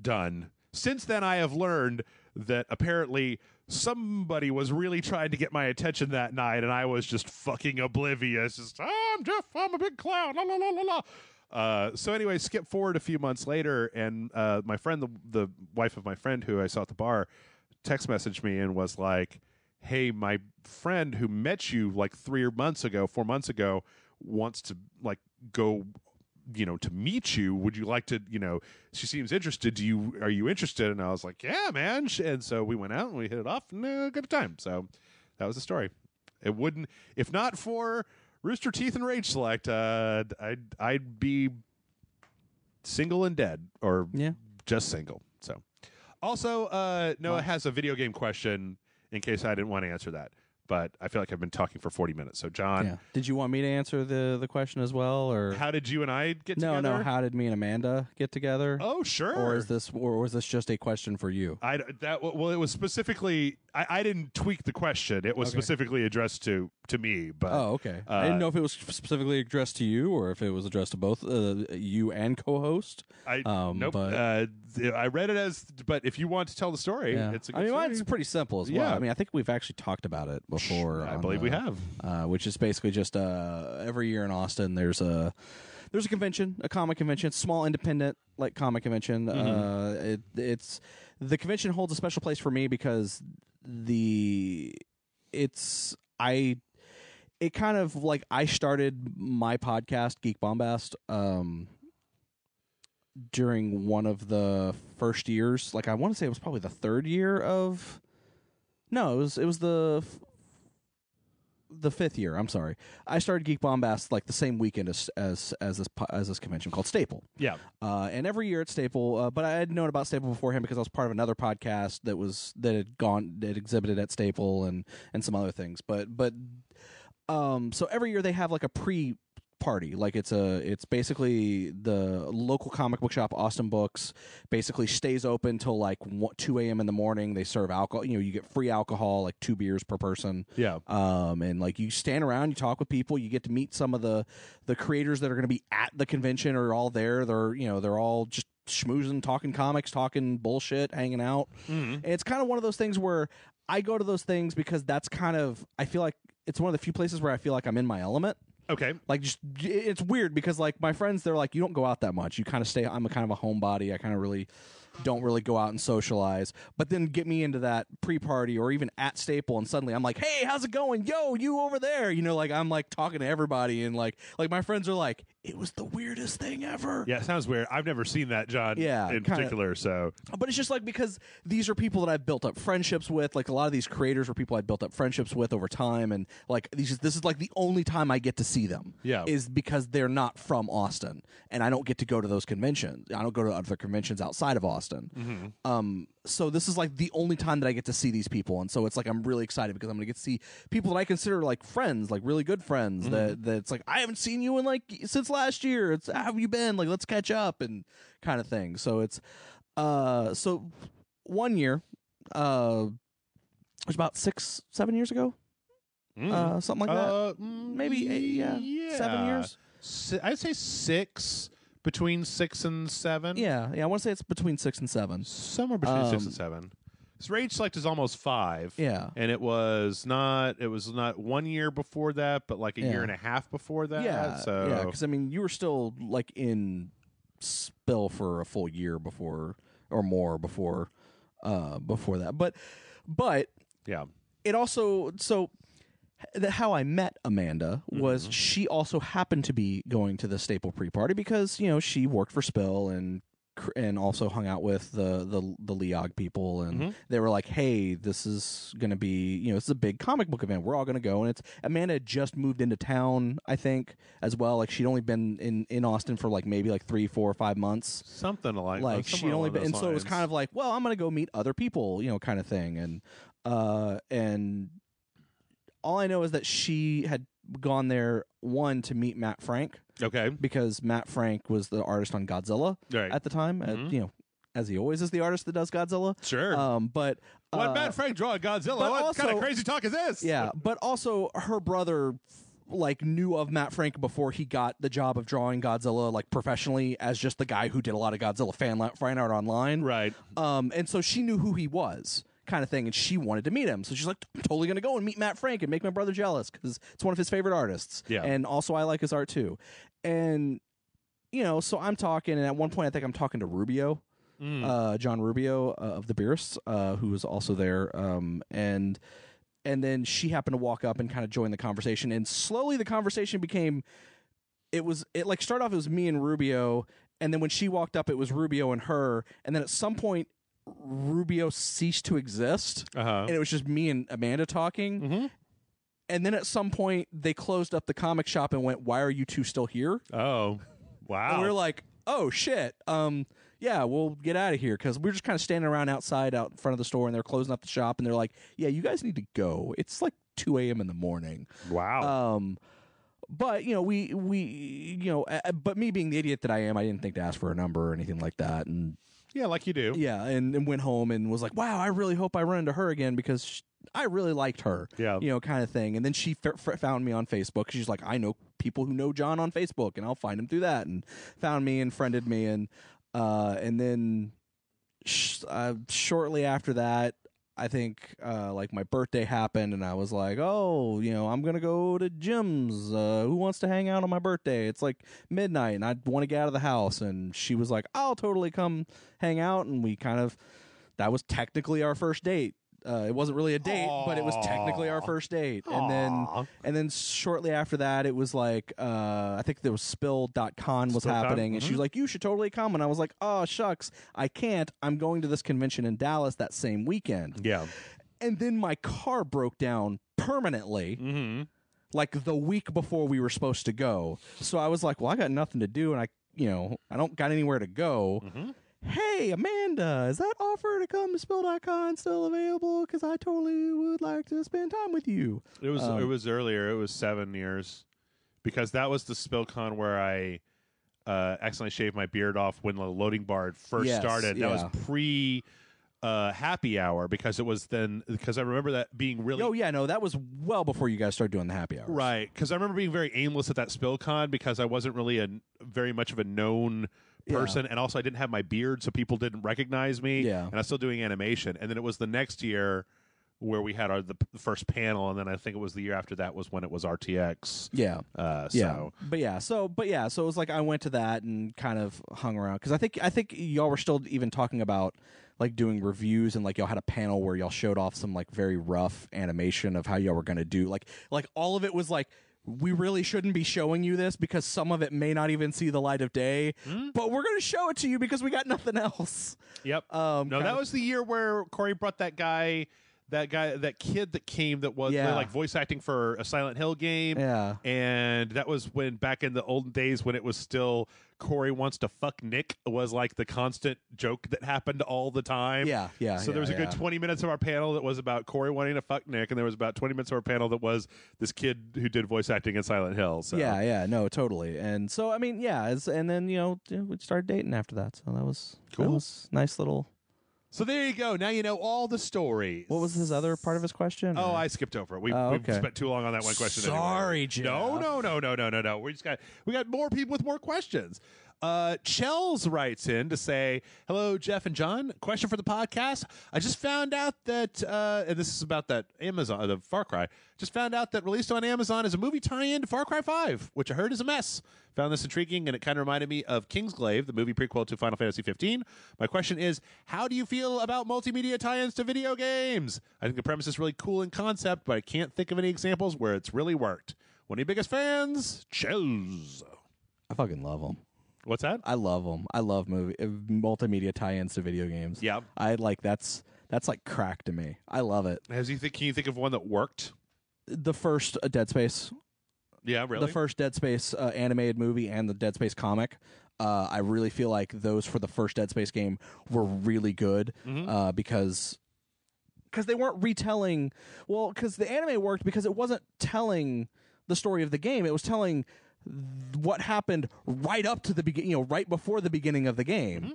done. Since then, I have learned that apparently somebody was really trying to get my attention that night, and I was just fucking oblivious. Just, I'm Jeff, I'm a big clown, la la la la la. So anyway, skip forward a few months later, and my friend, the wife of my friend who I saw at the bar, text messaged me and was like, hey, my friend who met you like 4 months ago, wants to like go, to meet you. Would you like to, she seems interested. Are you interested? And I was like, yeah, man. And so we went out and we hit it off and good time. So that was the story. It wouldn't, if not for Rooster Teeth and Rage Select, I'd be single and dead, or just single. So also, Noah has a video game question in case I didn't want to answer that. But I feel like I've been talking for 40 minutes. So, John. Did you want me to answer the question as well? Or how did you and I get together? No. How did me and Amanda get together? Oh, sure. Or was this just a question for you? It was specifically, I didn't tweak the question. It was specifically addressed to me. But okay. I didn't know if it was specifically addressed to you or if it was addressed to both you and co-host. Nope. But, I read it as, but if you want to tell the story, it's a good story. Mine's pretty simple as well. I mean, I think we've actually talked about it before. I believe we have. Which is basically just every year in Austin there's a convention, a comic convention, small independent like comic convention. It's the convention holds a special place for me because it kind of like I started my podcast Geek Bombast during one of the first years. Like I want to say it was probably the third year of. No, it was the fifth year. I'm sorry. I started Geek Bombast like the same weekend as this convention called Staple. Yeah. And every year at Staple, but I had known about Staple beforehand because I was part of another podcast that exhibited at Staple and some other things. But so every year they have like a pre-party. Like it's basically the local comic book shop, Austin Books, basically stays open till like 2 a.m. in the morning. They serve alcohol. You get free alcohol, like 2 beers per person. Yeah. And like you stand around, you talk with people, you get to meet some of the creators that are going to be at the convention or all there. They're all just schmoozing, talking comics, talking bullshit, hanging out. And it's kind of one of those things where I go to those things because that's kind of, I feel like it's one of the few places where I feel like I'm in my element. Okay. Like, just it's weird because like my friends, they're like, you don't go out that much. You kind of stay. I'm a kind of a homebody. I kind of don't really go out and socialize. But then get me into that pre-party or even at Staple, and suddenly I'm like, hey, how's it going? Yo, you over there? Like I'm like talking to everybody, and like my friends are like, it was the weirdest thing ever. Yeah, it sounds weird. I've never seen that, John. Yeah, in particular. So, but it's just like because these are people that I've built up friendships with. Like a lot of these creators were people I built up friendships with over time, and like this is like the only time I get to see them. Yeah, is because they're not from Austin, and I don't get to go to those conventions. I don't go to other conventions outside of Austin. Austin. So this is like the only time that I get to see these people, and so it's like I'm really excited because I'm gonna get to see people that I consider like friends, like really good friends. That it's like I haven't seen you in like since last year. It's how have you been? Like let's catch up and kind of thing. So it's so 1 year, it was about 6-7 years ago. Something like that. Maybe 8, 7 years. I'd say 6, between 6 and 7. Yeah, I want to say it's between 6 and 7. Somewhere between 6 and 7. So Rage Select is almost 5. Yeah, and it was not 1 year before that, but like a year and a half before that. Yeah, so yeah, because I mean you were still like in Spill for a full year before or more before that, but yeah, it also how I met Amanda was she also happened to be going to the Staple pre-party because she worked for Spill and also hung out with the Leog people, and they were like, hey, this is gonna be this is a big comic book event, we're all gonna go. And it's Amanda had just moved into town, I think, as well. Like she'd only been in Austin for like maybe like 3, 4, or 5 months, something like she'd only been, and so it was kind of like, well, I'm gonna go meet other people, kind of thing. And all I know is that she had gone there, one, to meet Matt Frank. Okay. Because Matt Frank was the artist on Godzilla at the time. As he always is the artist that does Godzilla. Sure. But what Matt Frank draw Godzilla? What kind of crazy talk is this? Yeah, but also her brother knew of Matt Frank before he got the job of drawing Godzilla like professionally as just the guy who did a lot of Godzilla fan art online. Right. And so she knew who he was, kind of thing, and she wanted to meet him. So she's like, I'm totally going to go and meet Matt Frank and make my brother jealous because it's one of his favorite artists. Yeah. And also I like his art too. And, so I'm talking, and at one point I think I'm talking to Rubio, John Rubio of the Beerists, who was also there. And then she happened to walk up and kind of join the conversation. And slowly the conversation became, it started off, it was me and Rubio. And then when she walked up, it was Rubio and her. And then at some point, Rubio ceased to exist, and it was just me and Amanda talking. And then at some point they closed up the comic shop and went, why are you two still here? Oh, wow. And we were like, oh shit, yeah, we'll get out of here, because we were just kind of standing around outside out in front of the store, and they're closing up the shop, and they're like, yeah, you guys need to go, it's like 2 a.m. in the morning. Wow. But but me being the idiot that I am, I didn't think to ask for a number or anything like that. And yeah, like you do. Yeah, and went home and was like, wow, I really hope I run into her again because I really liked her. Yeah. Kind of thing. And then she found me on Facebook. She's like, I know people who know John on Facebook, and I'll find him through that. And found me and friended me. And then shortly after that, I think my birthday happened, and I was like, oh, I'm gonna go to Jim's. Who wants to hang out on my birthday? It's like midnight, and I want to get out of the house. And she was like, I'll totally come hang out. And we that was technically our first date. It wasn't really a date, but it was technically our first date. And then shortly after that, it was like, I think there was Spill.con was happening, and she was like, you should totally come. And I was like, oh, shucks, I can't. I'm going to this convention in Dallas that same weekend. Yeah. And then my car broke down permanently, like the week before we were supposed to go. So I was like, well, I got nothing to do, and I don't got anywhere to go. Hey, Amanda, is that offer to come to Spill.con still available? Because I totally would like to spend time with you. It was earlier. It was 7 years, because that was the SpillCon where I accidentally shaved my beard off when the loading bar first started. Yeah. That was pre happy hour, because it was then, because I remember that being really. Oh yeah, no, that was well before you guys started doing the happy hours. Right, because I remember being very aimless at that SpillCon because I wasn't really very much of a known person, and also I didn't have my beard, so people didn't recognize me. And I was still doing animation. And then it was the next year where we had the first panel, and then I think it was the year after that was when it was RTX. So it was like I went to that and kind of hung around, because I think y'all were still even talking about like doing reviews, and like y'all had a panel where y'all showed off some like very rough animation of how y'all were going to do like all of it was like, we really shouldn't be showing you this because some of it may not even see the light of day, but we're going to show it to you because we got nothing else. Yep. No, that was the year where Corey brought that guy that guy, that kid that came that was like voice acting for a Silent Hill game. Yeah. And that was when back in the olden days when it was still Corey wants to fuck Nick was like the constant joke that happened all the time. Yeah, yeah. So there was a good 20 minutes of our panel that was about Corey wanting to fuck Nick, and there was about 20 minutes of our panel that was this kid who did voice acting in Silent Hill. So. Yeah, no, totally. And so, I mean, and then, we started dating after that. So that was cool. That was nice little... So there you go. Now you know all the stories. What was his other part of his question? Oh, I skipped over it. We've spent too long on that one question. Sorry, anyway. Jeff. No. We got more people with more questions. Chels writes in to say, hello, Jeff and John. Question for the podcast. I just found out that, and this is about that Amazon, the Far Cry, just found out that released on Amazon is a movie tie-in to Far Cry 5, which I heard is a mess. Found this intriguing, and it kind of reminded me of Kingsglaive, the movie prequel to Final Fantasy 15. My question is, how do you feel about multimedia tie-ins to video games? I think the premise is really cool in concept, but I can't think of any examples where it's really worked. One of your biggest fans, Chels. I fucking love them. What's that? I love them. I love multimedia tie-ins to video games. Yeah. That's like crack to me. I love it. Can you think of one that worked? The first Dead Space. Yeah, really? The first Dead Space animated movie and the Dead Space comic. I really feel like those for the first Dead Space game were really good because they weren't retelling. Well, because the anime worked because it wasn't telling the story of the game. It was telling what happened right up to the beginning, right before the beginning of the game.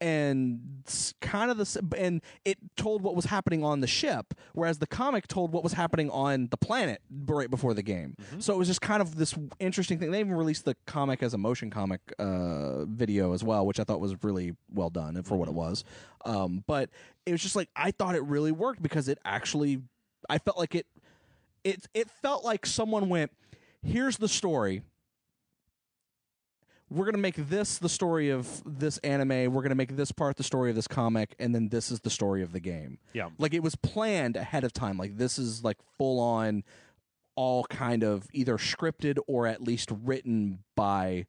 And kind of and it told what was happening on the ship, whereas the comic told what was happening on the planet right before the game. So it was just kind of this interesting thing. They even released the comic as a motion comic video as well, which I thought was really well done for what it was. But it was just like, I thought it really worked because it actually, I felt like it felt like someone went, here's the story. We're going to make this the story of this anime. We're going to make this part the story of this comic, and then this is the story of the game. Yeah. Like, it was planned ahead of time. Like, this is, like, full-on, all kind of either scripted or at least written by...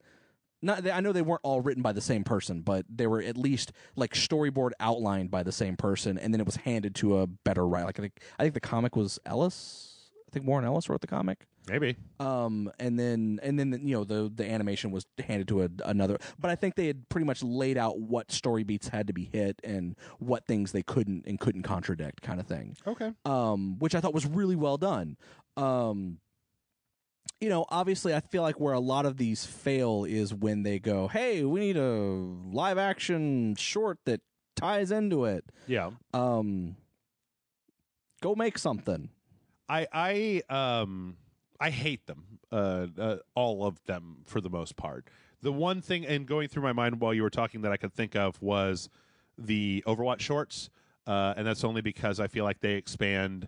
I know they weren't all written by the same person, but they were at least, like, storyboard outlined by the same person, and then it was handed to a better writer. Like, I think the comic was Ellis. I think Warren Ellis wrote the comic. Maybe. And then the animation was handed to another. But I think they had pretty much laid out what story beats had to be hit and what things they couldn't contradict, kind of thing. Okay. Which I thought was really well done. Obviously, I feel like where a lot of these fail is when they go, "Hey, we need a live action short that ties into it." Yeah. Go make something. I hate them, all of them for the most part. The one thing, and going through my mind while you were talking that I could think of was the Overwatch shorts, and that's only because I feel like they expand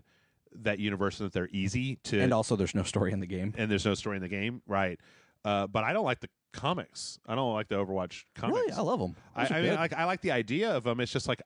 that universe and that they're easy to... And also there's no story in the game. And there's no story in the game, right. But I don't like the comics. I don't like the Overwatch comics. Really? I love them. I like the idea of them. It's just like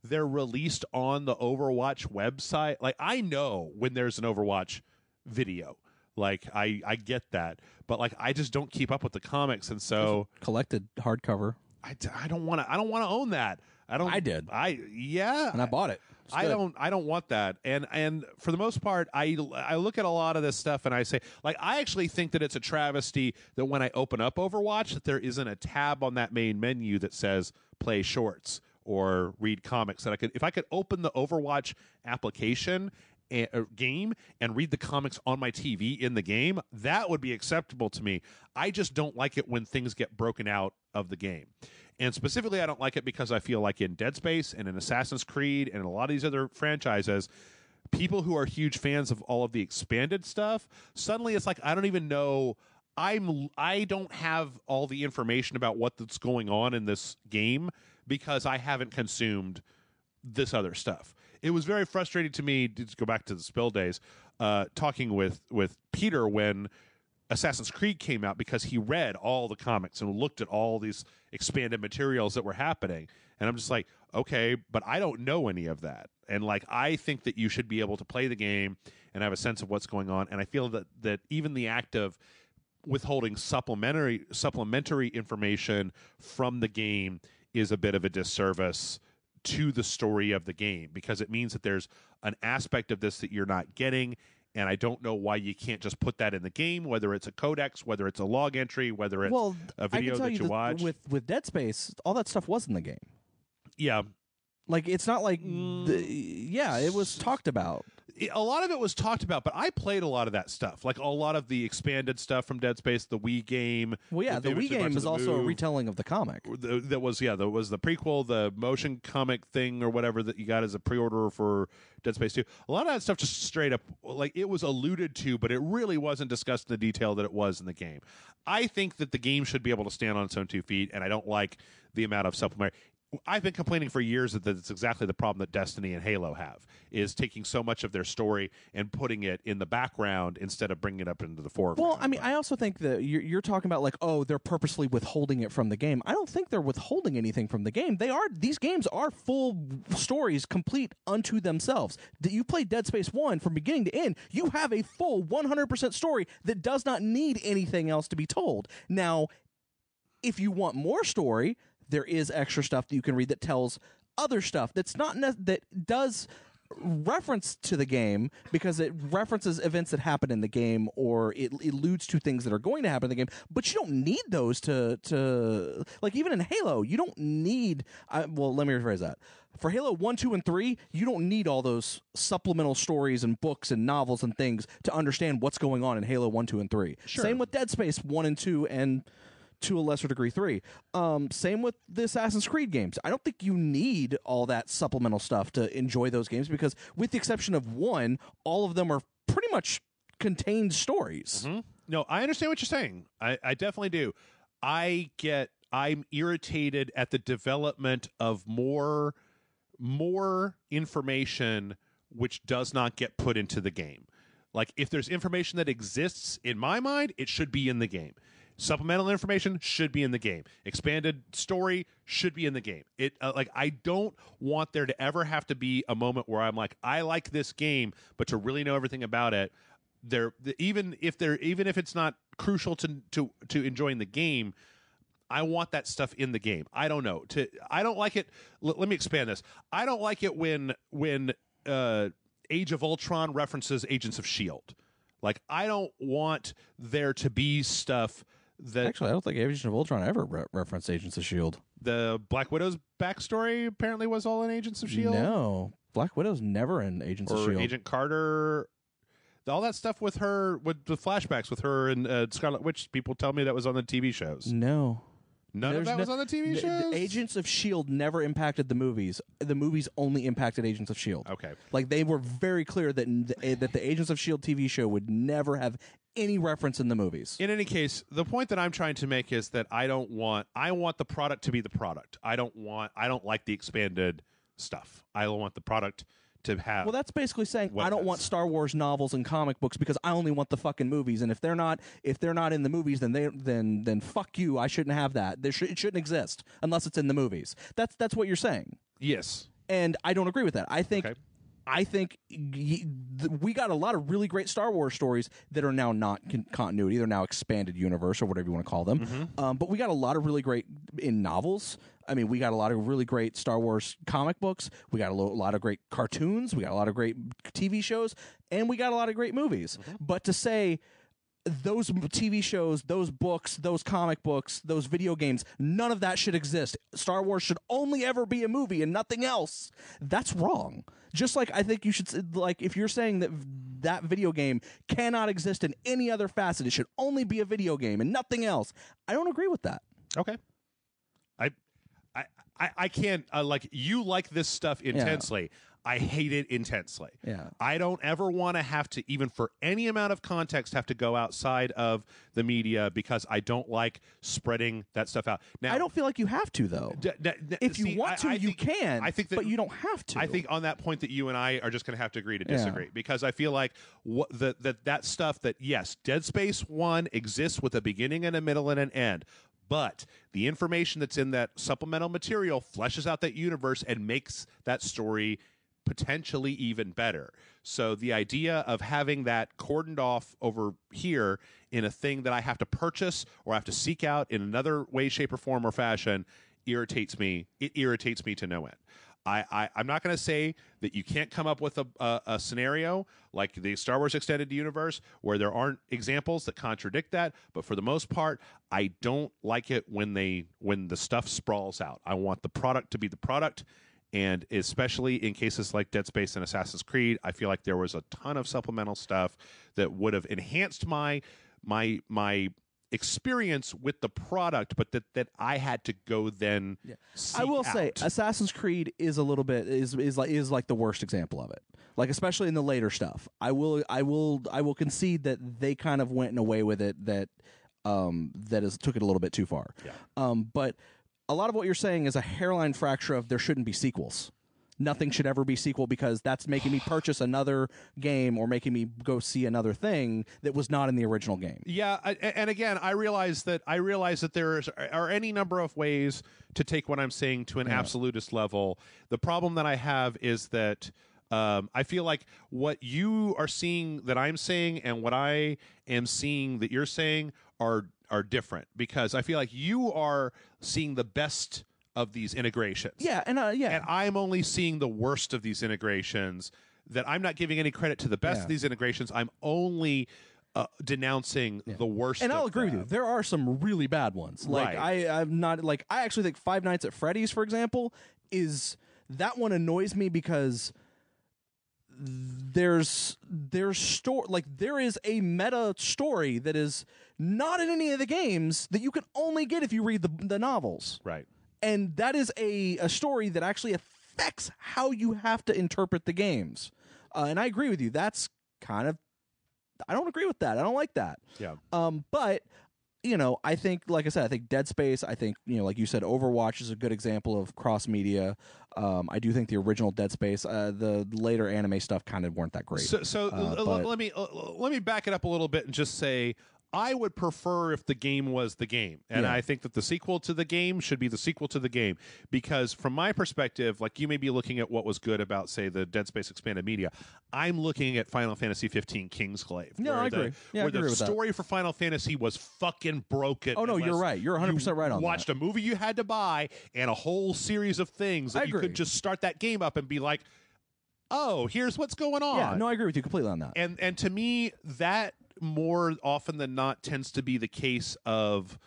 they're released on the Overwatch website. Like, I know when there's an Overwatch video. Like, I get that. But, like, I just don't keep up with the comics. And so... Collected hardcover. I don't want to own that. I did. Yeah. And I bought it. I don't want that. And for the most part, I look at a lot of this stuff and I say, like, I actually think that it's a travesty that when I open up Overwatch that there isn't a tab on that main menu that says play shorts or read comics. That if I could open the Overwatch application game and read the comics on my TV in the game, that would be acceptable to me. I just don't like it when things get broken out of the game. And specifically, I don't like it because I feel like in Dead Space and in Assassin's Creed and in a lot of these other franchises, people who are huge fans of all of the expanded stuff, suddenly it's like, I don't even know, I don't have all the information about what's going on in this game because I haven't consumed this other stuff. It was very frustrating to me, to go back to the Spill days, talking with Peter when Assassin's Creed came out, because he read all the comics and looked at all these expanded materials that were happening. And I'm just like, okay, but I don't know any of that. And like, I think that you should be able to play the game and have a sense of what's going on. And I feel that even the act of withholding supplementary information from the game is a bit of a disservice to the story of the game, because it means that there's an aspect of this that you're not getting. And I don't know why you can't just put that in the game, whether it's a codex, whether it's a log entry, whether it's a video that you watch. With Dead Space, all that stuff was in the game. Yeah. Like, it's not like... it was talked about. A lot of it was talked about, but I played a lot of that stuff. Like, a lot of the expanded stuff from Dead Space, the Wii game. Well, yeah, the Wii game is also a retelling of the comic. That was the prequel, the motion comic thing or whatever that you got as a pre-order for Dead Space 2. A lot of that stuff just straight up, like, it was alluded to, but it really wasn't discussed in the detail that it was in the game. I think that the game should be able to stand on its own 2 feet, and I don't like the amount of supplementary. I've been complaining for years that it's exactly the problem that Destiny and Halo have, is taking so much of their story and putting it in the background instead of bringing it up into the foreground. Well, I mean, I also think that you're talking about, like, oh, they're purposely withholding it from the game. I don't think they're withholding anything from the game. These games are full stories, complete unto themselves. You play Dead Space 1 from beginning to end, you have a full 100% story that does not need anything else to be told. Now, if you want more story, there is extra stuff that you can read that tells other stuff that's not that does reference to the game, because it references events that happen in the game, or it alludes to things that are going to happen in the game. But you don't need those to like, even in Halo, you don't need. Well, let me rephrase that. For Halo 1, 2, and 3, you don't need all those supplemental stories and books and novels and things to understand what's going on in Halo 1, 2, and 3. Sure. Same with Dead Space 1 and 2 and, to a lesser degree, 3. Same with the Assassin's Creed games. I don't think you need all that supplemental stuff to enjoy those games, because with the exception of 1, all of them are pretty much contained stories. Mm-hmm. No, I understand what you're saying. I definitely do. I'm irritated at the development of more information which does not get put into the game. Like, if there's information that exists, in my mind, it should be in the game. Supplemental information should be in the game. Expanded story should be in the game. I don't want there to ever have to be a moment where I'm like, I like this game, but to really know everything about it, even if it's not crucial to enjoying the game, I want that stuff in the game. I don't know. I don't like it. Let me expand this. I don't like it when Age of Ultron references Agents of S.H.I.E.L.D. Like, I don't want there to be stuff that... Actually, I don't think Agents of Ultron ever referenced Agents of S.H.I.E.L.D. The Black Widow's backstory apparently was all in Agents of S.H.I.E.L.D.? No. Black Widow's never in Agents of S.H.I.E.L.D. Agent Carter... All that stuff with her, with the flashbacks with her and Scarlet Witch, people tell me that was on the TV shows. No. None of that was on the TV shows? The Agents of S.H.I.E.L.D. never impacted the movies. The movies only impacted Agents of S.H.I.E.L.D. Okay. Like, they were very clear that the Agents of S.H.I.E.L.D. TV show would never have any reference in the movies. In any case, the point that I'm trying to make is that I want the product to be the product. I don't like the expanded stuff. I want the product to have... Well, that's basically saying I don't want Star Wars novels and comic books because I only want the fucking movies, and if they're not in the movies, then fuck you. I shouldn't have that. It shouldn't exist unless it's in the movies. That's what you're saying. Yes. And I don't agree with that. I think we got a lot of really great Star Wars stories that are now not continuity. They're now expanded universe or whatever you want to call them. Mm-hmm. But we got a lot of really great in novels. I mean, we got a lot of really great Star Wars comic books. We got a lot of great cartoons. We got a lot of great TV shows. And we got a lot of great movies. Mm-hmm. But to say those TV shows, those books, those comic books, those video games, none of that should exist. Star Wars should only ever be a movie and nothing else. That's wrong. Just like I think you should, like, if you're saying that video game cannot exist in any other facet, it should only be a video game and nothing else. I don't agree with that. Okay. I can't, like, you like this stuff intensely. Yeah. I hate it intensely. Yeah. I don't ever want to have to, even for any amount of context, have to go outside of the media because I don't like spreading that stuff out. Now, I don't feel like you have to, though. If you want to, you can, but you don't have to. I think on that point that you and I are just going to have to agree to disagree because I feel like that stuff that, yes, Dead Space 1 exists with a beginning and a middle and an end. But the information that's in that supplemental material fleshes out that universe and makes that story potentially even better. So the idea of having that cordoned off over here in a thing that I have to purchase or I have to seek out in another way, shape, or form or fashion irritates me. It irritates me to no end. I'm not going to say that you can't come up with a scenario like the Star Wars Extended Universe where there aren't examples that contradict that, but for the most part, I don't like it when the stuff sprawls out. I want the product to be the product, and especially in cases like Dead Space and Assassin's Creed, I feel like there was a ton of supplemental stuff that would have enhanced my experience with the product, but that I had to go then. Yeah. I will say Assassin's Creed is a little bit is like the worst example of it. Like especially in the later stuff. I will concede that they kind of went in a way with it that took it a little bit too far. Yeah. But a lot of what you're saying is a hairline fracture of there shouldn't be sequels. Nothing should ever be sequel because that's making me purchase another game or making me go see another thing that was not in the original game. Yeah, and again, I realize that there are any number of ways to take what I'm saying to an absolutist level. The problem that I have is that I feel like what you are seeing that I'm saying and what I am seeing that you're saying are different, because I feel like you are seeing the best of these integrations. Yeah, and I'm only seeing the worst of these integrations. That I'm not giving any credit to the best of these integrations. I'm only denouncing the worst. And I'll agree with you. There are some really bad ones. Like I'm not like I actually think Five Nights at Freddy's, for example, that one annoys me because there is a meta story that is not in any of the games that you can only get if you read the novels. Right. And that is a story that actually affects how you have to interpret the games. And I agree with you. That's kind of... I don't agree with that. I don't like that. Yeah. But, I think, like I said, I think Dead Space, I think, like you said, Overwatch is a good example of cross-media. I do think the original Dead Space, the later anime stuff kind of weren't that great. So let me back it up a little bit and just say... I would prefer if the game was the game. And I think that the sequel to the game should be the sequel to the game. Because from my perspective, like you may be looking at what was good about, say, the Dead Space Expanded Media. I'm looking at Final Fantasy 15 Kingsglaive. No, I agree. Where the story for Final Fantasy was fucking broken. Oh, no, you're right. You're 100% right on that. Watched a movie you had to buy and a whole series of things that you could just start that game up and be like, oh, here's what's going on. Yeah, no, I agree with you completely on that. And to me, that more often than not tends to be the case of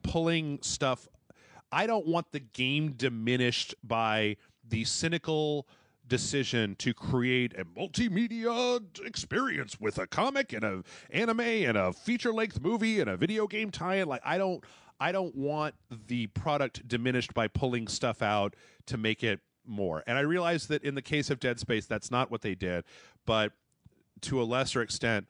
pulling stuff. I don't want the game diminished by the cynical decision to create a multimedia experience with a comic and an anime and a feature-length movie and a video game tie-in. Like I don't want the product diminished by pulling stuff out to make it more. And I realize that in the case of Dead Space, that's not what they did, but to a lesser extent,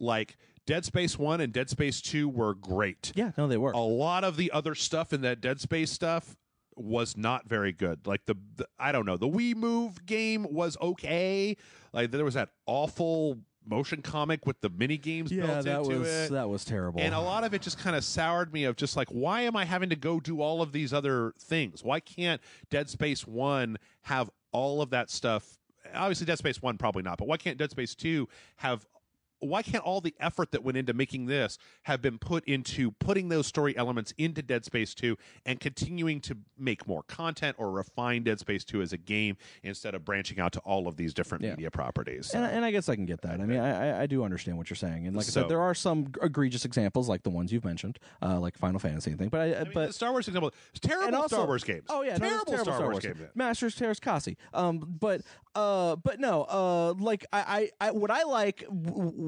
like Dead Space 1 and Dead Space 2 were great. Yeah, no, they were. A lot of the other stuff in that Dead Space stuff was not very good. Like the I don't know, the Wii Move game was okay. Like there was that awful motion comic with the mini games built into it. That was terrible. And a lot of it just kind of soured me of just like, why am I having to go do all of these other things? Why can't Dead Space 1 have all of that stuff? Obviously Dead Space 1 probably not, but why can't Dead Space 2 have... Why can't all the effort that went into making this have been put into putting those story elements into Dead Space 2 and continuing to make more content or refine Dead Space 2 as a game instead of branching out to all of these different media properties? So. And I guess I can get that. I mean, I do understand what you're saying. And like I said, there are some egregious examples like the ones you've mentioned, like Final Fantasy and things. But the Star Wars example, terrible Star Wars games. Oh, yeah. Terrible Star Wars games. Masters, Terrace, Kasi. But no, like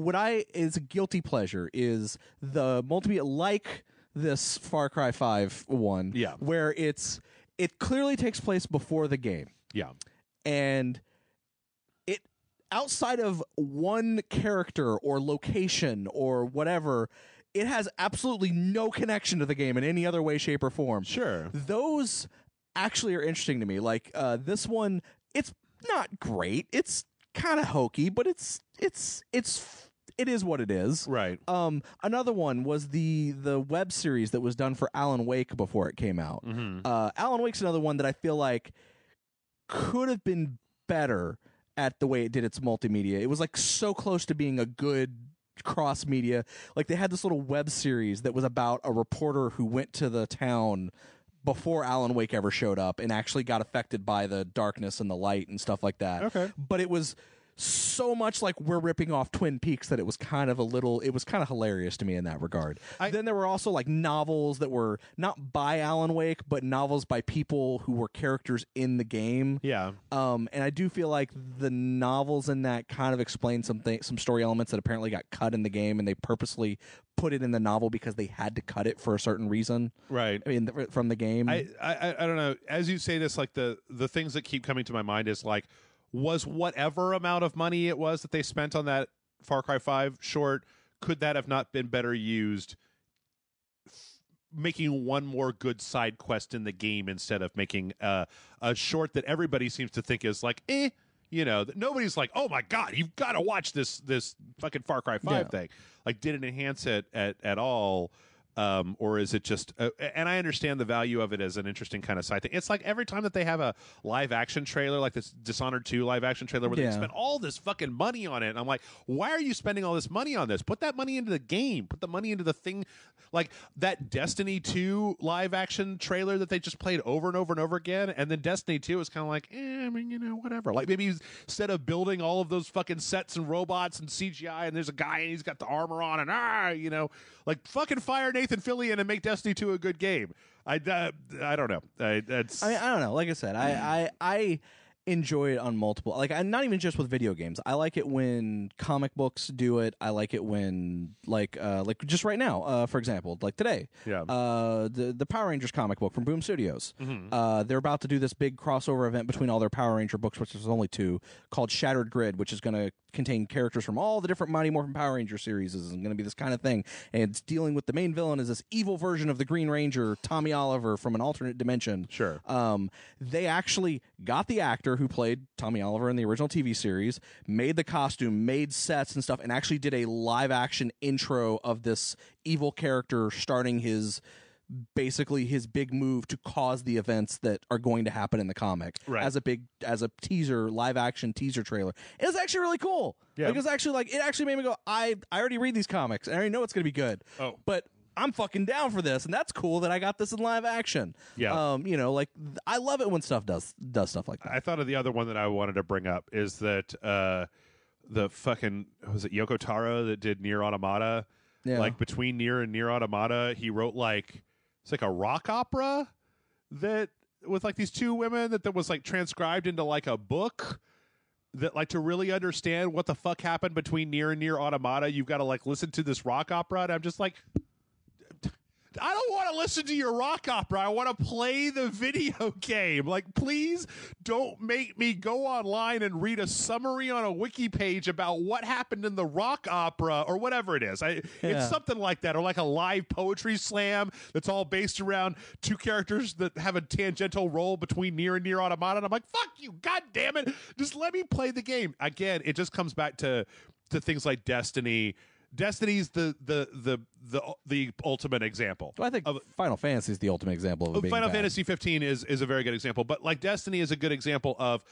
what I is a guilty pleasure is the multimedia, like this Far Cry 5 one, where it clearly takes place before the game, and it outside of one character or location or whatever, it has absolutely no connection to the game in any other way, shape, or form. Sure, those actually are interesting to me. Like this one, it's not great. It's kind of hokey, but it is what it is. Right. Another one was the web series that was done for Alan Wake before it came out. Mm-hmm. Alan Wake's another one that I feel like could have been better at the way it did its multimedia. It was like so close to being a good cross media. Like they had this little web series that was about a reporter who went to the town before Alan Wake ever showed up and actually got affected by the darkness and the light and stuff like that. Okay. But it was so much like we're ripping off Twin Peaks that it was kind of hilarious to me in that regard. Then there were also like novels that were not by Alan Wake, but novels by people who were characters in the game. Yeah. And I do feel like the novels in that kind of explain some story elements that apparently got cut in the game, and they purposely put it in the novel because they had to cut it for a certain reason. Right. I mean, from the game. I don't know. As you say this, like the things that keep coming to my mind is like, was whatever amount of money it was that they spent on that Far Cry 5 short, could that have not been better used making one more good side quest in the game instead of making a short that everybody seems to think is like, you know, that nobody's like, oh my God, you've got to watch this fucking Far Cry 5 thing. Like, did it enhance it at all? Or is it just and I understand the value of it as an interesting kind of side thing. It's like every time that they have a live action trailer, like this Dishonored 2 live action trailer where they spend all this fucking money on it, and I'm like, why are you spending all this money on this? Put that money into the game. Put the money into the thing. Like that Destiny 2 live action trailer that they just played over and over and over again, and then Destiny 2 is kind of like, I mean, you know, whatever. Like maybe instead of building all of those fucking sets and robots and CGI, and there's a guy and he's got the armor on and you know, like fucking fire Nathan Fillion and make Destiny 2 a good game. I don't know. I don't know. Like I said, I enjoy it on multiple. Like, I'm not even just with video games. I like it when comic books do it. I like it when like just right now, for example, like today, the Power Rangers comic book from Boom Studios. They're about to do this big crossover event between all their Power Ranger books, which is only 2, called Shattered Grid, which is going to contain characters from all the different Mighty Morphin Power Ranger series. Is going to be this kind of thing, and it's dealing with the main villain is this evil version of the Green Ranger, Tommy Oliver, from an alternate dimension. Sure. They actually got the actor who played Tommy Oliver in the original TV series, made the costume, made sets and stuff, and actually did a live action intro of this evil character starting basically his big move to cause the events that are going to happen in the comic, as a teaser, live action teaser trailer. It was actually really cool. Yeah. Like, it actually made me go, I already read these comics and I already know it's going to be good. Oh. But I'm fucking down for this, and that's cool that I got this in live action. Yeah. You know, like, I love it when stuff does stuff like that. I thought of the other one that I wanted to bring up is that the fucking, was it Yoko Taro that did Nier Automata? Yeah. Like, between Nier and Nier Automata, he wrote like, it's like a rock opera that with like these 2 women that was like transcribed into like a book that, like, to really understand what the fuck happened between Nier and Nier Automata, you've got to like listen to this rock opera. And I'm just like, I don't want to listen to your rock opera. I want to play the video game. Like, please don't make me go online and read a summary on a wiki page about what happened in the rock opera or whatever it is. It's something like that, or like a live poetry slam that's all based around 2 characters that have a tangential role between Nier and Nier Automata. And I'm like, fuck you, god damn it. Just let me play the game. Again, it just comes back to things like Destiny. Destiny's the ultimate example. Well, I think Final Fantasy is the ultimate example of Final Fantasy 15 is a very good example, but like Destiny is a good example of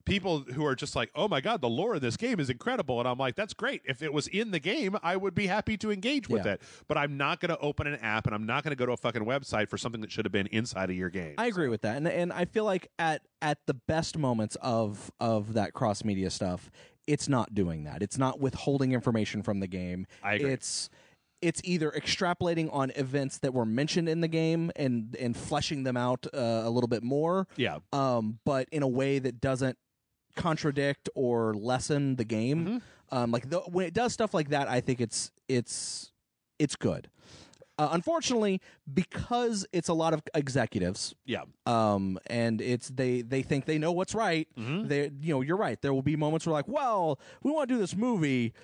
people who are just like, oh my god, the lore of this game is incredible, and I'm like, that's great. If it was in the game, I would be happy to engage with it, but I'm not going to open an app and I'm not going to go to a fucking website for something that should have been inside of your game. I agree with that, and I feel like at the best moments of that cross media stuff, it's not doing that. It's not withholding information from the game. I agree. It's either extrapolating on events that were mentioned in the game and fleshing them out a little bit more. Yeah. But in a way that doesn't contradict or lessen the game. When it does stuff like that, I think it's good. Unfortunately, because it's a lot of executives, and they think they know what's right. You're right. There will be moments where like, well, we want to do this movie,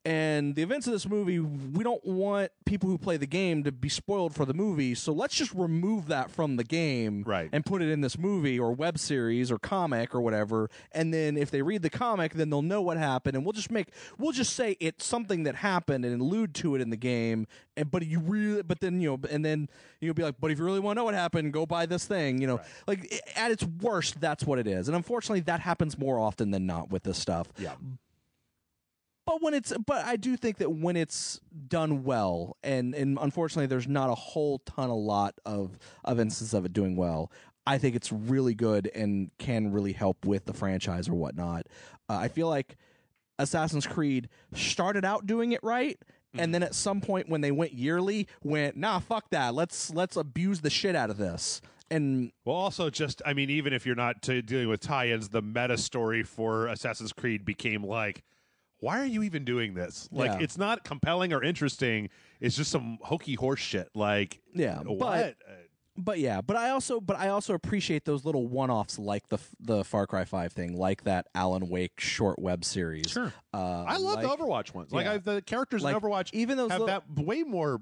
and the events of this movie, we don't want people who play the game to be spoiled for the movie, so let's just remove that from the game and put it in this movie or web series or comic or whatever, and then if they read the comic, then they'll know what happened, and we'll just say it's something that happened and allude to it in the game, and then you'll be like, but if you really want to know what happened, go buy this thing, like, at its worst, that's what it is, and unfortunately that happens more often than not with this stuff. Yeah. but I do think that when it's done well, and unfortunately there's not a whole lot of instances of it doing well, I think it's really good and can really help with the franchise or whatnot. I feel like Assassin's Creed started out doing it right, and then at some point when they went yearly, nah, fuck that. Let's abuse the shit out of this. And well, also just, I mean, even if you're not dealing with tie-ins, the meta story for Assassin's Creed became like, why are you even doing this? Like, it's not compelling or interesting. It's just some hokey horse shit. Like, what? But I also appreciate those little one-offs, like the Far Cry 5 thing, like that Alan Wake short web series. Sure, I love the Overwatch ones. Like the characters in Overwatch, even those have that way more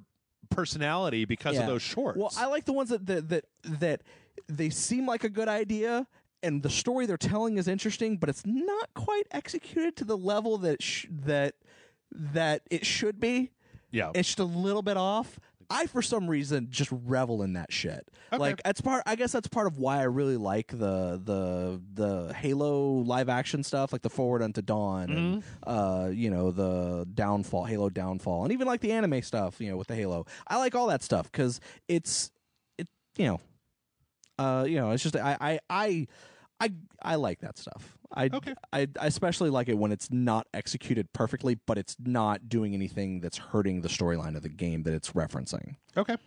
personality because of those shorts. Well, I like the ones that they seem like a good idea, and the story they're telling is interesting, but it's not quite executed to the level that that it should be. Yeah, it's just a little bit off. I, for some reason, just revel in that shit. Okay. Like, I guess that's part of why I really like the Halo live action stuff, like the Forward Unto Dawn, and the Downfall, Halo Downfall, and even like the anime stuff, with the Halo. I like all that stuff because it's just I like that stuff. I especially like it when it's not executed perfectly, but it's not doing anything that's hurting the storyline of the game that it's referencing. Okay.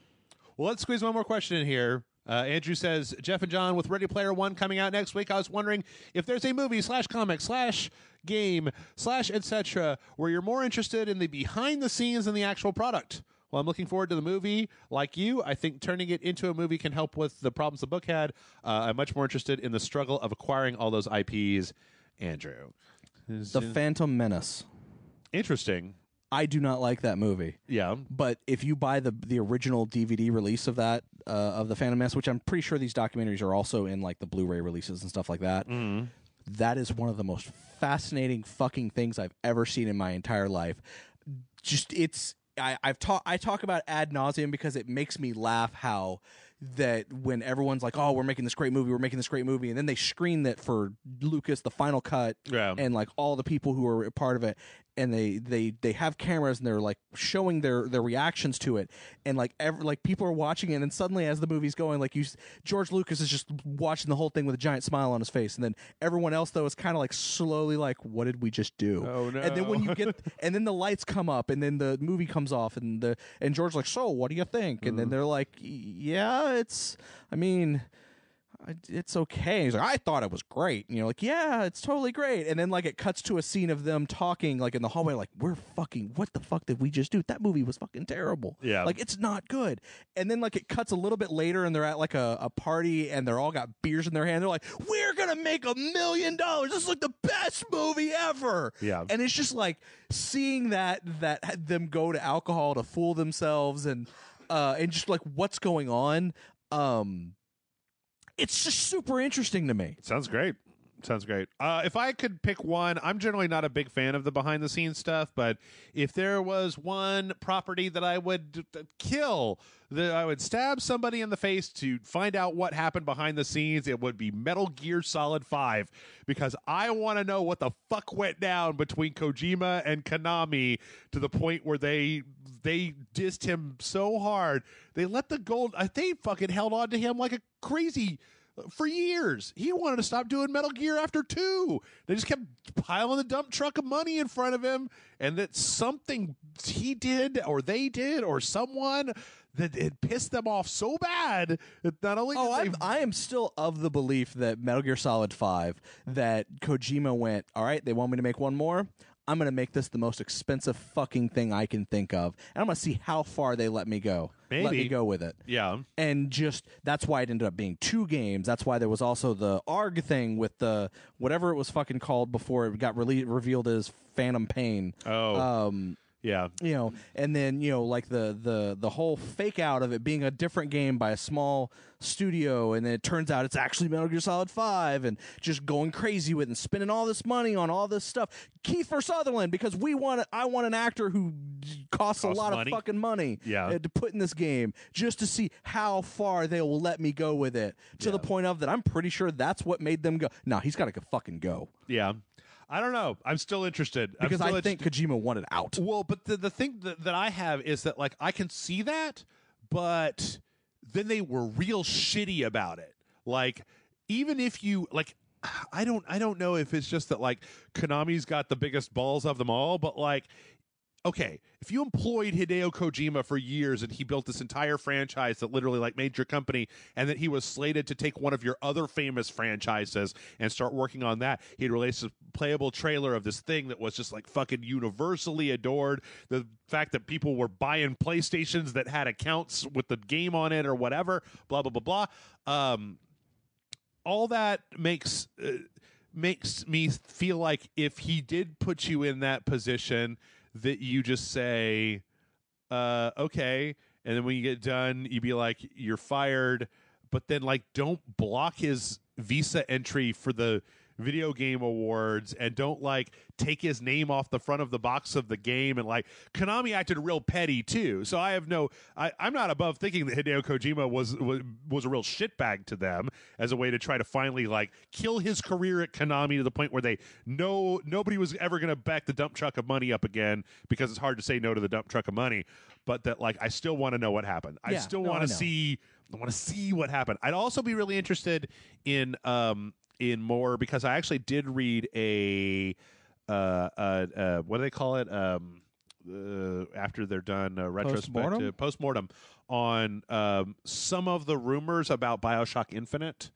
Well, let's squeeze one more question in here. Andrew says, Jeff and John, with Ready Player One coming out next week, I was wondering if there's a movie / comic / game / etc. where you're more interested in the behind the scenes than the actual product. Well, I'm looking forward to the movie. Like you, I think turning it into a movie can help with the problems the book had. I'm much more interested in the struggle of acquiring all those IPs. Andrew. The Phantom Menace. Interesting. I do not like that movie. Yeah. But if you buy the original DVD release of that, of the Phantom Menace, which I'm pretty sure these documentaries are also in like the Blu-ray releases and stuff like that, that is one of the most fascinating fucking things I've ever seen in my entire life. Just, I talk about ad nauseum because it makes me laugh how that when everyone's like, oh, we're making this great movie, and then they screen that for Lucas, the final cut, and like all the people who are a part of it, and they have cameras and they're like showing their reactions to it, and like people are watching it, and suddenly as the movie's going, like George Lucas is just watching the whole thing with a giant smile on his face, and then everyone else though is kind of like slowly like, what did we just do? Oh no! And then when you get, and then the lights come up, and then the movie comes off, and George's like, so what do you think? And then they're like, yeah, it's okay. He's like, I thought it was great. And you're like, yeah, it's totally great. And then like it cuts to a scene of them talking like in the hallway, like, what the fuck did we just do? That movie was fucking terrible. Yeah. Like, it's not good. And then like it cuts a little bit later and they're at like a party and they're all got beers in their hand. They're like, we're gonna make $1 million. This is like the best movie ever. Yeah. And it's just like seeing that them go to alcohol to fool themselves and just like what's going on. It's just super interesting to me. Sounds great. If I could pick one, I'm generally not a big fan of the behind-the-scenes stuff, but if there was one property that I would kill, that I would stab somebody in the face to find out what happened behind the scenes, it would be Metal Gear Solid 5, because I want to know what the fuck went down between Kojima and Konami to the point where they dissed him so hard. They let the gold, they fucking held on to him like a crazy for years. He wanted to stop doing Metal Gear after 2. They just kept piling the dump truck of money in front of him, and that something he did or they did or someone that it pissed them off so bad that not only I am still of the belief that Metal Gear Solid 5, that Kojima went, all right, they want me to make one more, I'm going to make this the most expensive fucking thing I can think of, and I'm going to see how far they let me go. Maybe. Let me go with it. Yeah. And just, that's why it ended up being 2 games. That's why there was also the ARG thing with the, whatever it was fucking called before it got revealed as Phantom Pain. Oh. Yeah. And then, like the whole fake out of it being a different game by a small studio, and then it turns out it's actually Metal Gear Solid 5, and just going crazy with it and spending all this money on all this stuff. Kiefer Sutherland, because I want an actor who costs a lot of fucking money to put in this game, just to see how far they will let me go with it, to the point of that I'm pretty sure that's what made them go, no, he's got to fucking go. Yeah. I don't know. I'm still interested. Because I think Kojima wanted out. Well, but the thing that I have is that, like, I can see that, but then they were real shitty about it. Like, even if you, like, I don't know if it's just that, like, Konami's got the biggest balls of them all, but, like, okay, if you employed Hideo Kojima for years and he built this entire franchise that literally, like, made your company, and that he was slated to take one of your other famous franchises and start working on that, he'd release a playable trailer of this thing that was just, like, fucking universally adored. The fact that people were buying PlayStations that had accounts with the game on it or whatever, blah, blah, blah, blah. All that makes me feel like if he did put you in that position, that you just say, okay, and then when you get done, you be like, you're fired, but then, like, don't block his visa entry for the video game awards, and don't, like, take his name off the front of the box of the game. And, like, Konami acted real petty too, so I'm not above thinking that Hideo Kojima was a real shitbag to them as a way to try to finally, like, kill his career at Konami to the point where nobody was ever going to back the dump truck of money up again, because it's hard to say no to the dump truck of money. But that, like, I still want to know what happened. I still want to see what happened. I'd also be really interested in more, because I actually did read a what do they call it, after they're done, retrospective postmortem on some of the rumors about BioShock Infinite,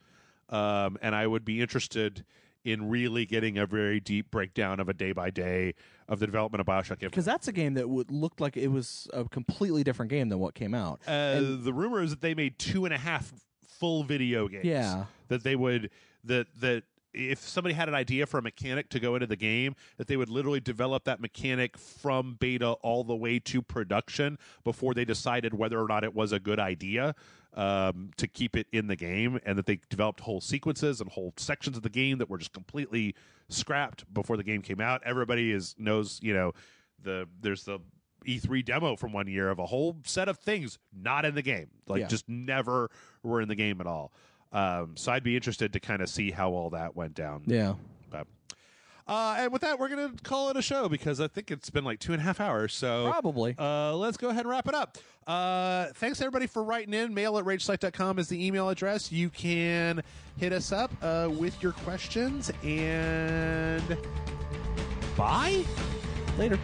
and I would be interested in really getting a very deep breakdown of a day by day of the development of BioShock Infinite, because that's a game that would look like it was a completely different game than what came out. The rumor is that they made 2.5 full video games. Yeah, that they would that if somebody had an idea for a mechanic to go into the game, that they would literally develop that mechanic from beta all the way to production before they decided whether or not it was a good idea to keep it in the game, and that they developed whole sequences and whole sections of the game that were just completely scrapped before the game came out. Everybody knows, you know, there's the E3 demo from one year of a whole set of things not in the game, like just never were in the game at all. So I'd be interested to kind of see how all that went down. Yeah. But, and with that, we're going to call it a show, because I think it's been like 2.5 hours. So probably. Let's go ahead and wrap it up. Thanks, everybody, for writing in. mail@rageselect.com is the email address. You can hit us up with your questions. And bye. Later.